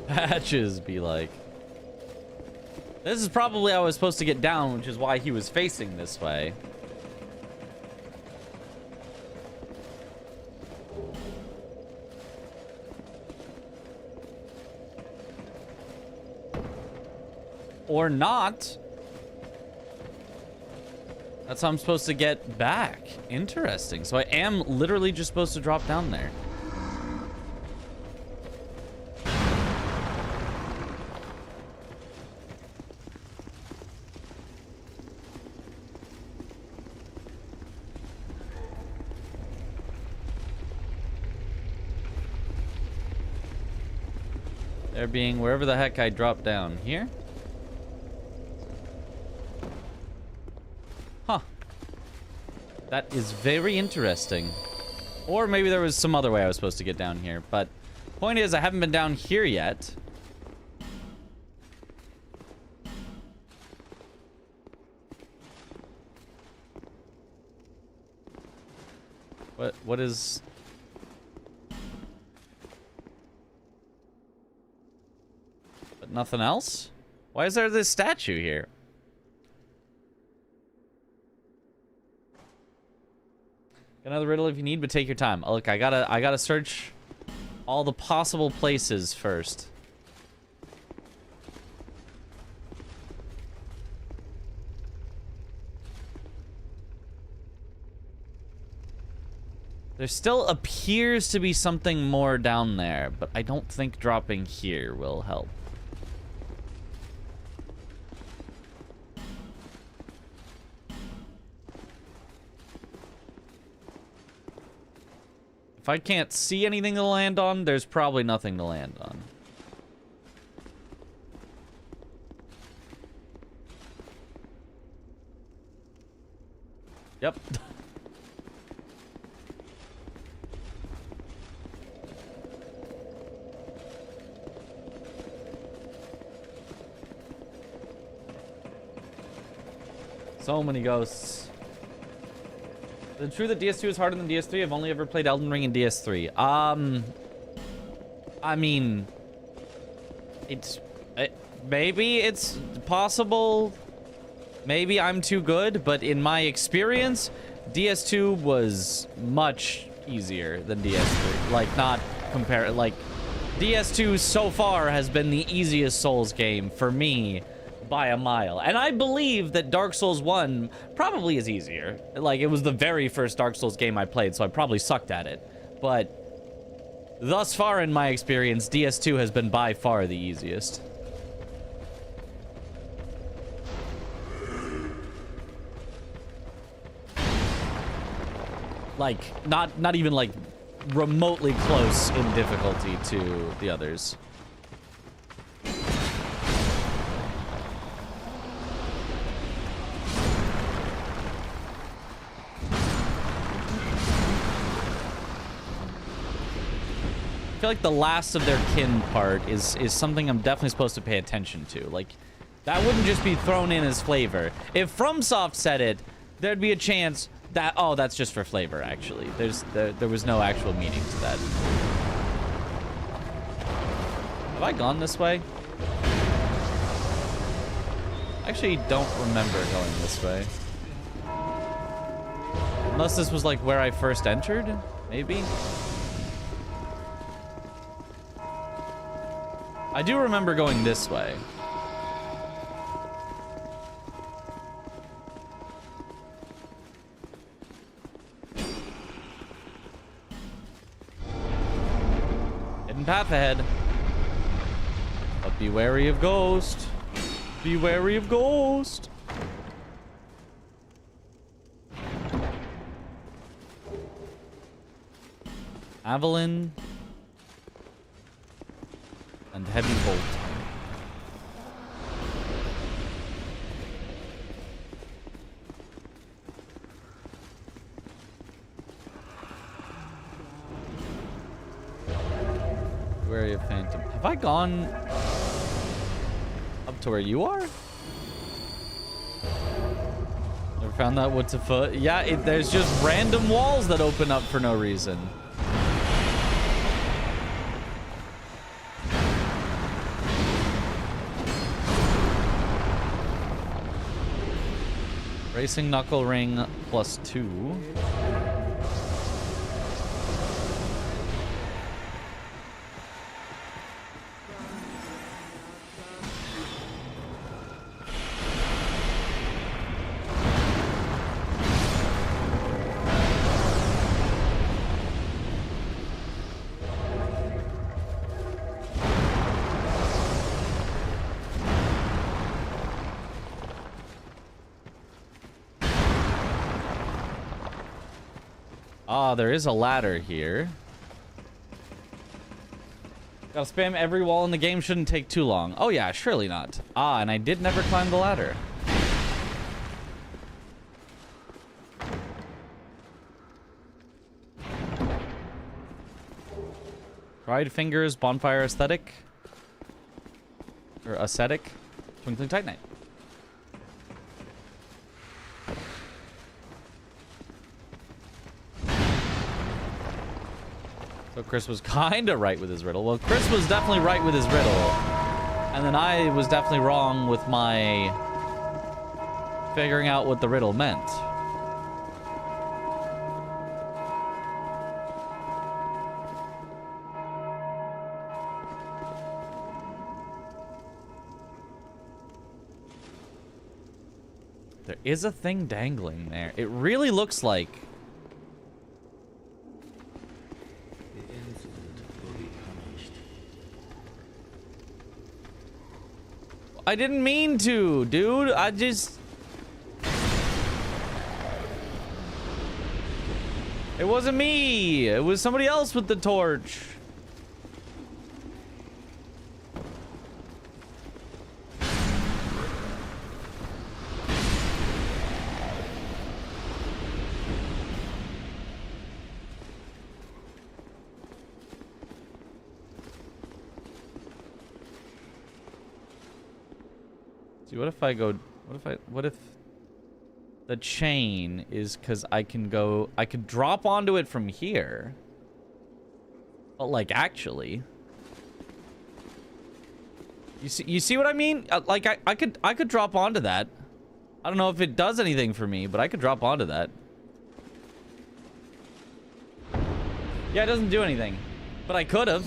Patches be like. This is probably how I was supposed to get down, which is why he was facing this way. Or not. That's how I'm supposed to get back. Interesting. So I am literally just supposed to drop down there. There being wherever the heck I dropped down. Here? Huh. That is very interesting. Or maybe there was some other way I was supposed to get down here. But point is, I haven't been down here yet. What is... But nothing else? Why is there this statue here? Another riddle if you need, but take your time. Oh, look, I gotta search all the possible places first. There still appears to be something more down there, but I don't think dropping here will help. If I can't see anything to land on, there's probably nothing to land on. Yep. So many ghosts. Is it true that DS2 is harder than DS3? I've only ever played Elden Ring in DS3. I mean, maybe it's possible. Maybe I'm too good, but in my experience, DS2 was much easier than DS3. Like, not compare. Like, DS2 so far has been the easiest Souls game for me by a mile. And I believe that Dark Souls 1 probably is easier. Like, it was the very first Dark Souls game I played, so I probably sucked at it. But thus far in my experience, DS2 has been by far the easiest. Like, not even like remotely close in difficulty to the others. I feel like the last of their kin part is something I'm definitely supposed to pay attention to. Like, that wouldn't just be thrown in as flavor. If FromSoft said it, there'd be a chance that, oh, that's just for flavor, actually. There was no actual meaning to that. Have I gone this way? I actually don't remember going this way. Unless this was like where I first entered, maybe? I do remember going this way. Hidden path ahead. But be wary of ghost. Be wary of ghost. Avalon. And heavy bolt. Wary of phantom. Have I gone up to where you are? Never found that what's afoot. Yeah, there's just random walls that open up for no reason. Racing Knuckle Ring +2. Ah, there is a ladder here. Gotta spam every wall in the game, shouldn't take too long. Oh yeah, surely not. Ah, and I did never climb the ladder. Dried Fingers, Bonfire Aesthetic. Or Ascetic. Twinkling Titanite. So Chris was kind of right with his riddle. Well, Chris was definitely right with his riddle. And then I was definitely wrong with my figuring out what the riddle meant. There is a thing dangling there. It really looks like I didn't mean to, dude. I just... It wasn't me. It was somebody else with the torch. See, what if I go... What if the chain is because I can drop onto it from here. But, like, actually... You see what I mean? Like, I could drop onto that. I don't know if it does anything for me, but I could drop onto that. Yeah, it doesn't do anything. But I could have.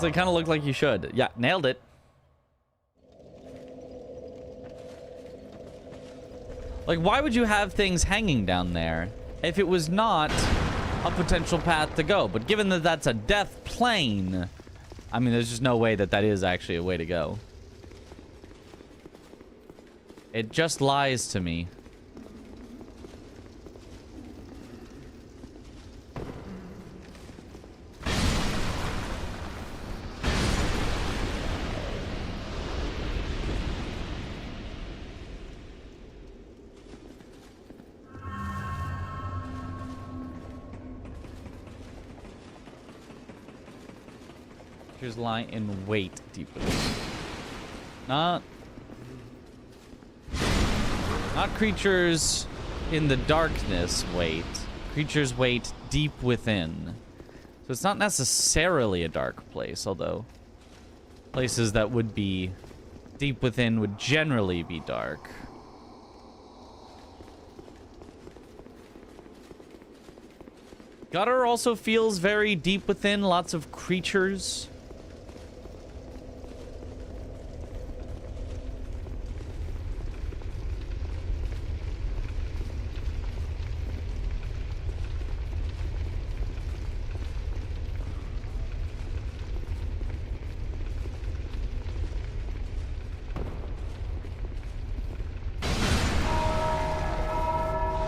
So it kind of looked like you should. Yeah, nailed it. Like, why would you have things hanging down there if it was not a potential path to go? But given that that's a death plane, I mean, there's just no way that that is actually a way to go. It just lies to me. Creatures lie in wait deep within. Not creatures in the darkness wait. Creatures wait deep within. So it's not necessarily a dark place, although places that would be deep within would generally be dark. Gutter also feels very deep within, lots of creatures.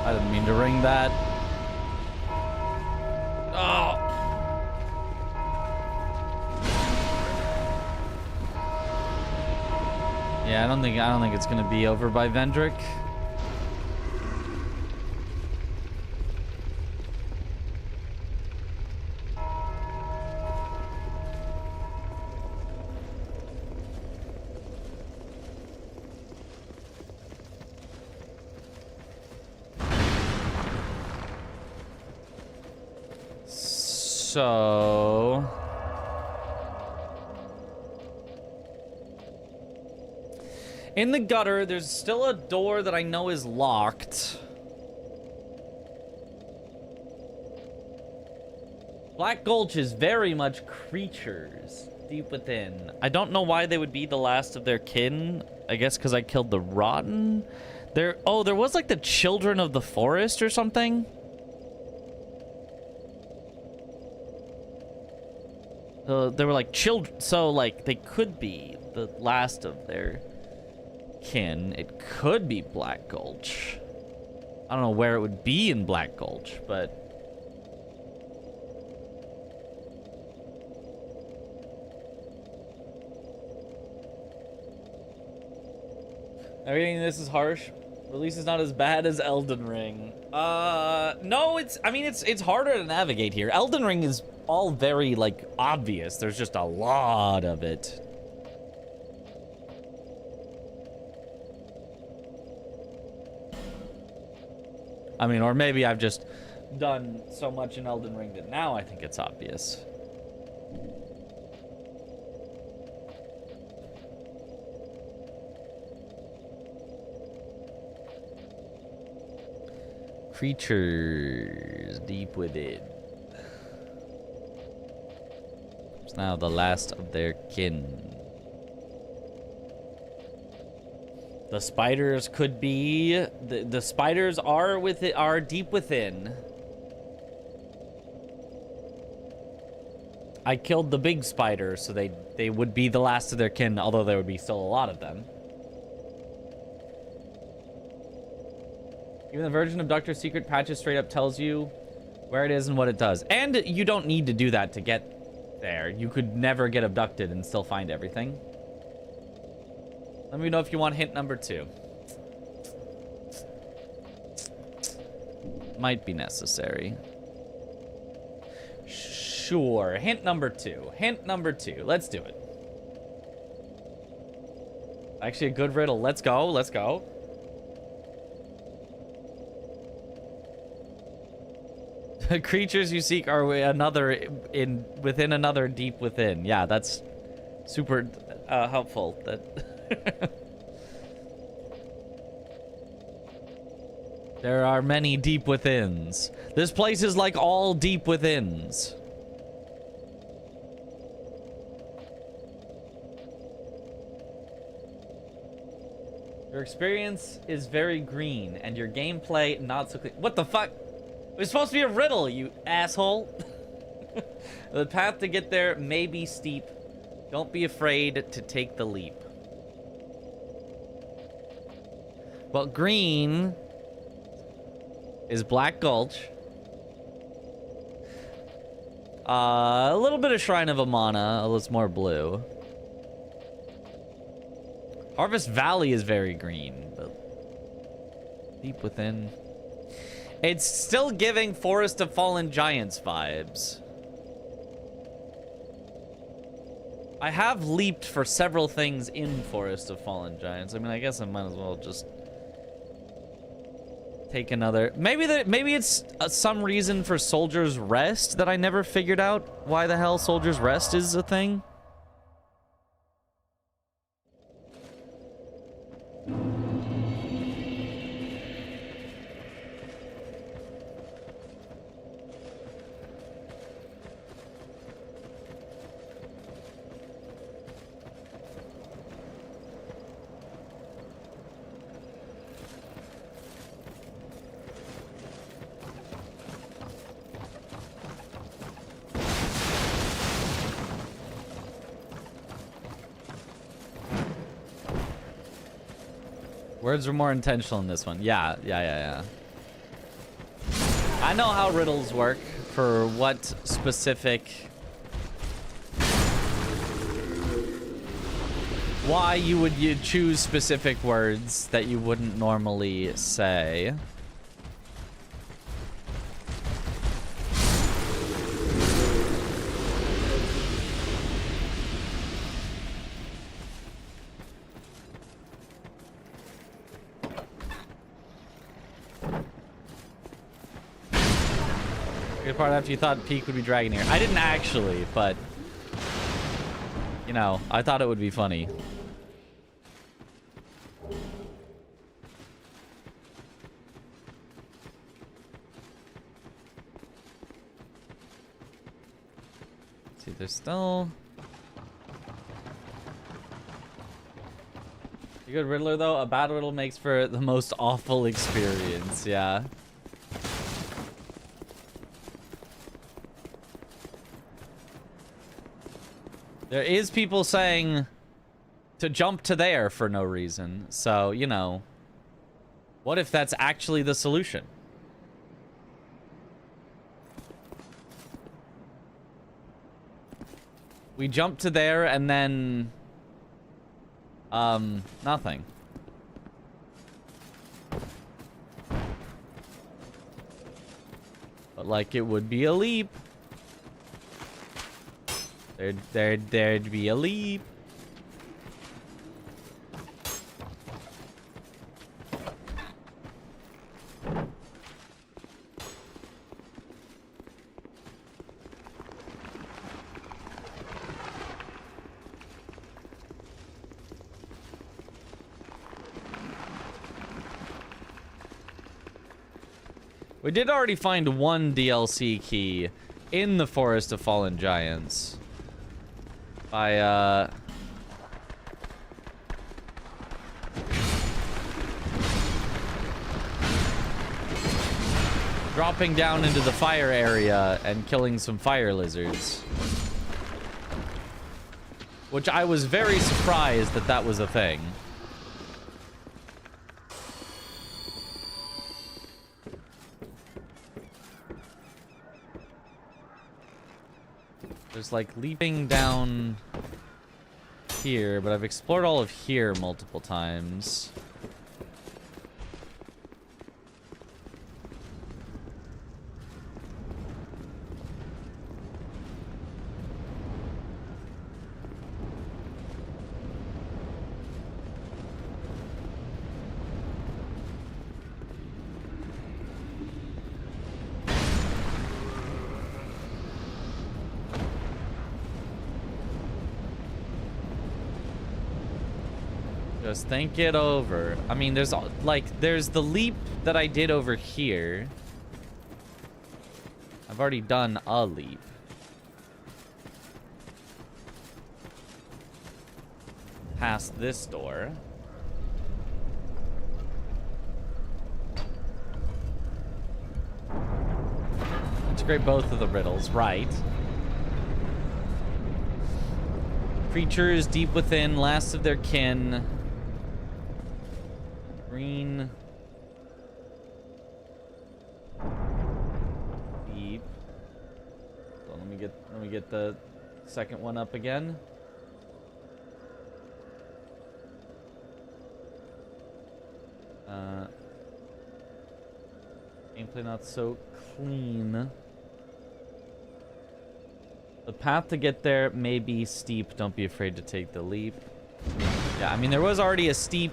I didn't mean to ring that. Oh. Yeah, I don't think it's gonna be over by Vendrick. So... in the gutter, there's still a door that I know is locked. Black Gulch is very much creatures deep within. I don't know why they would be the last of their kin. I guess because I killed the Rotten. There was like the Children of the Forest or something. They were like children, so like they could be the last of their kin. It could be Black Gulch. I don't know where it would be in Black Gulch, but everything in this is harsh. Release is not as bad as Elden Ring. No, it's harder to navigate here. Elden Ring is all very, like, obvious. There's just a lot of it. I mean, or maybe I've just done so much in Elden Ring that now I think it's obvious. Creatures deep within. It's now the last of their kin. The spiders could be the spiders are deep within. I killed the big spider, so they would be the last of their kin, although there would be still a lot of them. Even the version of Dr. Secret Patches straight up tells you where it is and what it does. And you don't need to do that to get there. You could never get abducted and still find everything. Let me know if you want hint number 2. Might be necessary. Sure. Hint number 2. Hint number 2. Let's do it. Actually, a good riddle. Let's go. Let's go. The creatures you seek are within another deep within. Yeah, that's super helpful. That there are many deep withins. This place is like all deep withins. Your experience is very green, and your gameplay not so clear. What the fuck? It was supposed to be a riddle, you asshole. The path to get there may be steep. Don't be afraid to take the leap. Well, green is Black Gulch. A little bit of Shrine of Amana, a little more blue. Harvest Valley is very green, but deep within. It's still giving Forest of Fallen Giants vibes. I have leaped for several things in Forest of Fallen Giants. I mean, I guess I might as well just take another. Maybe it's some reason for Soldier's Rest that I never figured out. Why the hell Soldier's Rest is a thing? Words were more intentional in this one. Yeah. I know how riddles work for what specific... Why you choose specific words that you wouldn't normally say. Part after you thought Peak would be dragging here. I didn't actually, but you know, I thought it would be funny. Let's see, there's still a good riddler though. A bad riddle makes for the most awful experience. Yeah. There is people saying to jump to there for no reason. So, you know, what if that's actually the solution? We jump to there and then nothing. But like it would be a leap. There'd be a leap. We did already find one DLC key in the Forest of Fallen Giants. By, dropping down into the fire area and killing some fire lizards. Which I was very surprised that that was a thing. There's like leaping down here, but I've explored all of here multiple times. Just think it over. I mean, there's the leap that I did over here. I've already done a leap. Past this door. Integrate both of the riddles, right? Creatures deep within, last of their kin. Green. Deep. So let me get the second one up again. Gameplay not so clean. The path to get there may be steep. Don't be afraid to take the leap. Yeah, I mean there was already a steep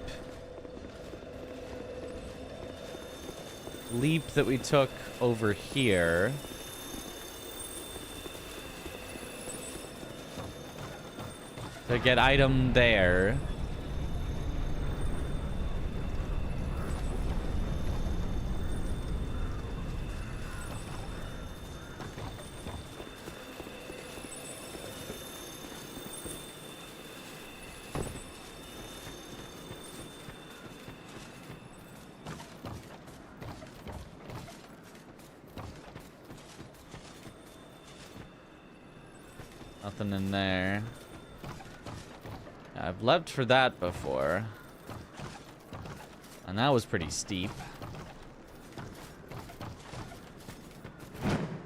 leap that we took over here. To get item there. Nothing in there. I've leapt for that before. And that was pretty steep.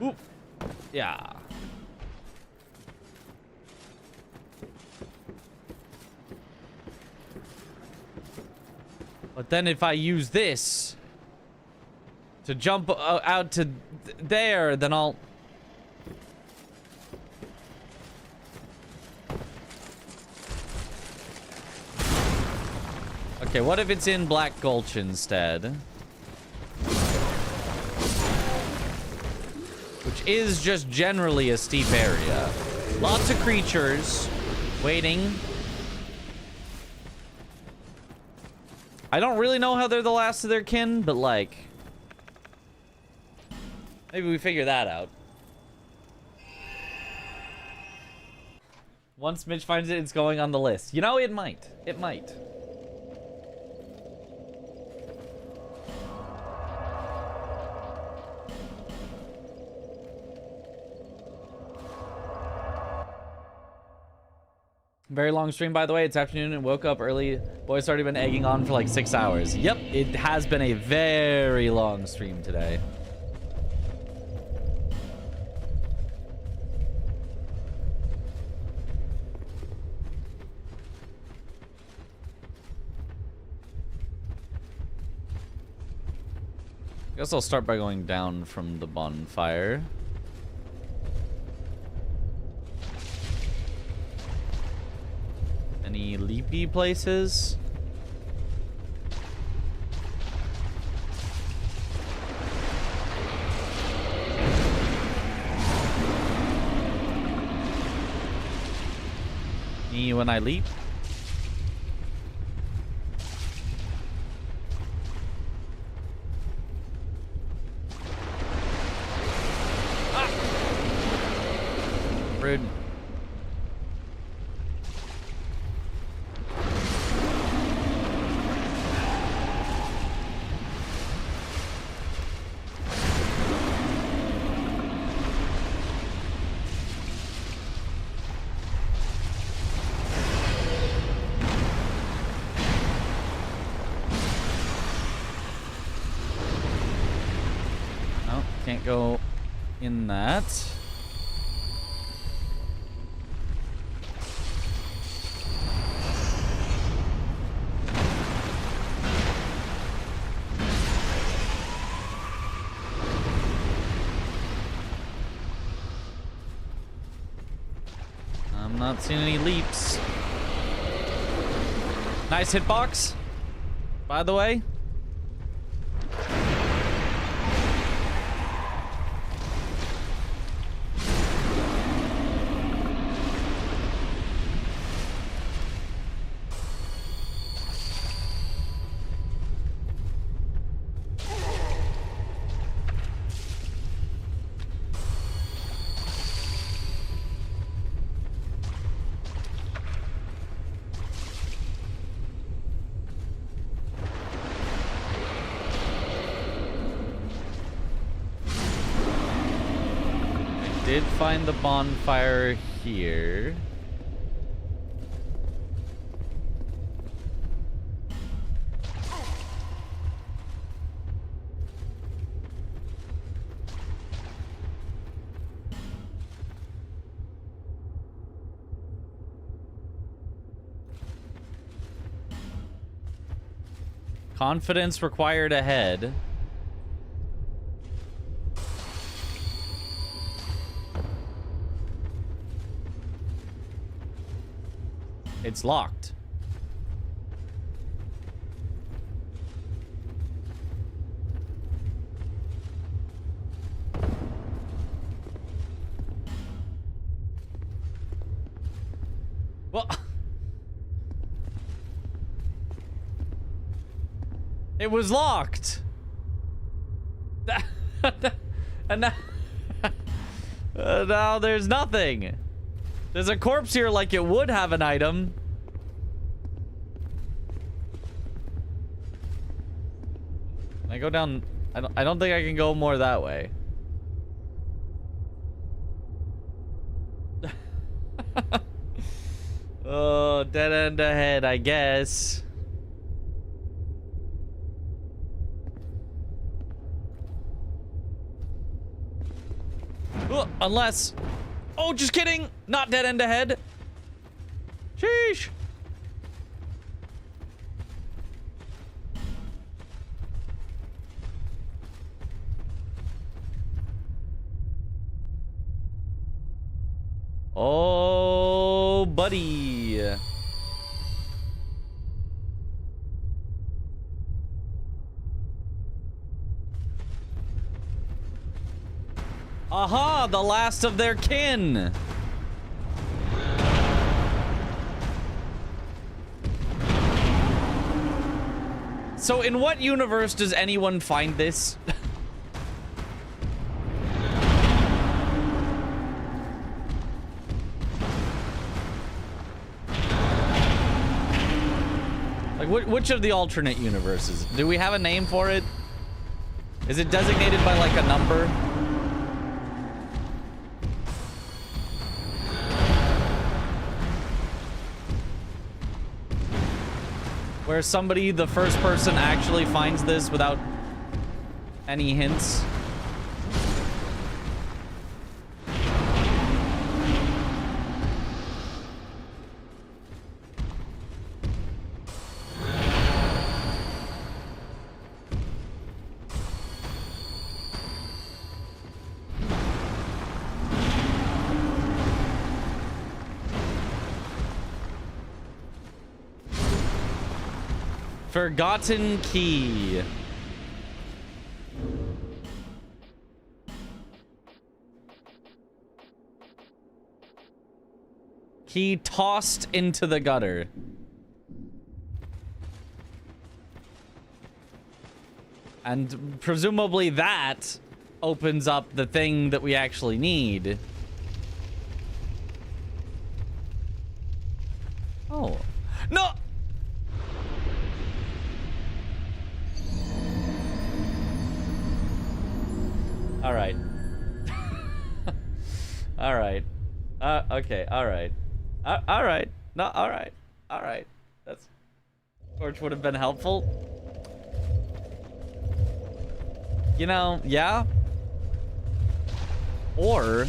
Oop. Yeah. But then if I use this to jump out to there, then I'll... Okay, what if it's in Black Gulch instead? Which is just generally a steep area. Lots of creatures waiting. I don't really know how they're the last of their kin, but like... maybe we figure that out. Once Mitch finds it, it's going on the list. You know, it might. It might. Very long stream, by the way. It's afternoon and woke up early. Boy's already been egging on for like 6 hours. Yep, it has been a very long stream today. Guess I'll start by going down from the bonfire. Any leapy places? Me when I leap? Can't go in that. I'm not seeing any leaps. Nice hitbox, by the way. Did find the bonfire here. Confidence required ahead. It's locked. Well, it was locked. And now, now there's nothing. There's a corpse here like it would have an item. Can I go down? I don't think I can go more that way. Oh, dead end ahead, I guess. Oh, unless... Oh, just kidding! Not dead end ahead. Sheesh. Oh, buddy. Aha, the last of their kin. So in what universe does anyone find this? Like which of the alternate universes? Do we have a name for it? Is it designated by like a number? Where somebody, the first person, actually finds this without any hints. Forgotten key. Key tossed into the gutter. And presumably that opens up the thing that we actually need. Oh. No! All right. All right. Okay. All right. All right. No. All right. All right. That's. Torch would have been helpful. You know. Yeah. Or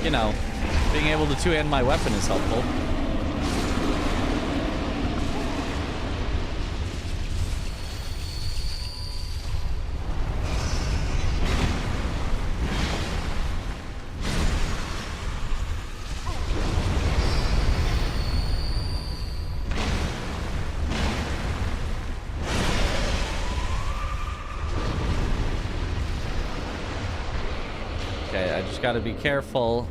you know, being able to two-hand my weapon is helpful. Okay, I just gotta be careful.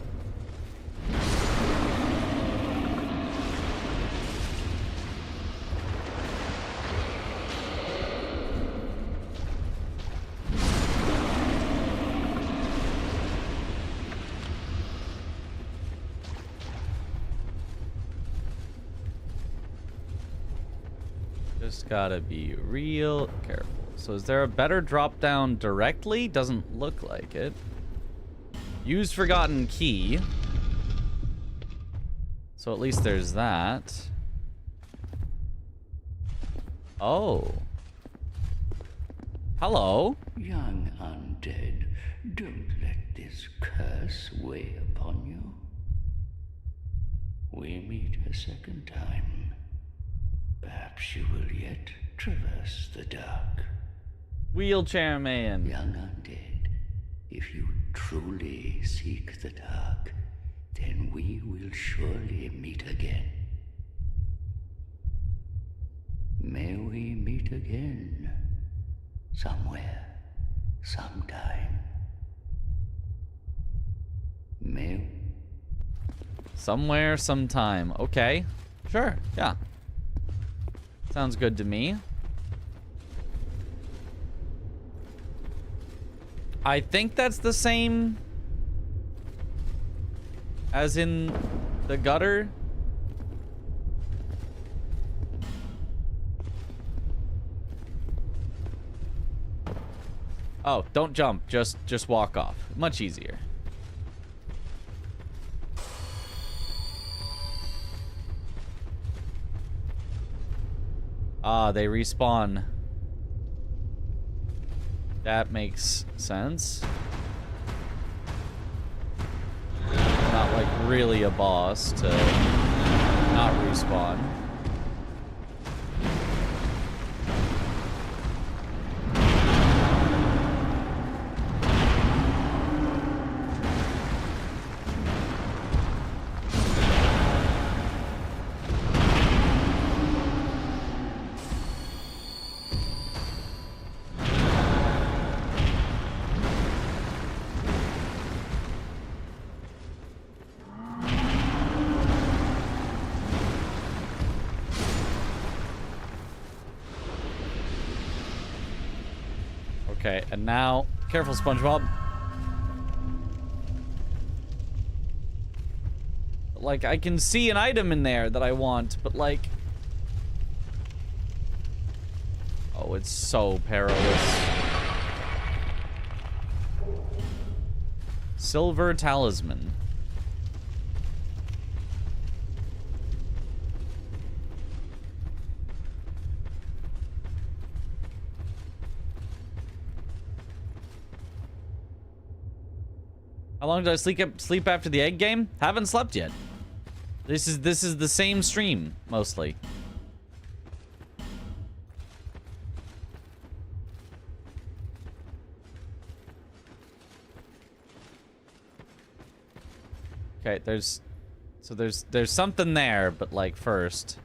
Just gotta be real careful. So is there a better drop down directly? Doesn't look like it. Use forgotten key. So at least there's that. Oh. Hello. Young undead, don't let this curse weigh upon you. We meet a second time. Perhaps you will yet traverse the dark. Wheelchair man. Young undead, if you truly seek the dark, then we will surely meet again. May we meet again, somewhere, sometime. May... Somewhere, sometime. Okay. Sure, yeah. Sounds good to me. I think that's the same as in the gutter. Oh, don't jump. Just walk off. Much easier. Ah, they respawn. That makes sense. Not like really a boss to not respawn. Okay, and now, careful, SpongeBob. Like, I can see an item in there that I want, but like... Oh, it's so perilous. Silver Talisman. How long did I sleep after the egg game? Haven't slept yet. This is the same stream mostly. Okay, there's something there, but like first.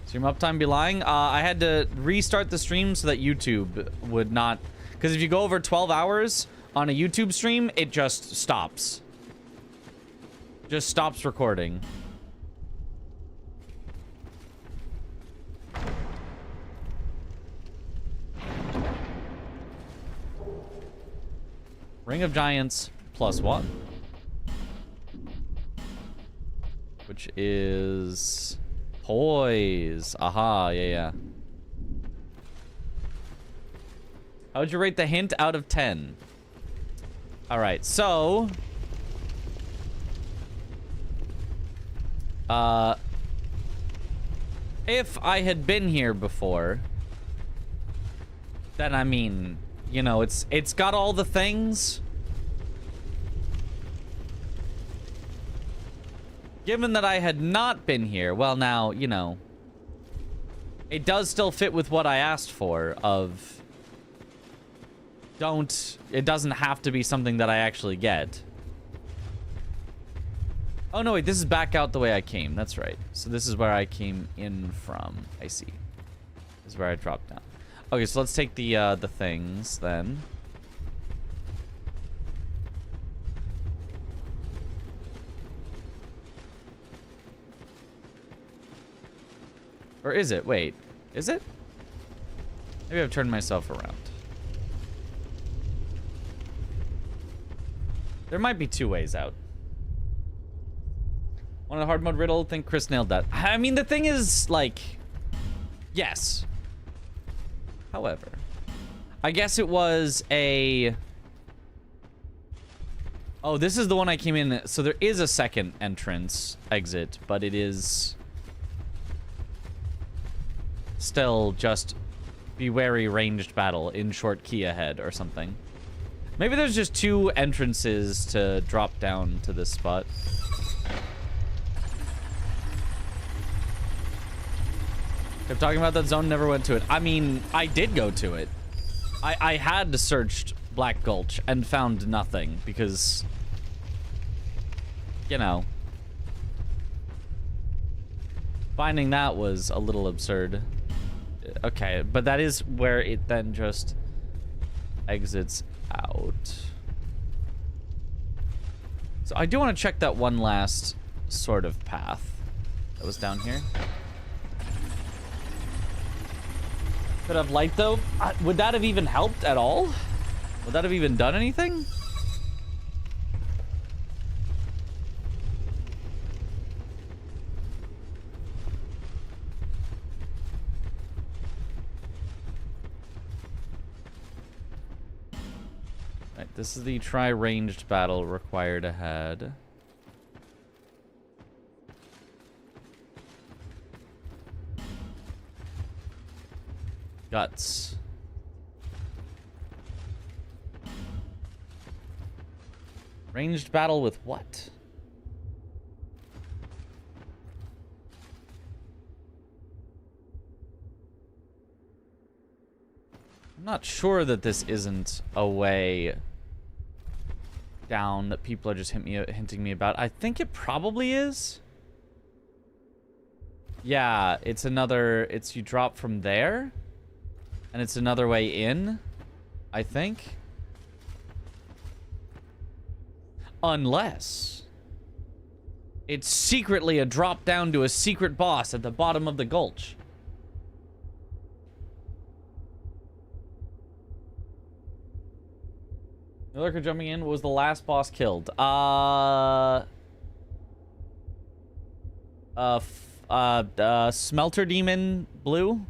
Stream uptime be lying? I had to restart the stream so that YouTube would not... Because if you go over 12 hours on a YouTube stream, it just stops. Just stops recording. Ring of Giants +1. Which is... Poise. Aha, yeah. How would you rate the hint out of 10? All right, so... if I had been here before, then I mean, you know, it's got all the things. Given that I had not been here, well now, you know, it does still fit with what I asked for of it doesn't have to be something that I actually get. Oh, no, wait, this is back out the way I came. That's right. So this is where I came in from. I see. This is where I dropped down. Okay, so let's take the things then. Or is it? Wait. Is it? Maybe I've turned myself around. There might be 2 ways out. Want a hard mode riddle? Think Chris nailed that. I mean, the thing is, like, yes. However, I guess it was a... Oh, this is the one I came in. So there is a second entrance exit, but it is still just be wary ranged battle in short key ahead or something. Maybe there's just 2 entrances to drop down to this spot. Kept talking about that zone, never went to it. I mean, I did go to it. I had searched Black Gulch and found nothing because, you know, finding that was a little absurd. Okay, but that is where it then just exits out. So I do want to check that one last sort of path that was down here. Could have light though. Would that have even helped at all? Would that have even done anything? Right, this is the try ranged battle required ahead. Guts. Ranged battle with what? I'm not sure that this isn't a way down that people are just hinting me about. I think it probably is. Yeah, it's you drop from there. And it's another way in, I think. Unless it's secretly a drop down to a secret boss at the bottom of the gulch. The lurker jumping in was the last boss killed. Smelter Demon Blue?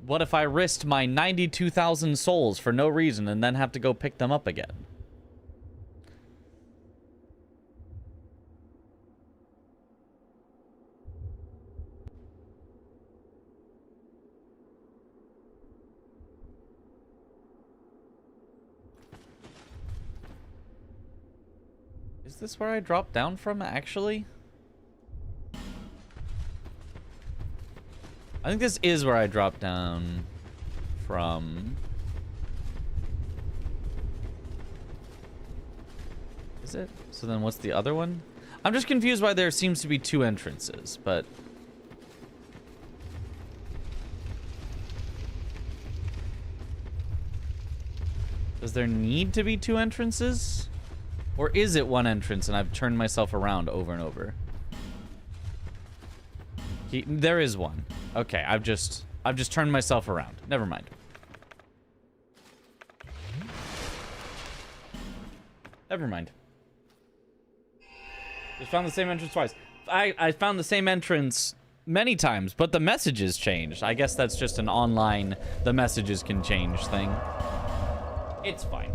What if I risked my 92,000 souls for no reason and then have to go pick them up again? Is this where I dropped down from, actually? I think this is where I dropped down from. Is it? So then what's the other one? I'm just confused why there seems to be 2 entrances, but... Does there need to be 2 entrances? Or is it 1 entrance and I've turned myself around over and over? There is 1. Okay, I've just turned myself around. Never mind. Never mind. Just found the same entrance twice. I found the same entrance many times, but the messages changed. I guess that's just an online, the messages can change thing. It's fine.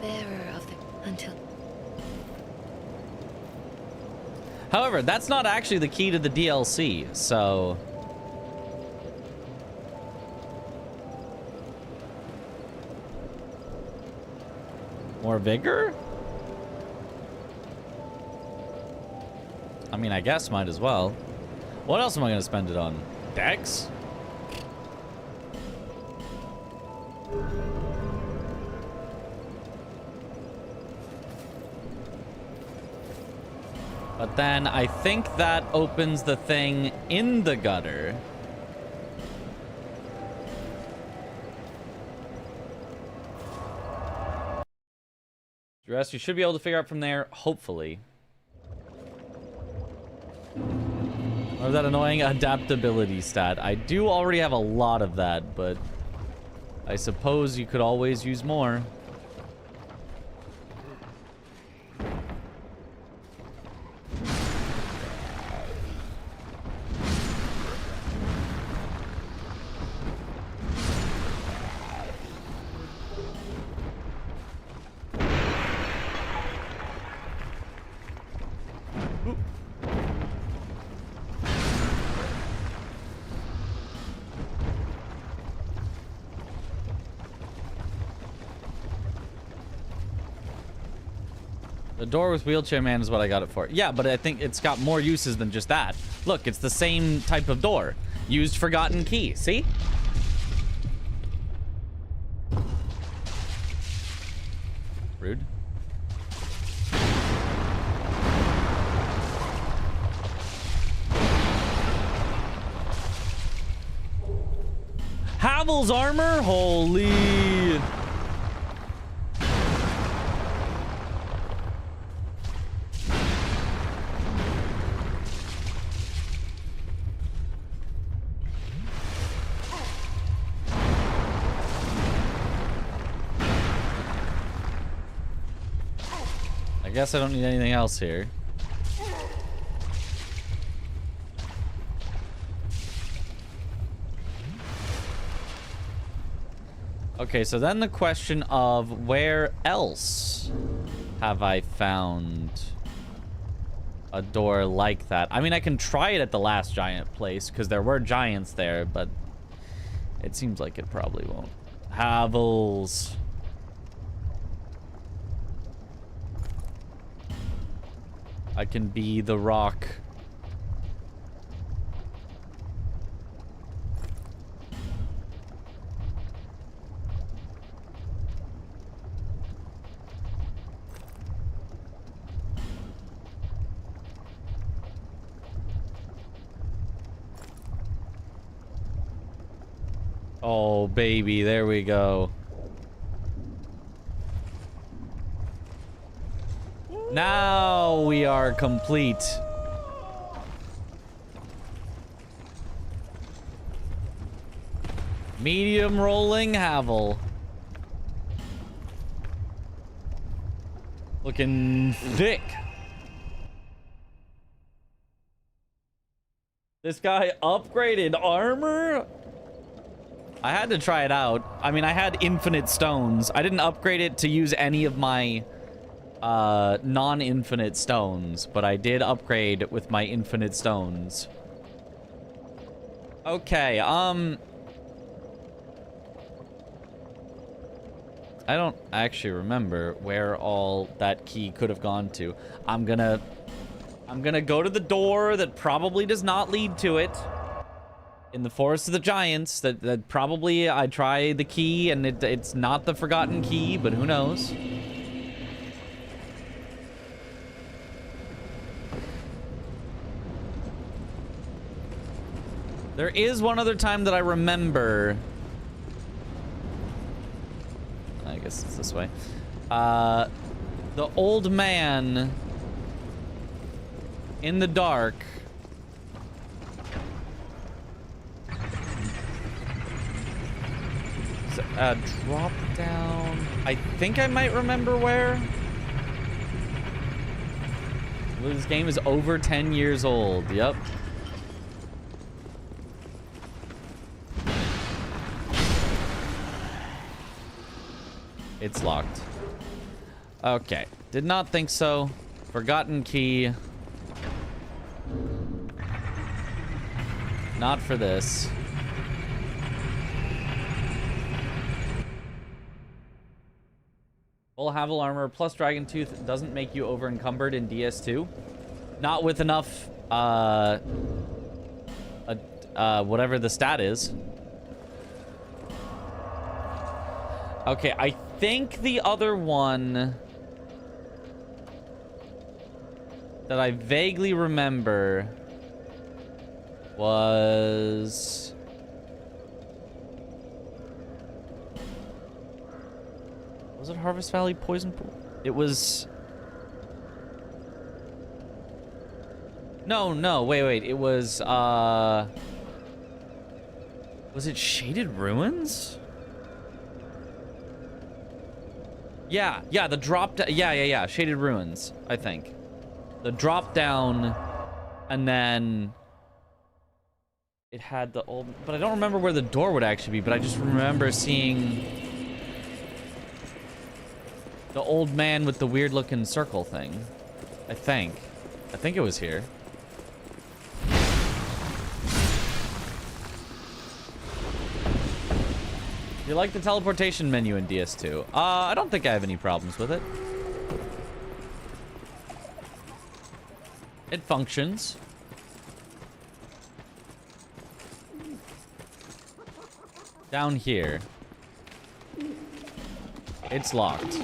Bearer of the until. However, that's not actually the key to the DLC, so... More vigor? I mean, I guess might as well. What else am I going to spend it on? Dex? But then I think that opens the thing in the gutter. The rest you should be able to figure out from there, hopefully. Or that annoying adaptability stat. I do already have a lot of that, but I suppose you could always use more. The door with wheelchair man is what I got it for. Yeah, but I think it's got more uses than just that. Look, it's the same type of door. Used forgotten key. See? Rude. Havel's armor? Holy... I guess I don't need anything else here. Okay, so then the question of where else have I found a door like that? I mean, I can try it at the last giant place because there were giants there, but it seems like it probably won't. Havel's. I can be the rock. Oh, baby, there we go. Now we are complete. Medium rolling Havel. Looking thick. This guy upgraded armor? I had to try it out. I mean, I had infinite stones. I didn't upgrade it to use any of my non-infinite stones, but I did upgrade with my infinite stones. Okay, I don't actually remember where all that key could have gone to. I'm gonna go to the door that probably does not lead to it. In the Forest of the Giants, that probably I try the key and it's not the forgotten key, but who knows? There is one other time that I remember. I guess it's this way. The old man in the dark There's a drop down. I think I might remember where. This game is over 10 years old. Yep. It's locked. Okay. Did not think so. Forgotten key. Not for this. Full Havel armor plus Dragon Tooth doesn't make you over encumbered in DS2. Not with enough, whatever the stat is. Okay, I think the other one that I vaguely remember was... Was it Harvest Valley Poison Pool? It was... No, wait. It was, was it Shaded Ruins? Yeah, the drop... Yeah. Shaded Ruins, I think. The drop down, and then... It had the old... But I don't remember where the door would actually be, but I just remember seeing... the old man with the weird looking circle thing. I think it was here. You like the teleportation menu in DS2? I don't think I have any problems with it. It functions. Down here. It's locked.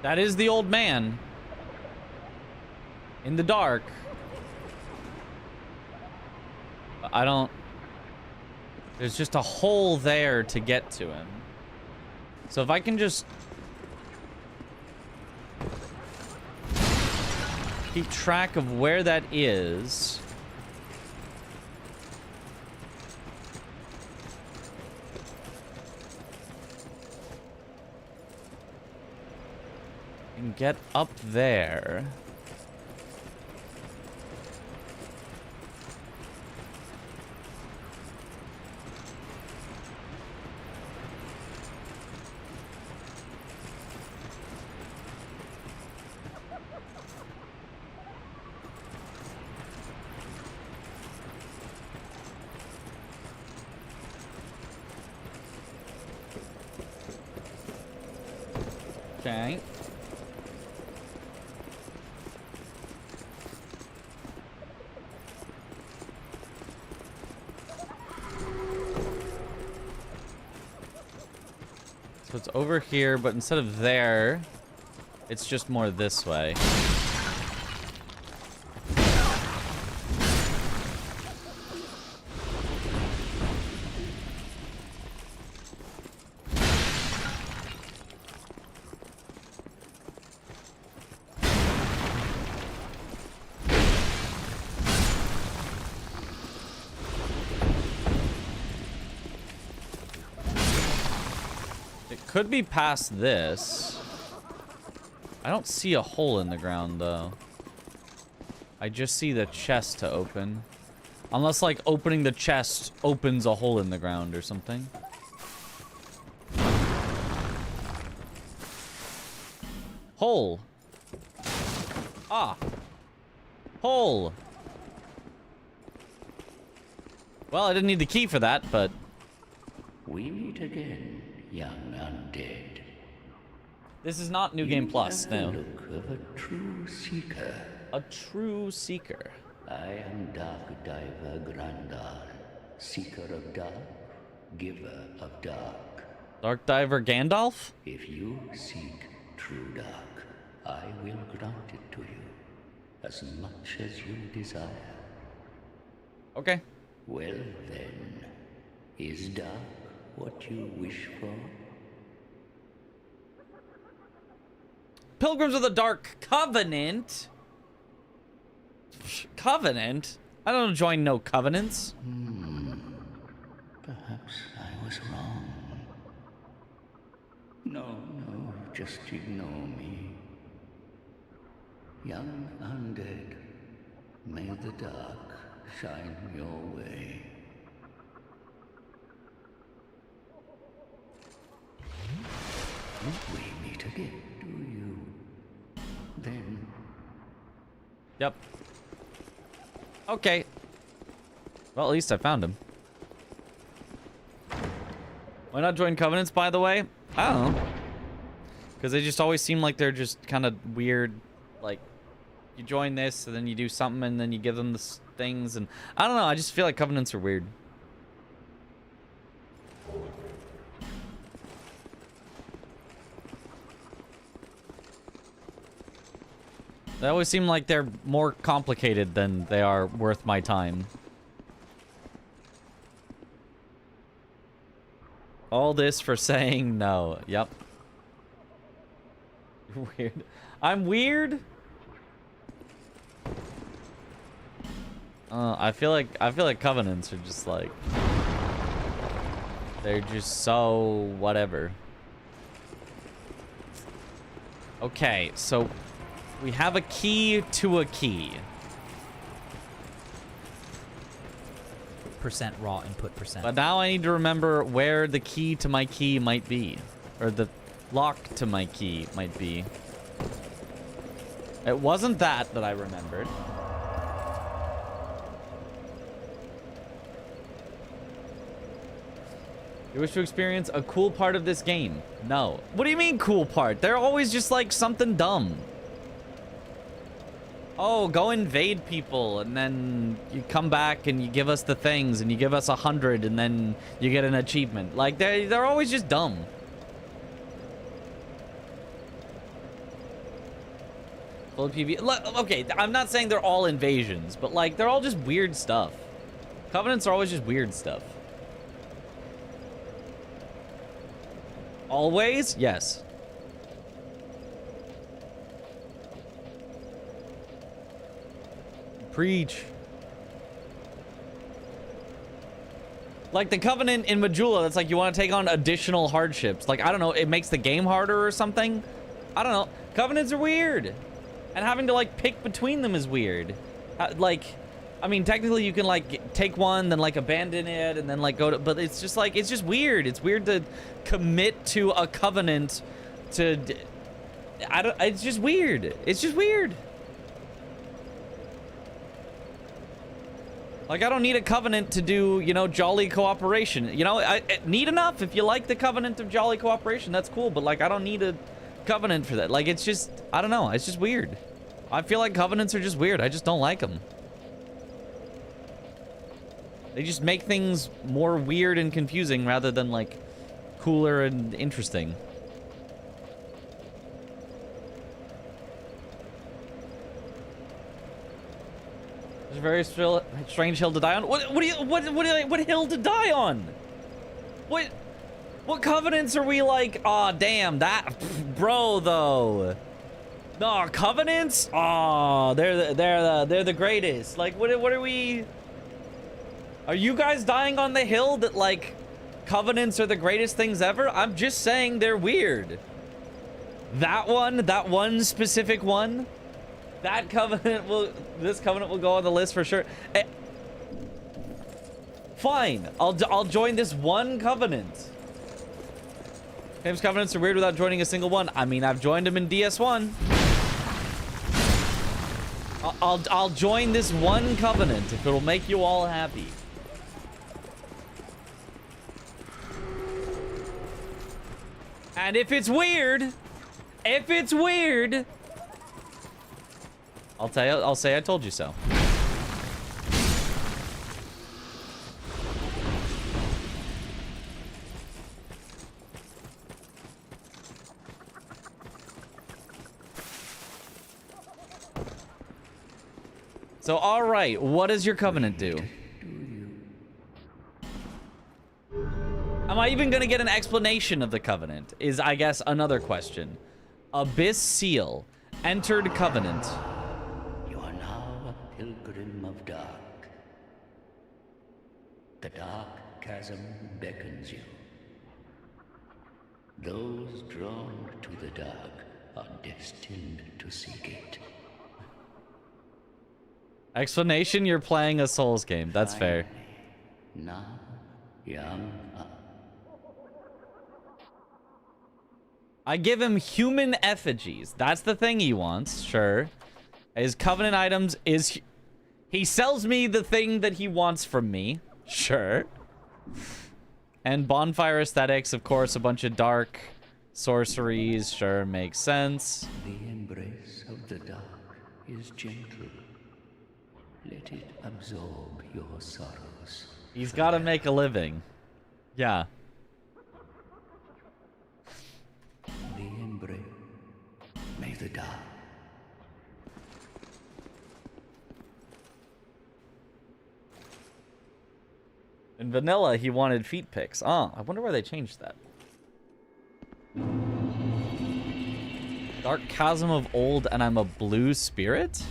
That is the old man. In the dark. I don't... There's just a hole there to get to him. So if I can just... keep track of where that is... and get up there. Okay. So it's over here, but instead of there, it's just more this way. Could be past this. I don't see a hole in the ground, though. I just see the chest to open. Unless, like, opening the chest opens a hole in the ground or something. Hole. Ah. Hole. Well, I didn't need the key for that, but... We meet again, young undead. This is not New Game Plus, no. The look of a true seeker. A true seeker. I am Dark Diver Grandal, seeker of dark, giver of dark. Dark Diver Gandalf? If you seek true dark, I will grant it to you, as much as you desire. Okay. Well then, is dark what you wish for? Pilgrims of the Dark Covenant? Covenant? I don't join no covenants. Perhaps I was wrong. No, just ignore me. Young undead, may the dark shine your way. We meet again, do you? Then Yep. Okay. Well, at least I found him. Why not join covenants, by the way? I don't know. Because they just always seem like they're just kind of weird. Like, you join this, and then you do something, and then you give them the things, and I don't know. I just feel like covenants are weird. They always seem like they're more complicated than they are worth my time. All this for saying no. Yep. You're weird. I'm weird? I feel like covenants are just like, they're just so whatever. Okay, so we have a key to a key. Percent raw input percent. But now I need to remember where the key to my key might be. Or the lock to my key might be. It wasn't that I remembered. You wish to experience a cool part of this game? No. What do you mean cool part? They're always just like something dumb. Oh, go invade people, and then you come back and you give us the things, and you give us 100, and then you get an achievement. Like, they're always just dumb. Full PV. Okay, I'm not saying they're all invasions, but like, they're all just weird stuff. Covenants are always just weird stuff. Always? Yes. Preach. Like the Covenant in Majula, that's like you want to take on additional hardships. Like, I don't know, it makes the game harder or something. I don't know. Covenants are weird. And having to like pick between them is weird. Like, I mean, technically you can like take one, then like abandon it, and then like go to, but it's just like, it's just weird. It's weird to commit to a covenant to, it's just weird. It's just weird. Like, I don't need a covenant to do, you know, jolly cooperation. You know, I need enough. If you like the covenant of jolly cooperation, that's cool. But, like, I don't need a covenant for that. Like, it's just, I don't know. It's just weird. I feel like covenants are just weird. I just don't like them. They just make things more weird and confusing rather than, like, cooler and interesting. There's a very strange hill to die on. What hill to die on? What covenants are we like? Aw, damn, that, bro, though. No, covenants? Aw, they're the greatest. Like, what are we? Are you guys dying on the hill that like covenants are the greatest things ever? I'm just saying they're weird. That one specific one. That covenant will, this covenant will go on the list for sure. Fine, I'll join this one covenant. Games covenants are weird without joining a single one. I mean, I've joined them in DS1. I'll join this one covenant if it'll make you all happy. And if it's weird, I'll say I told you so. So, all right, what does your covenant do? Am I even going to get an explanation of the covenant? Is, I guess, another question. Abyss Seal. Entered covenant. You are now a pilgrim of dark. The dark chasm beckons you. Those drawn to the dark are destined to seek it. Explanation, you're playing a Souls game. That's fair. Now, young I give him human effigies. That's the thing he wants, sure. His covenant items is... He sells me the thing that he wants from me. Sure. And bonfire aesthetics, of course, a bunch of dark sorceries. Sure, makes sense. The embrace of the dark is gentle. Let it absorb your sorrows. He's got to make a living. Yeah. The embrace. May the dark. In vanilla, he wanted feet pics. Oh, I wonder why they changed that. Dark chasm of old, and I'm a blue spirit?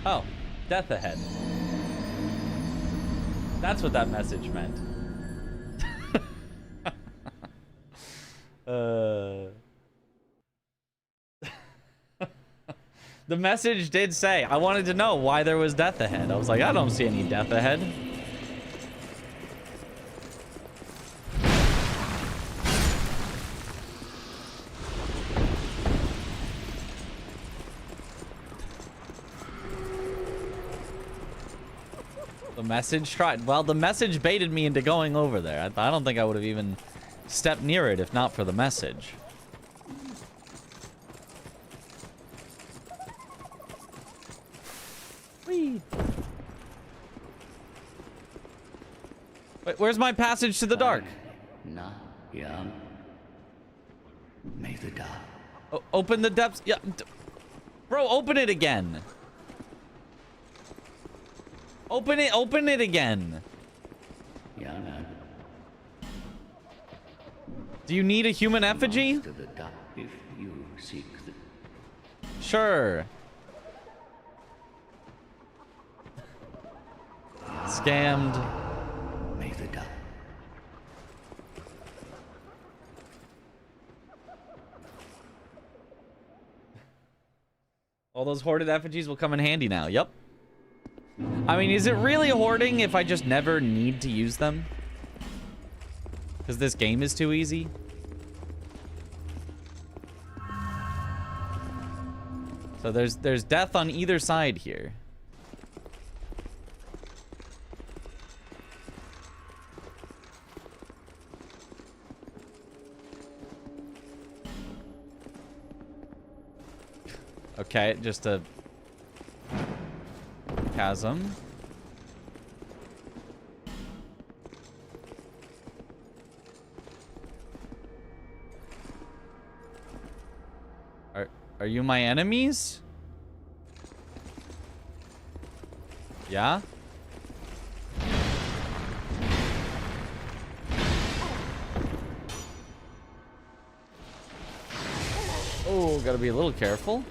Oh, death ahead. That's what that message meant. The message did say, I wanted to know why there was death ahead. I was like, I don't see any death ahead. The message tried. Well, the message baited me into going over there. I don't think I would have even stepped near it if not for the message. Wait, where's my passage to the dark? Now, young. May the dark. Open the depths. Yeah, bro, open it again. Open it again. Young. Do you need a human effigy? To the dark if you seek the... Sure. Scammed. May the dark. All those hoarded effigies will come in handy now. Yep. I mean, is it really hoarding if I just never need to use them? Because this game is too easy? So there's death on either side here. Okay, just a chasm. Are you my enemies? Yeah? Oh, gotta be a little careful.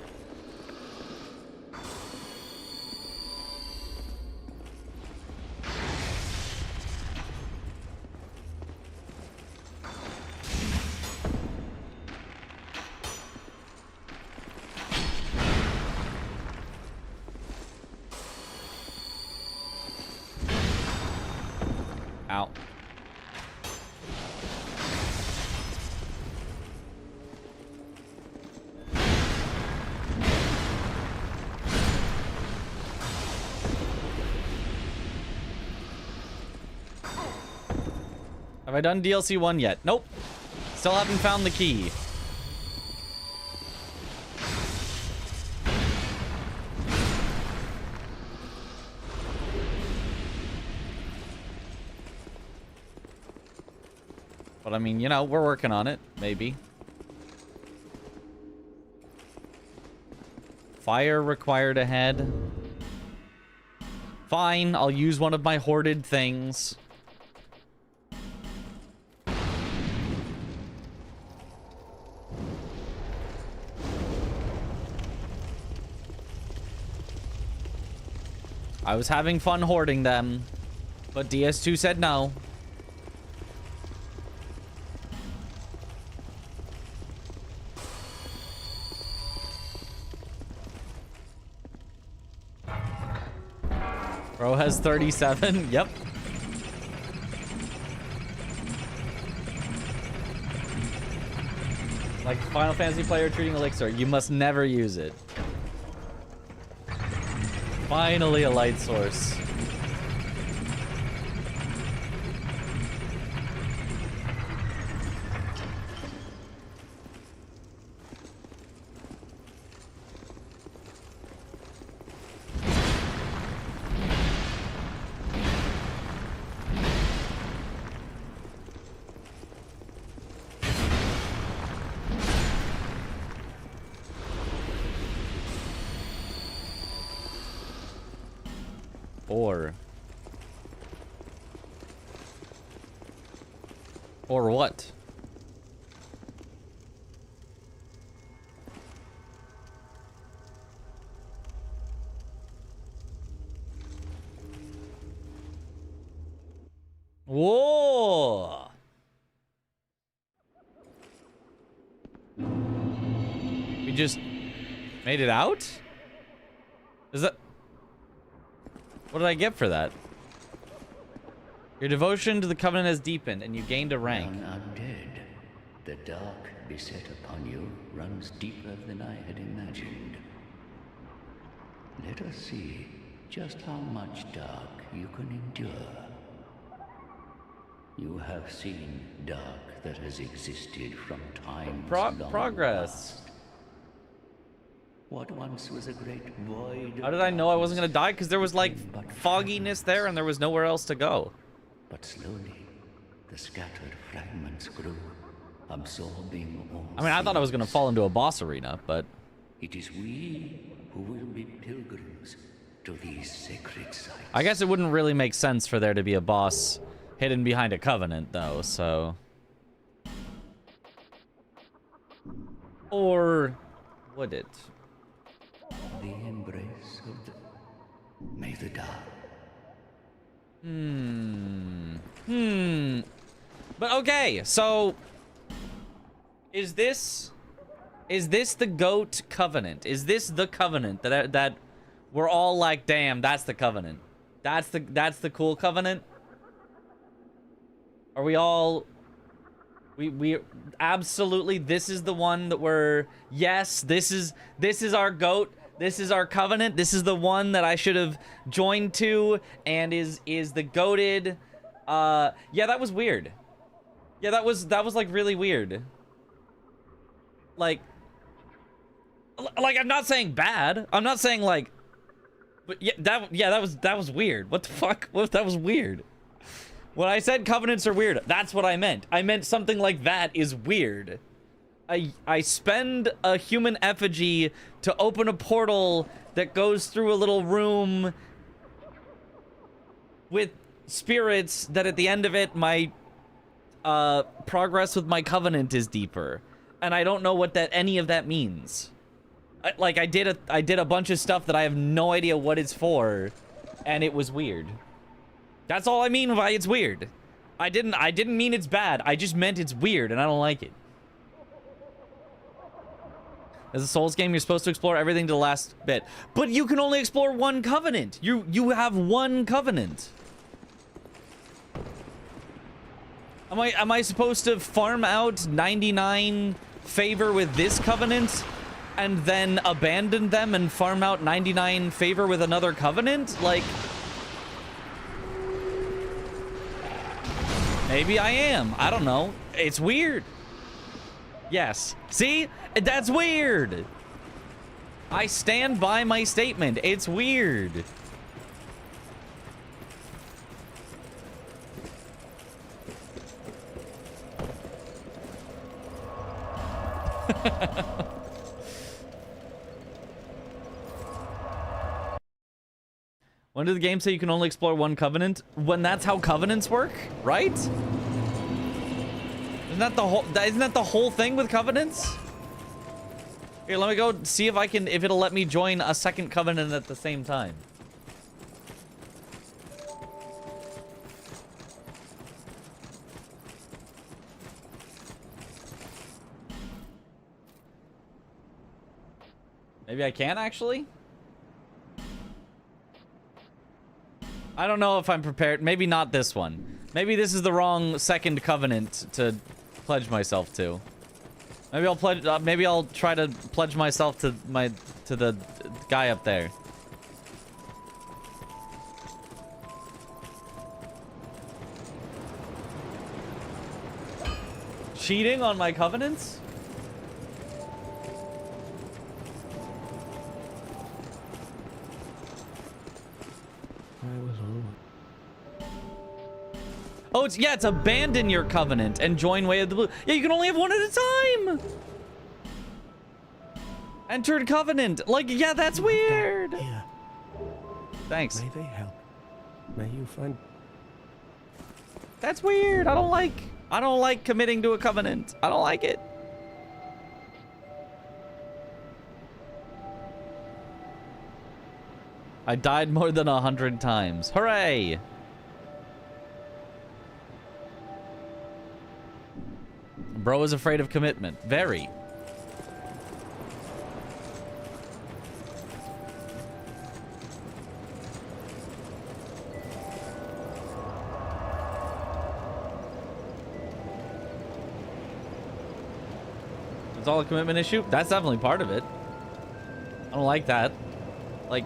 Ow. Have I done DLC 1 yet? Nope. Still haven't found the key. But But I mean, you know, we're working on it. Maybe. Fire required ahead. Fine, I'll use one of my hoarded things. I was having fun hoarding them, but DS2 said no. Bro has 37. Yep. Like Final Fantasy player treating Elixir. You must never use it. Finally a light source. Or what? Whoa! We just made it out? Is that... What did I get for that? Your devotion to the Covenant has deepened, and you gained a rank. Young undead, the dark beset upon you runs deeper than I had imagined. Let us see just how much dark you can endure. You have seen dark that has existed from times long Progress. past. What once was a great void. How did I know I wasn't gonna die? Because there was like fogginess there, and there was nowhere else to go. But slowly, the scattered fragments grew, absorbing all. I mean, I thought I was gonna fall into a boss arena, but it is we who will be pilgrims to these sacred sites. I guess it wouldn't really make sense for there to be a boss hidden behind a Covenant, though, so... Or... would it? The embrace of the... May the dark. But okay, so... Is this the GOAT Covenant? Is this the Covenant that we're all like, damn, that's the Covenant? That's the cool Covenant? Are we all... We absolutely, this is the one that we're... Yes, this is our GOAT. This is our Covenant. This is the one that I should have joined to and is the goated. Yeah, that was weird. Yeah, that was like really weird. Like I'm not saying bad. I'm not saying like, but yeah, that was weird. What the fuck? That was weird. When I said covenants are weird, that's what I meant. I meant something like that is weird. I spend a human effigy to open a portal that goes through a little room with spirits that at the end of it, my progress with my covenant is deeper. And I don't know what any of that means. I did a bunch of stuff that I have no idea what it's for, and it was weird. That's all I mean by it's weird. I didn't mean it's bad. I just meant it's weird, and I don't like it. As a Souls game, you're supposed to explore everything to the last bit. But you can only explore one covenant. You have one covenant. Am I supposed to farm out 99 favor with this covenant and then abandon them and farm out 99 favor with another covenant? Like, maybe I am. I don't know. It's weird. Yes. See? That's weird. I stand by my statement. It's weird. When did the game say you can only explore one covenant? When that's how covenants work, right? Isn't that the whole thing with covenants? Here, let me go see if it'll let me join a second covenant at the same time. Maybe I can actually? I don't know if I'm prepared. Maybe not this one. Maybe this is the wrong second covenant to pledge myself to. Maybe I'll pledge. Maybe I'll try to pledge myself to the guy up there. Cheating on my covenants? Oh, it's abandon your covenant and join Way of the Blue. Yeah, you can only have one at a time. Entered covenant. Like, yeah, that's weird. Here. Thanks. May they help. May you find. That's weird. I don't like committing to a covenant. I don't like it. I died more than 100 times. Hooray! Bro is afraid of commitment. Very. It's all a commitment issue? That's definitely part of it. I don't like that. Like,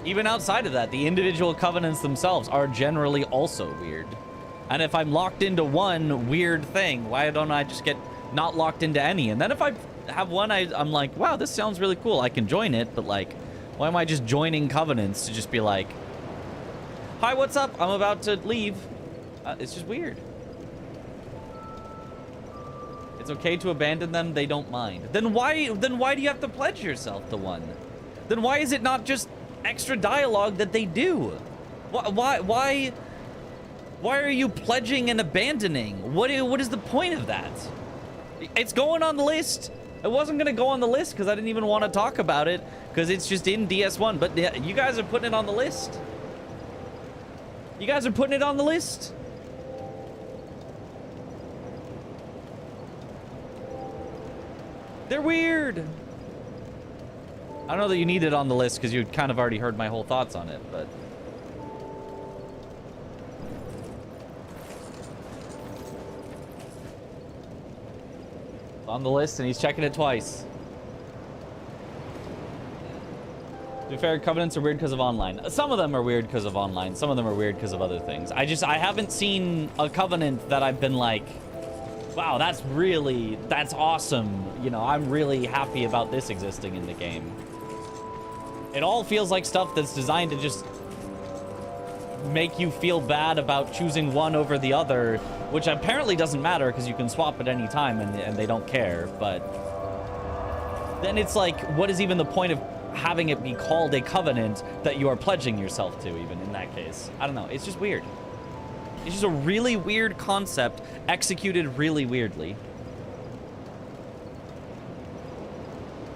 even outside of that, the individual covenants themselves are generally also weird. And if I'm locked into one weird thing, why don't I just get not locked into any? And then if I have one, I'm like, wow, this sounds really cool. I can join it, but like, why am I just joining covenants to just be like, hi, what's up? I'm about to leave. It's just weird. It's okay to abandon them. They don't mind. Then why do you have to pledge yourself to one? Then why is it not just extra dialogue that they do? Why are you pledging and abandoning? What is the point of that? It's going on the list. It wasn't going to go on the list because I didn't even want to talk about it because it's just in DS1. But yeah, you guys are putting it on the list. You guys are putting it on the list. They're weird. I don't know that you need it on the list because you kind of already heard my whole thoughts on it, but... on the list, and he's checking it twice. To be fair, covenants are weird because of online. Some of them are weird because of online. Some of them are weird because of other things. I haven't seen a covenant that I've been like, wow, that's awesome. You know, I'm really happy about this existing in the game. It all feels like stuff that's designed to just make you feel bad about choosing one over the other, which apparently doesn't matter because you can swap at any time and they don't care. But then it's like, what is even the point of having it be called a covenant that you are pledging yourself to, even in that case? I don't know. It's just weird. It's just a really weird concept executed really weirdly.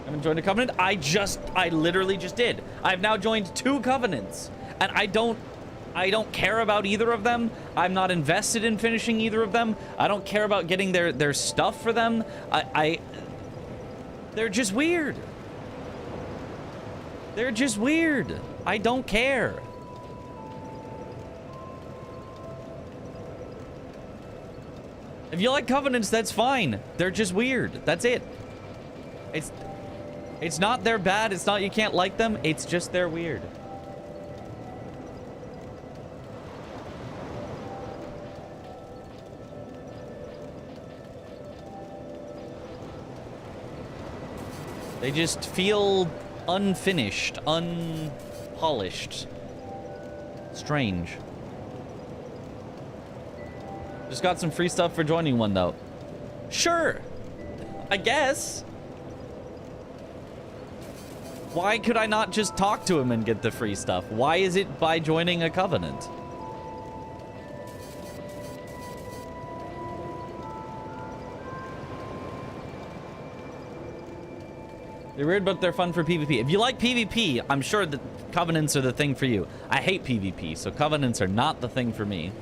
Haven't joined a covenant? I literally just did. I've now joined 2 covenants, and I don't care about either of them. I'm not invested in finishing either of them. I don't care about getting their stuff for them. They're just weird. They're just weird. I don't care. If you like covenants, that's fine. They're just weird. That's it. It's not they're bad. It's not you can't like them. It's just they're weird. They just feel unfinished, unpolished. Strange. Just got some free stuff for joining one, though. Sure. I guess. Why could I not just talk to him and get the free stuff? Why is it by joining a covenant? They're weird, but they're fun for PvP. If you like PvP, I'm sure that covenants are the thing for you. I hate PvP, so covenants are not the thing for me.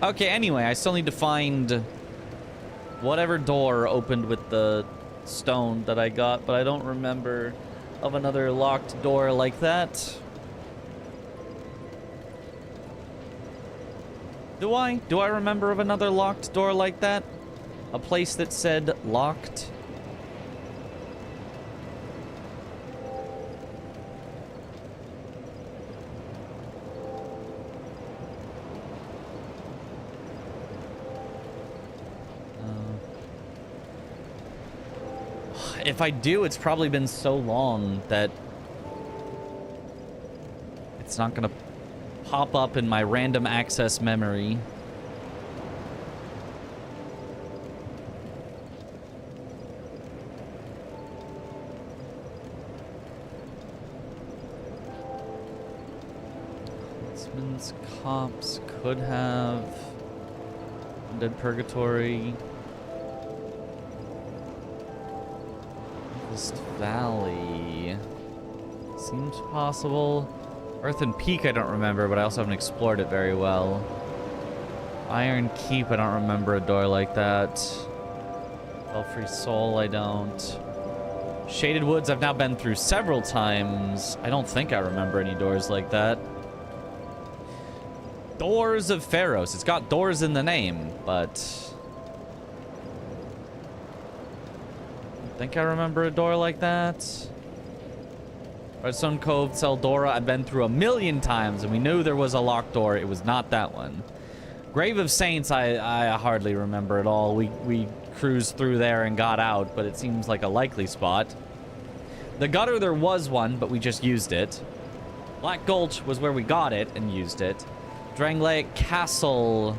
Okay, anyway, I still need to find whatever door opened with the stone that I got, but I don't remember of another locked door like that. Do I? Do I remember of another locked door like that? A place that said locked? If I do, it's probably been so long that it's not gonna pop up in my random access memory. Huntsman's Cops could have Dead Purgatory. Mist Valley seems possible. Earthen Peak I don't remember, but I also haven't explored it very well. Iron Keep I don't remember a door like that. Belfry Soul I don't. Shaded Woods I've now been through several times. I don't think I remember any doors like that. Doors of Pharos. It's got doors in the name, but I think I remember a door like that. Redstone Cove, Seldora, I've been through a million times, and we knew there was a locked door. It was not that one. Grave of Saints, I hardly remember at all. We cruised through there and got out, but it seems like a likely spot. The Gutter, there was one, but we just used it. Black Gulch was where we got it and used it. Drangleic Castle.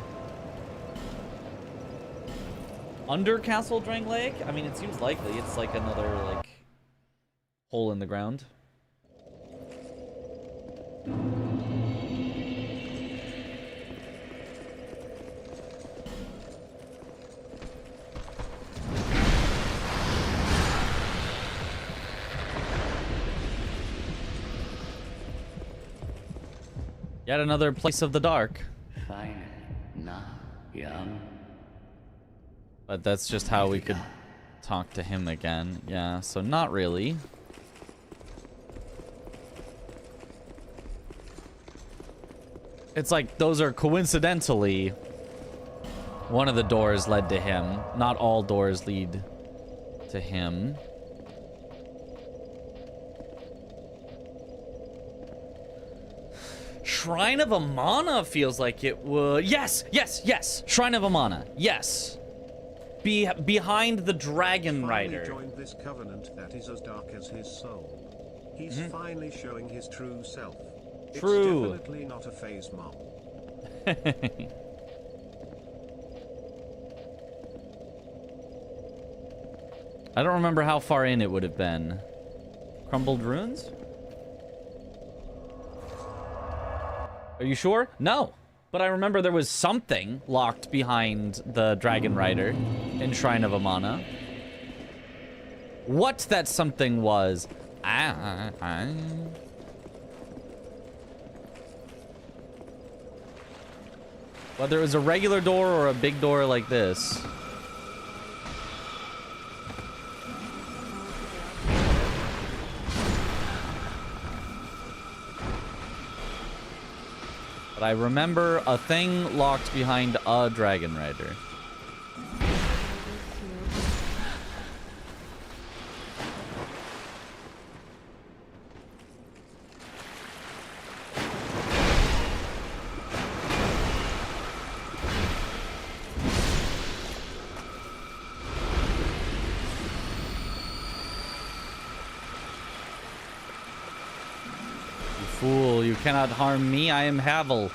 Under Castle Drangleic? I mean, it seems likely. It's like another, like, hole in the ground. Yet another place of the dark. Fine. Now, young. But that's just how we could talk to him again. Yeah, so not really. It's like those are coincidentally one of the doors led to him. Not all doors lead to him. Shrine of Amana feels like it would. Yes, yes, yes. Shrine of Amana. Yes. Behind the Dragon Rider. Joined this covenant that is as dark as his soul. He's finally showing his true self. True. It's definitely not a phase mob. I don't remember how far in it would have been. Crumbled Ruins? Are you sure? No. But I remember there was something locked behind the Dragon Rider in Shrine of Amana. What that something was, whether it was a regular door or a big door like this. But I remember a thing locked behind a Dragon Rider. You fool, you cannot harm me, I am Havel.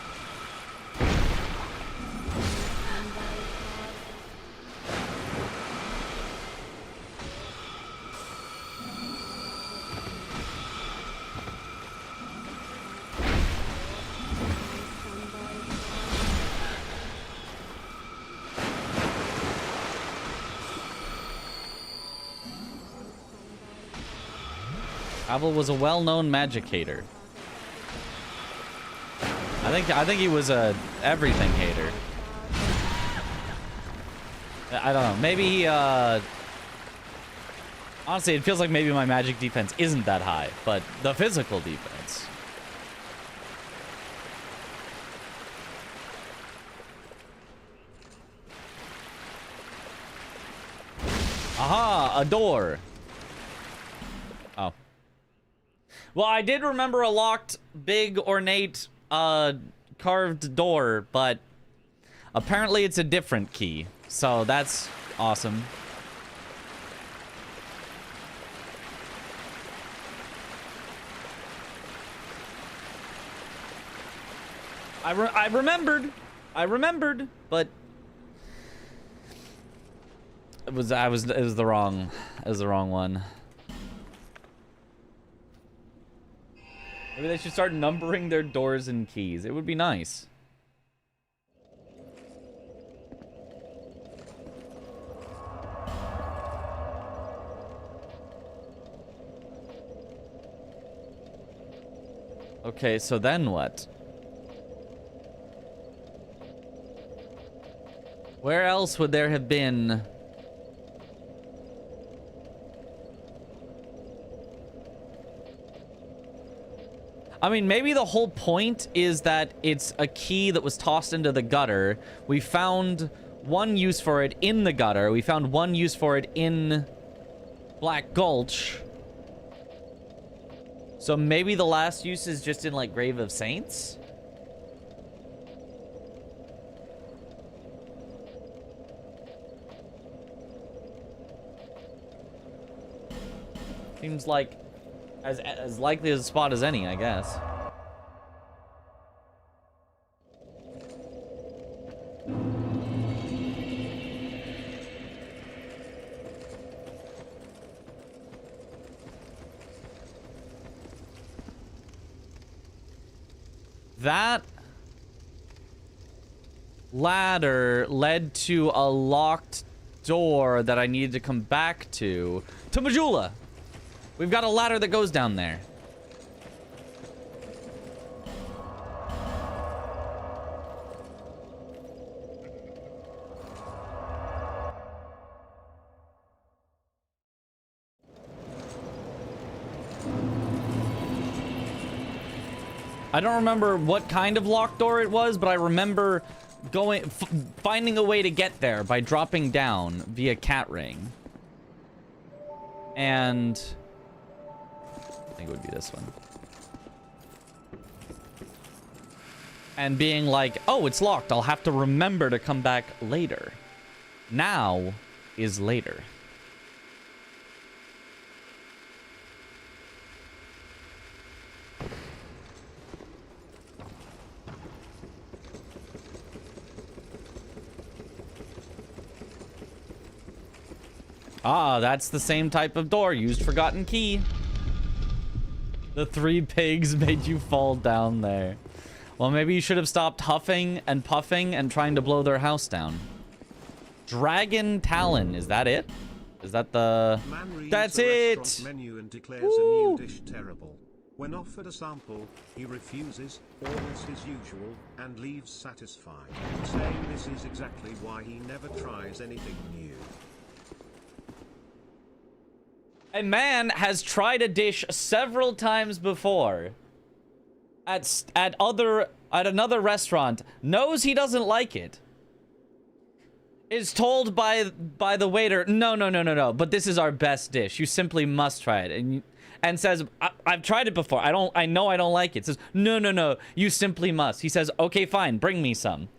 Abel was a well-known magic hater. I think he was a everything hater. I don't know. Maybe he, honestly, it feels like maybe my magic defense isn't that high, but the physical defense. Aha, a door. Oh. Well, I did remember a locked, big, ornate, carved door, but apparently it's a different key. So that's awesome. I remembered, but it was the wrong one. Maybe they should start numbering their doors and keys. It would be nice. Okay, so then what? Where else would there have been? I mean, maybe the whole point is that it's a key that was tossed into the gutter. We found one use for it in the gutter. We found one use for it in Black Gulch. So maybe the last use is just in, like, Grave of Saints? Seems like as likely as a spot as any, I guess. That ladder led to a locked door that I needed to come back to Majula. We've got a ladder that goes down there. I don't remember what kind of locked door it was, but I remember finding a way to get there by dropping down via cat ring. And I think it would be this one. And being like, oh, it's locked. I'll have to remember to come back later. Now is later. Ah, that's the same type of door. Used forgotten key. The 3 pigs made you fall down there. Well, maybe you should have stopped huffing and puffing and trying to blow their house down. Dragon Talon, is that it? Is that the... That's it! Menu and declares a new dish terrible. When offered a sample, he refuses, orders his usual, and leaves satisfied, saying this is exactly why he never tries anything new. A man has tried a dish several times before at another restaurant, knows he doesn't like it, is told by the waiter, no, but this is our best dish. You simply must try it. And says, I've tried it before. I know I don't like it. Says, no, you simply must. He says, okay, fine, bring me some.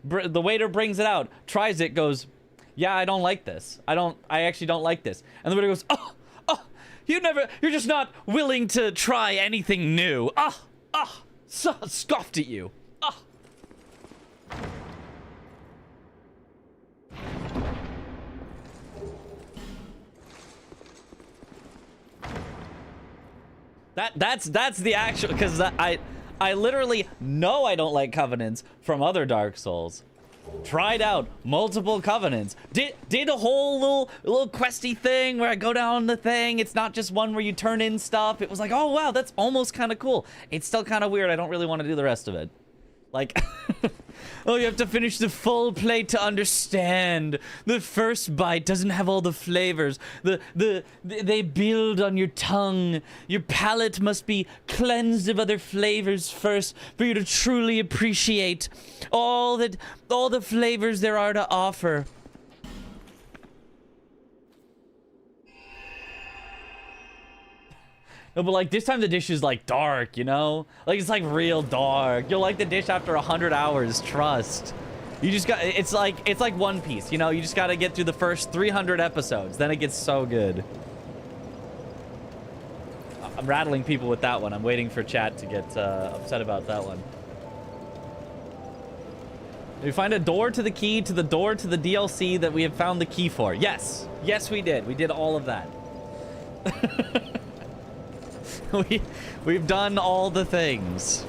The waiter brings it out, tries it, goes, yeah, I don't like this. I actually don't like this. And the waiter goes, you're just not willing to try anything new. Scoffed at you. That's the actual, because I literally know I don't like Covenants from other Dark Souls. tried out multiple covenants, did a whole little questy thing where I go down the thing. It's not just one where you turn in stuff. It was like, oh wow, that's almost kind of cool. It's still kind of weird. I don't really want to do the rest of it. Like, oh, you have to finish the full plate to understand. The first bite doesn't have all the flavors. They build on your tongue. Your palate must be cleansed of other flavors first for you to truly appreciate all the flavors there are to offer. No, but like this time the dish is like dark, you know? Like it's like real dark. You'll like the dish after 100 hours, trust. You just got, it's like One Piece, you know? You just gotta get through the first 300 episodes, then it gets so good. I'm rattling people with that one. I'm waiting for chat to get upset about that one. Did we find a door to the key to the door to the DLC that we have found the key for? Yes. Yes, we did. We did all of that. We've done all the things.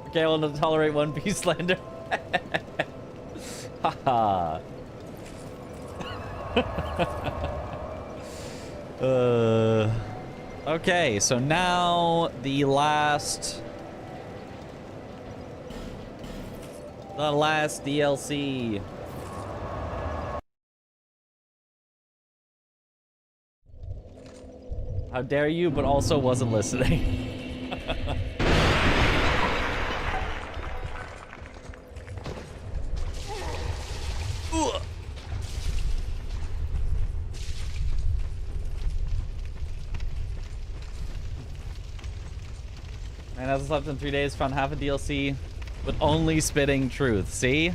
Okay, I will tolerate One Piece slander. Haha. Okay, so now the last DLC. How dare you, but also wasn't listening. Man hasn't slept in 3 days, found half a DLC with only spitting truth. See?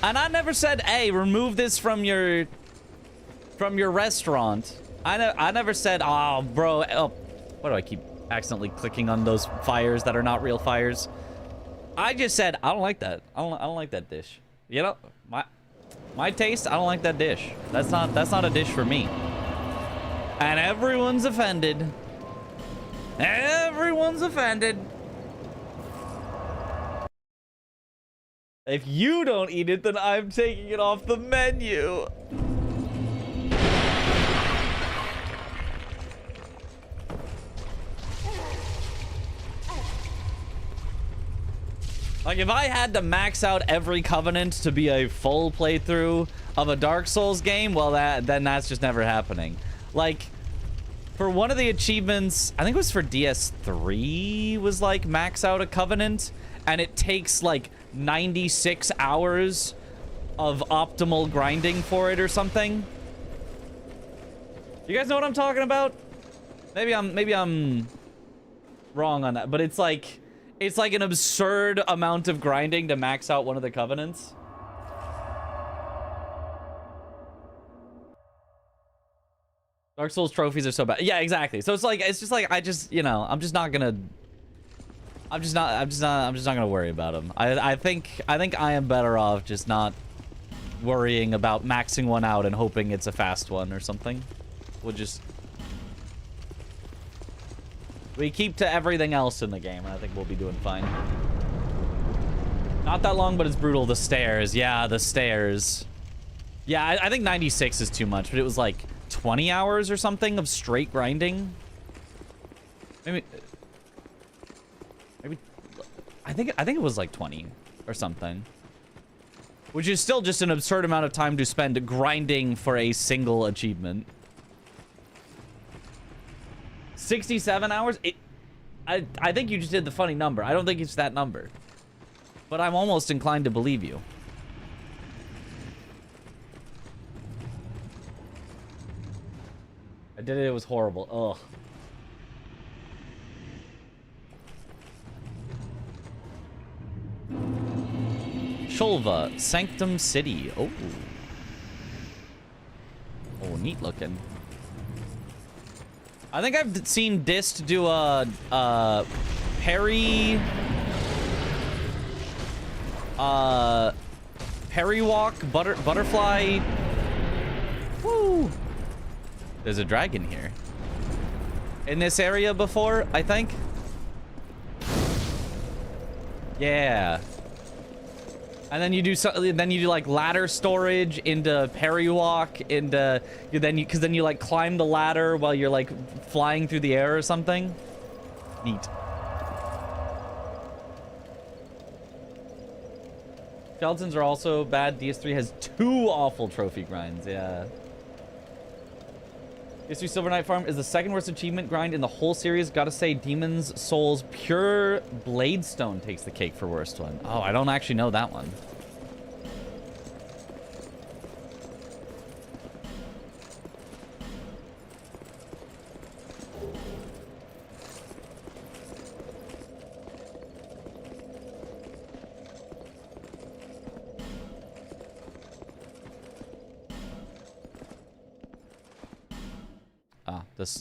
And I never said, hey, remove this from your restaurant. I never said, oh, bro. Oh, why do I keep accidentally clicking on those fires that are not real fires? I just said, I don't like that. I don't like that dish. You know, my taste, I don't like that dish. That's not a dish for me. And everyone's offended. Everyone's offended. If you don't eat it, then I'm taking it off the menu. Like, if I had to max out every Covenant to be a full playthrough of a Dark Souls game, well, then that's just never happening. Like, for one of the achievements, I think it was for DS3, was like max out a Covenant, and it takes like 96 hours of optimal grinding for it or something. You guys know what I'm talking about? Maybe I'm wrong on that, but it's like an absurd amount of grinding to max out one of the Covenants. Dark Souls trophies are so bad. Yeah, exactly. So it's just like I'm just not gonna worry about them. I think I am better off just not worrying about maxing one out and hoping it's a fast one or something. We keep to everything else in the game, and I think we'll be doing fine. Not that long, but it's brutal. The stairs. Yeah, the stairs. Yeah, I think 96 is too much, but it was like 20 hours or something of straight grinding. Maybe I think it was like 20 or something. Which is still just an absurd amount of time to spend grinding for a single achievement. 67 hours? I think you just did the funny number. I don't think it's that number. But I'm almost inclined to believe you. I did it. It was horrible. Ugh. Shulva, Sanctum City. Oh. Oh, neat looking. I think I've seen Dist do a parry walk, butterfly. Woo! There's a dragon here. In this area before, I think. Yeah. And then you do like ladder storage into parry walk into because then you like climb the ladder while you're like flying through the air or something. Neat. Skeletons are also bad. DS3 has 2 awful trophy grinds. Yeah. DS3 Silver Knight Farm is the second worst achievement grind in the whole series. Gotta say, Demon's Souls Pure Bladestone takes the cake for worst one. Oh, I don't actually know that one.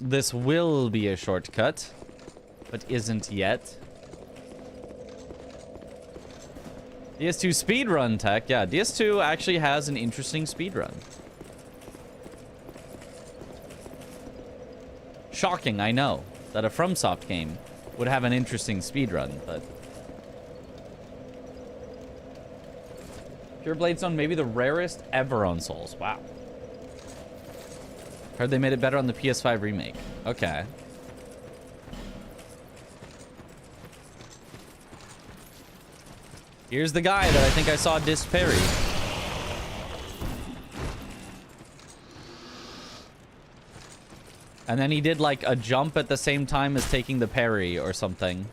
This will be a shortcut, but isn't yet. DS2 speedrun tech. Yeah, DS2 actually has an interesting speedrun. Shocking, I know, that a FromSoft game would have an interesting speedrun, but... Pure Bladestone may be the rarest ever on Souls. Wow. Heard they made it better on the PS5 remake. Okay. Here's the guy that I think I saw disc parry. And then he did like a jump at the same time as taking the parry or something.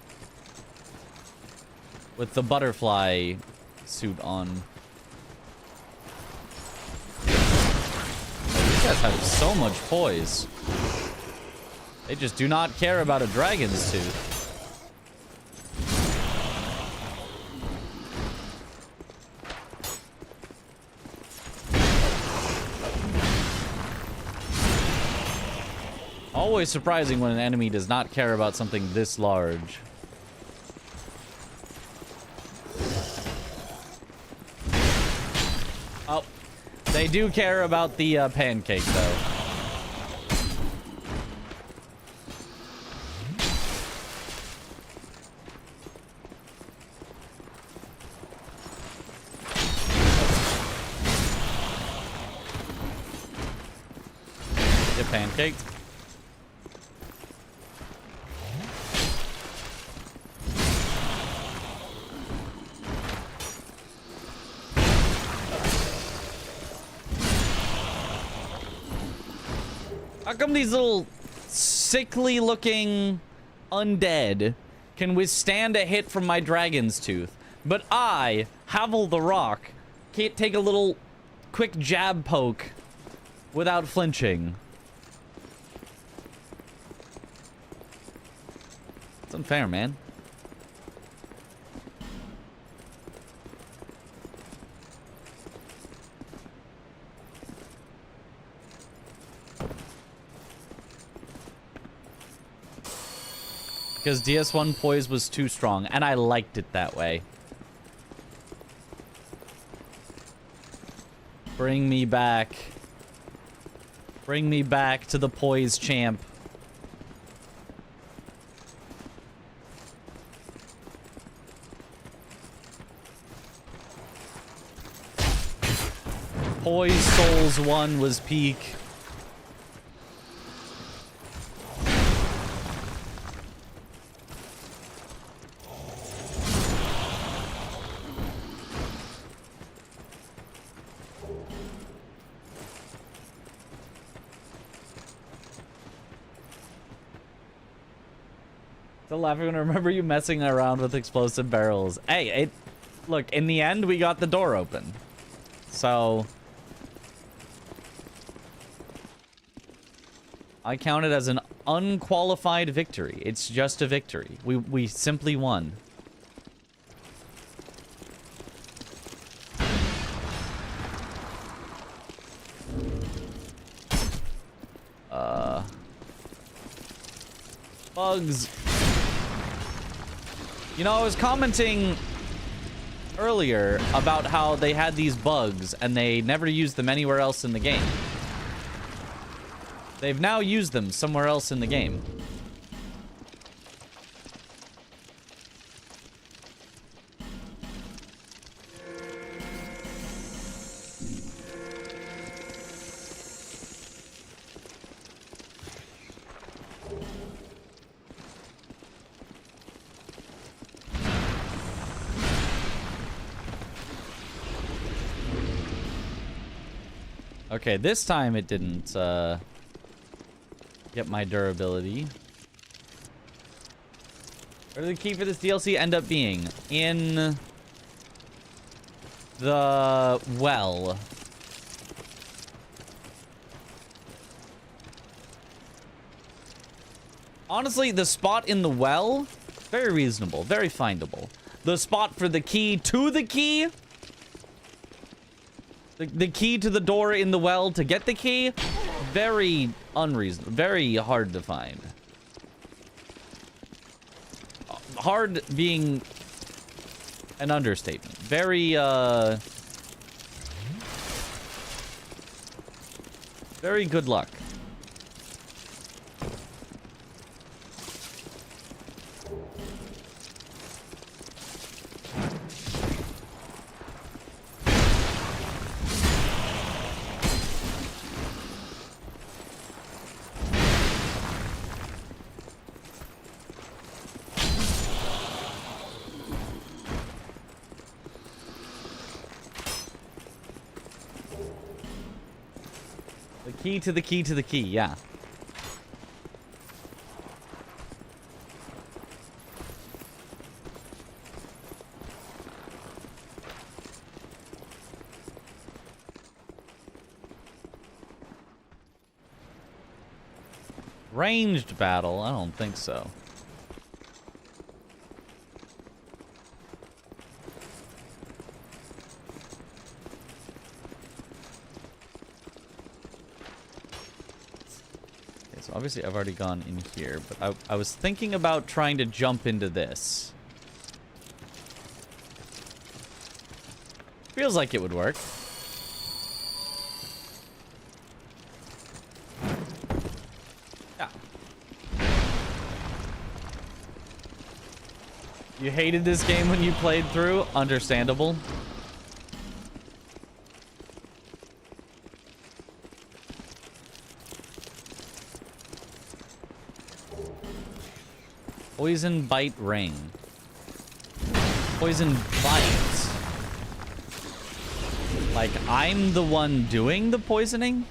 With the butterfly suit on. These guys have so much poise. They just do not care about a dragon's tooth. Always surprising when an enemy does not care about something this large. Oh, they do care about the pancake, though. Get pancaked. How come these little sickly looking undead can withstand a hit from my dragon's tooth, but I, Havel the Rock, can't take a little quick jab poke without flinching? It's unfair, man. Because DS1 poise was too strong, and I liked it that way. Bring me back. Bring me back to the poise champ. Poise Souls 1 was peak. Still laughing when I remember you messing around with explosive barrels. Hey, look, in the end, we got the door open. So I count it as an unqualified victory. It's just a victory. We simply won. Bugs. You know, I was commenting earlier about how they had these bugs and they never used them anywhere else in the game. They've now used them somewhere else in the game. Okay, this time it didn't get my durability. Where did the key for this DLC end up being? In the well. Honestly, the spot in the well, very reasonable, very findable. The spot for the key to the key, the key to the door in the well to get the key, very unreasonable, very hard to find. Hard being an understatement. Very, very good luck. Key to the key to the key, yeah. Ranged battle? I don't think so. Obviously, I've already gone in here, but I was thinking about trying to jump into this. Feels like it would work. Yeah. You hated this game when you played through? Understandable. Poison bite ring. Poison bite. Like, I'm the one doing the poisoning?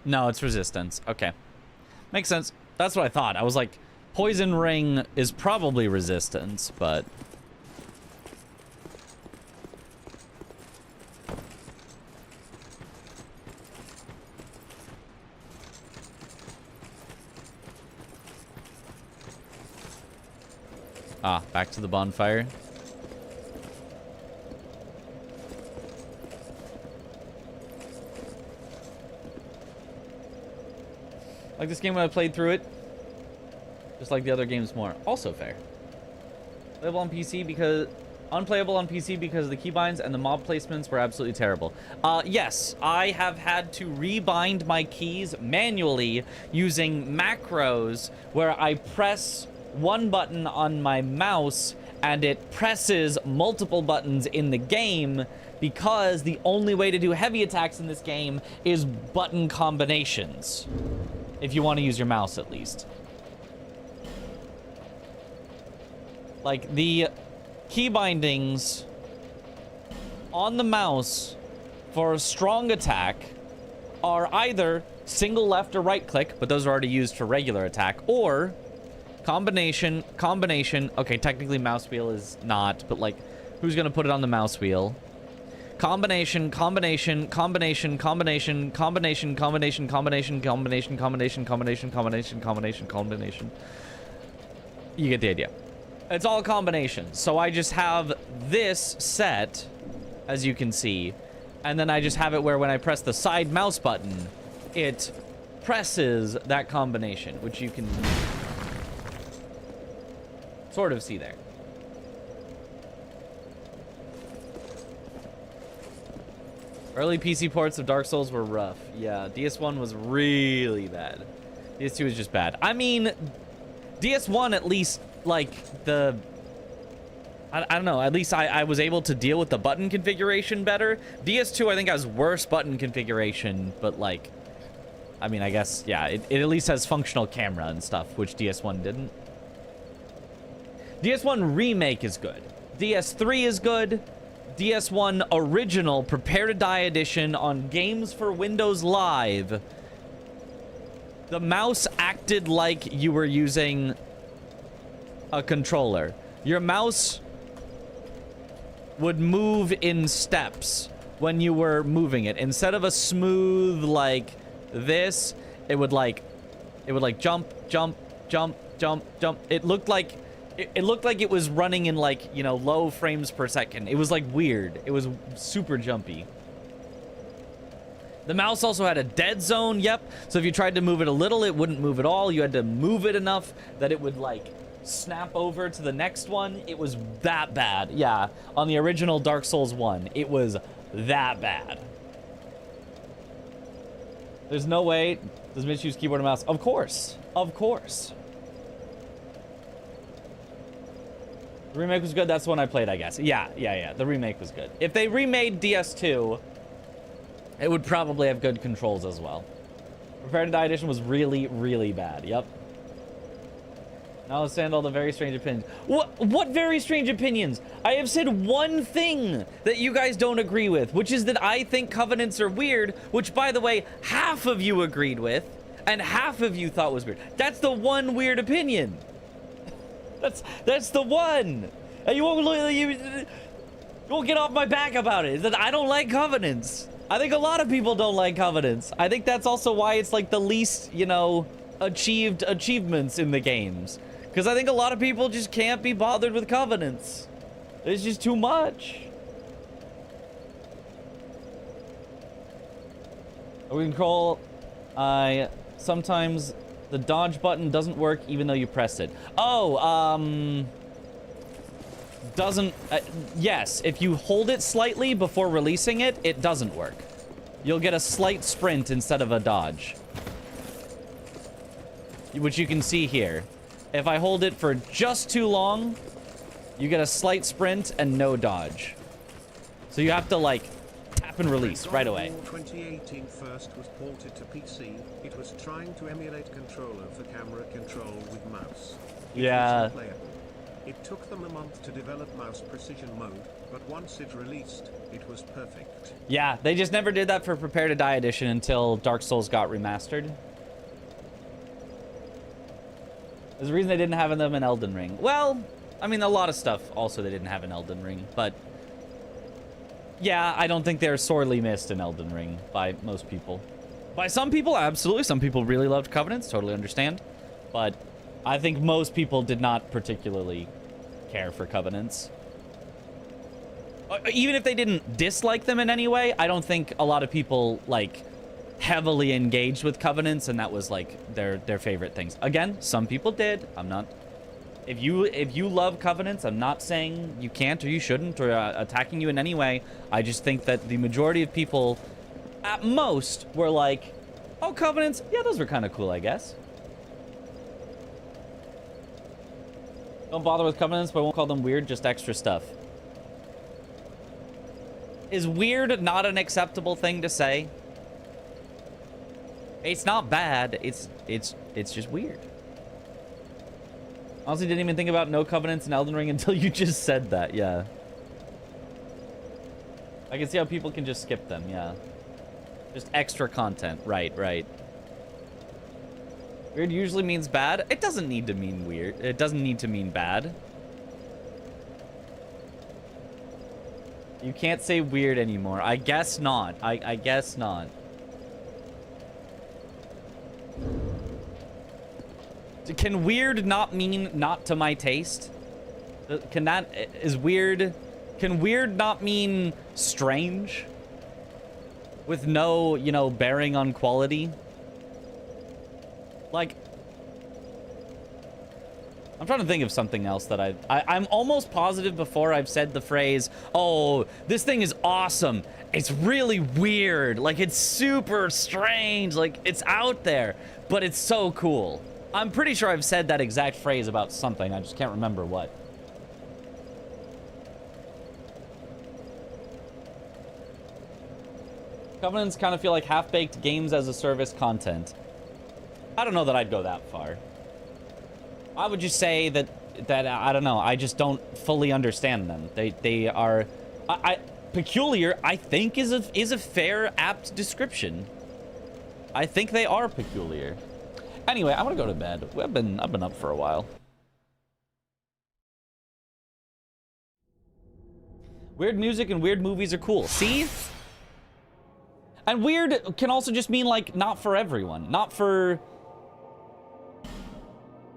No, it's resistance. Okay. Makes sense. That's what I thought. I was like, poison ring is probably resistance, but... Ah, back to the bonfire. Like this game when I played through it. Just like the other games more. Also fair. Playable on PC because... Unplayable on PC because the keybinds and the mob placements were absolutely terrible. Yes, I have had to rebind my keys manually using macros where I press one button on my mouse and it presses multiple buttons in the game because the only way to do heavy attacks in this game is button combinations. If you want to use your mouse, at least. Like, the key bindings on the mouse for a strong attack are either single left or right click, but those are already used for regular attack, or combination. Okay, technically mouse wheel is not, but like, who's gonna put it on the mouse wheel? Combination. You get the idea. It's all combinations. So I just have this set, as you can see, and then I just have it where when I press the side mouse button, it presses that combination, which you can sort of see there. Early PC ports of Dark Souls were rough. Yeah, DS1 was really bad. DS2 was just bad. I mean, DS1 at least, like, the I don't know. At least I was able to deal with the button configuration better. DS2, I think, has worse button configuration, but like, I mean, I guess, yeah, it at least has functional camera and stuff, which DS1 didn't. DS1 Remake is good. DS3 is good. DS1 Original Prepare to Die Edition on Games for Windows Live. The mouse acted like you were using a controller. Your mouse would move in steps when you were moving it. Instead of a smooth like this, it would like jump, jump, jump, jump, jump. It looked like it was running in like, you know, low frames per second. It was like weird. It was super jumpy. The mouse also had a dead zone, yep. So if you tried to move it a little, it wouldn't move at all. You had to move it enough that it would like snap over to the next one. It was that bad. Yeah, on the original Dark Souls 1, it was that bad. There's no way. Does Mitch use keyboard and mouse? Of course. Of course. The remake was good. That's the one I played, I guess. Yeah. The remake was good. If they remade DS2, it would probably have good controls as well. Prepare to Die Edition was really, really bad. Yep. Now I'll stand all the very strange opinions. What very strange opinions? I have said one thing that you guys don't agree with, which is that I think covenants are weird, which, by the way, half of you agreed with, and half of you thought was weird. That's the one weird opinion. That's the one. And you won't get off my back about it. Is that I don't like covenants. I think a lot of people don't like covenants. I think that's also why it's like the least, you know, achieved achievements in the games. Because I think a lot of people just can't be bothered with covenants. It's just too much. We control. Sometimes the dodge button doesn't work even though you press it. Oh, doesn't. Yes, if you hold it slightly before releasing it, it doesn't work. You'll get a slight sprint instead of a dodge, which you can see here. If I hold it for just too long, you get a slight sprint and no dodge. So you have to like tap and release right away. When God of War 2018 first was ported to PC, it was trying to emulate controller for camera control with mouse. Yeah. It took them a month to develop mouse precision mode, but once it released, it was perfect. Yeah, they just never did that for Prepare to Die Edition until Dark Souls got remastered. There's a reason they didn't have them in Elden Ring. Well, I mean, a lot of stuff also they didn't have in Elden Ring, but yeah, I don't think they're sorely missed in Elden Ring by most people. By some people, absolutely. Some people really loved Covenants, totally understand. But I think most people did not particularly care for Covenants. Even if they didn't dislike them in any way, I don't think a lot of people, like, heavily engaged with Covenants, and that was, like, their favorite things. Again, some people did. I'm not... If you love Covenants, I'm not saying you can't or you shouldn't or attacking you in any way. I just think that the majority of people, at most, were like, oh, Covenants, yeah, those were kind of cool, I guess. Don't bother with Covenants, but I won't call them weird, just extra stuff. Is weird not an acceptable thing to say? It's not bad, it's just weird. Honestly, didn't even think about no Covenants in Elden Ring until you just said that, yeah. I can see how people can just skip them, yeah. Just extra content, right. Weird usually means bad. It doesn't need to mean weird. It doesn't need to mean bad. You can't say weird anymore. I guess not. I guess not. Can weird not mean not to my taste? Can weird not mean strange? With no, you know, bearing on quality? Like, I'm trying to think of something else that I'm almost positive before I've said the phrase, oh, this thing is awesome. It's really weird. Like, it's super strange. Like, it's out there, but it's so cool. I'm pretty sure I've said that exact phrase about something. I just can't remember what. Covenants kind of feel like half-baked games as a service content. I don't know that I'd go that far. I would just say that I don't know. I just don't fully understand them. They are peculiar. I think is a fair, apt description. I think they are peculiar. Anyway, I want to go to bed. I've been up for a while. Weird music and weird movies are cool. See? And weird can also just mean, like, not for everyone. Not for...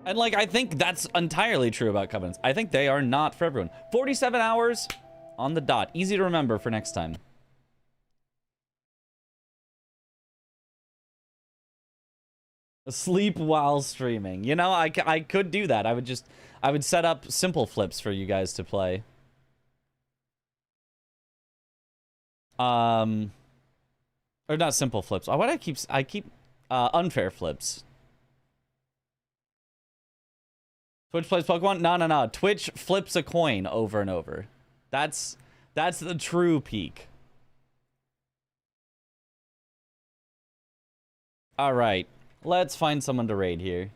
And, like, I think that's entirely true about Covenants. I think they are not for everyone. 47 hours on the dot. Easy to remember for next time. Sleep while streaming. You know, I could do that. I would set up simple flips for you guys to play. Or not simple flips. Why do I keep unfair flips? Twitch plays Pokemon? No. Twitch flips a coin over and over. That's the true peak. All right. Let's find someone to raid here.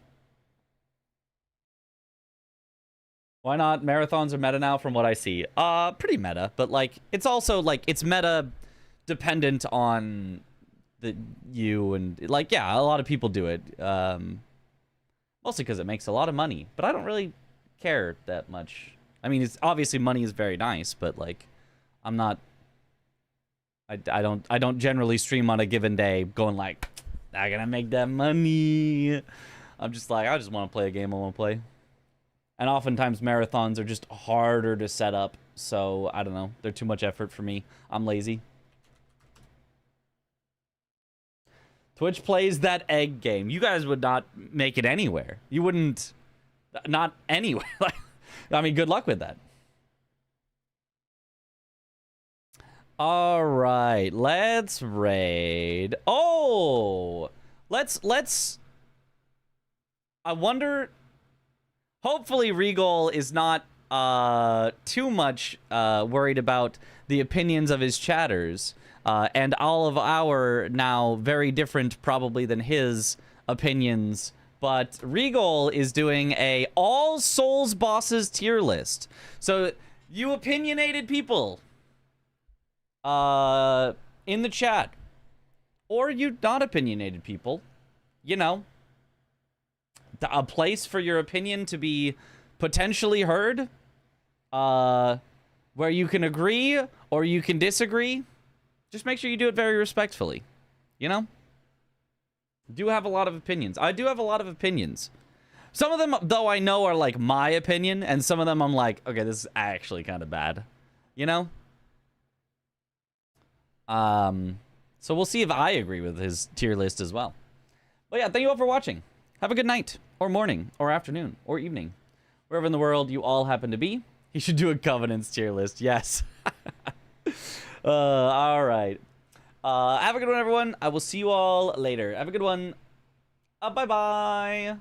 Why not? Marathons are meta now from what I see. Pretty meta, but like it's also like it's meta dependent on you and like yeah, a lot of people do it. Mostly because it makes a lot of money, but I don't really care that much. I mean, it's obviously money is very nice, but like I'm not I don't generally stream on a given day going like not gonna make that money. I'm just like, I just want to play a game I want to play. And oftentimes marathons are just harder to set up. So, I don't know. They're too much effort for me. I'm lazy. Twitch plays that egg game. You guys would not make it anywhere. You wouldn't... Not anywhere. I mean, good luck with that. All right, let's raid. Oh, let's. I wonder. Hopefully, Regal is not too much worried about the opinions of his chatters and all of our now very different, probably than his opinions. But Regal is doing a all Souls bosses tier list. So you opinionated people. In the chat, or you not opinionated people, you know, a place for your opinion to be potentially heard, where you can agree or you can disagree. Just make sure you do it very respectfully, you know. Do have a lot of opinions. I do have a lot of opinions. Some of them, though, I know are like my opinion, and some of them I'm like, okay, this is actually kind of bad, you know. So we'll see if I agree with his tier list as well. But yeah, thank you all for watching. Have a good night, or morning, or afternoon, or evening. Wherever in the world you all happen to be. He should do a Covenants tier list, yes. All right. Have a good one, everyone. I will see you all later. Have a good one. Bye-bye.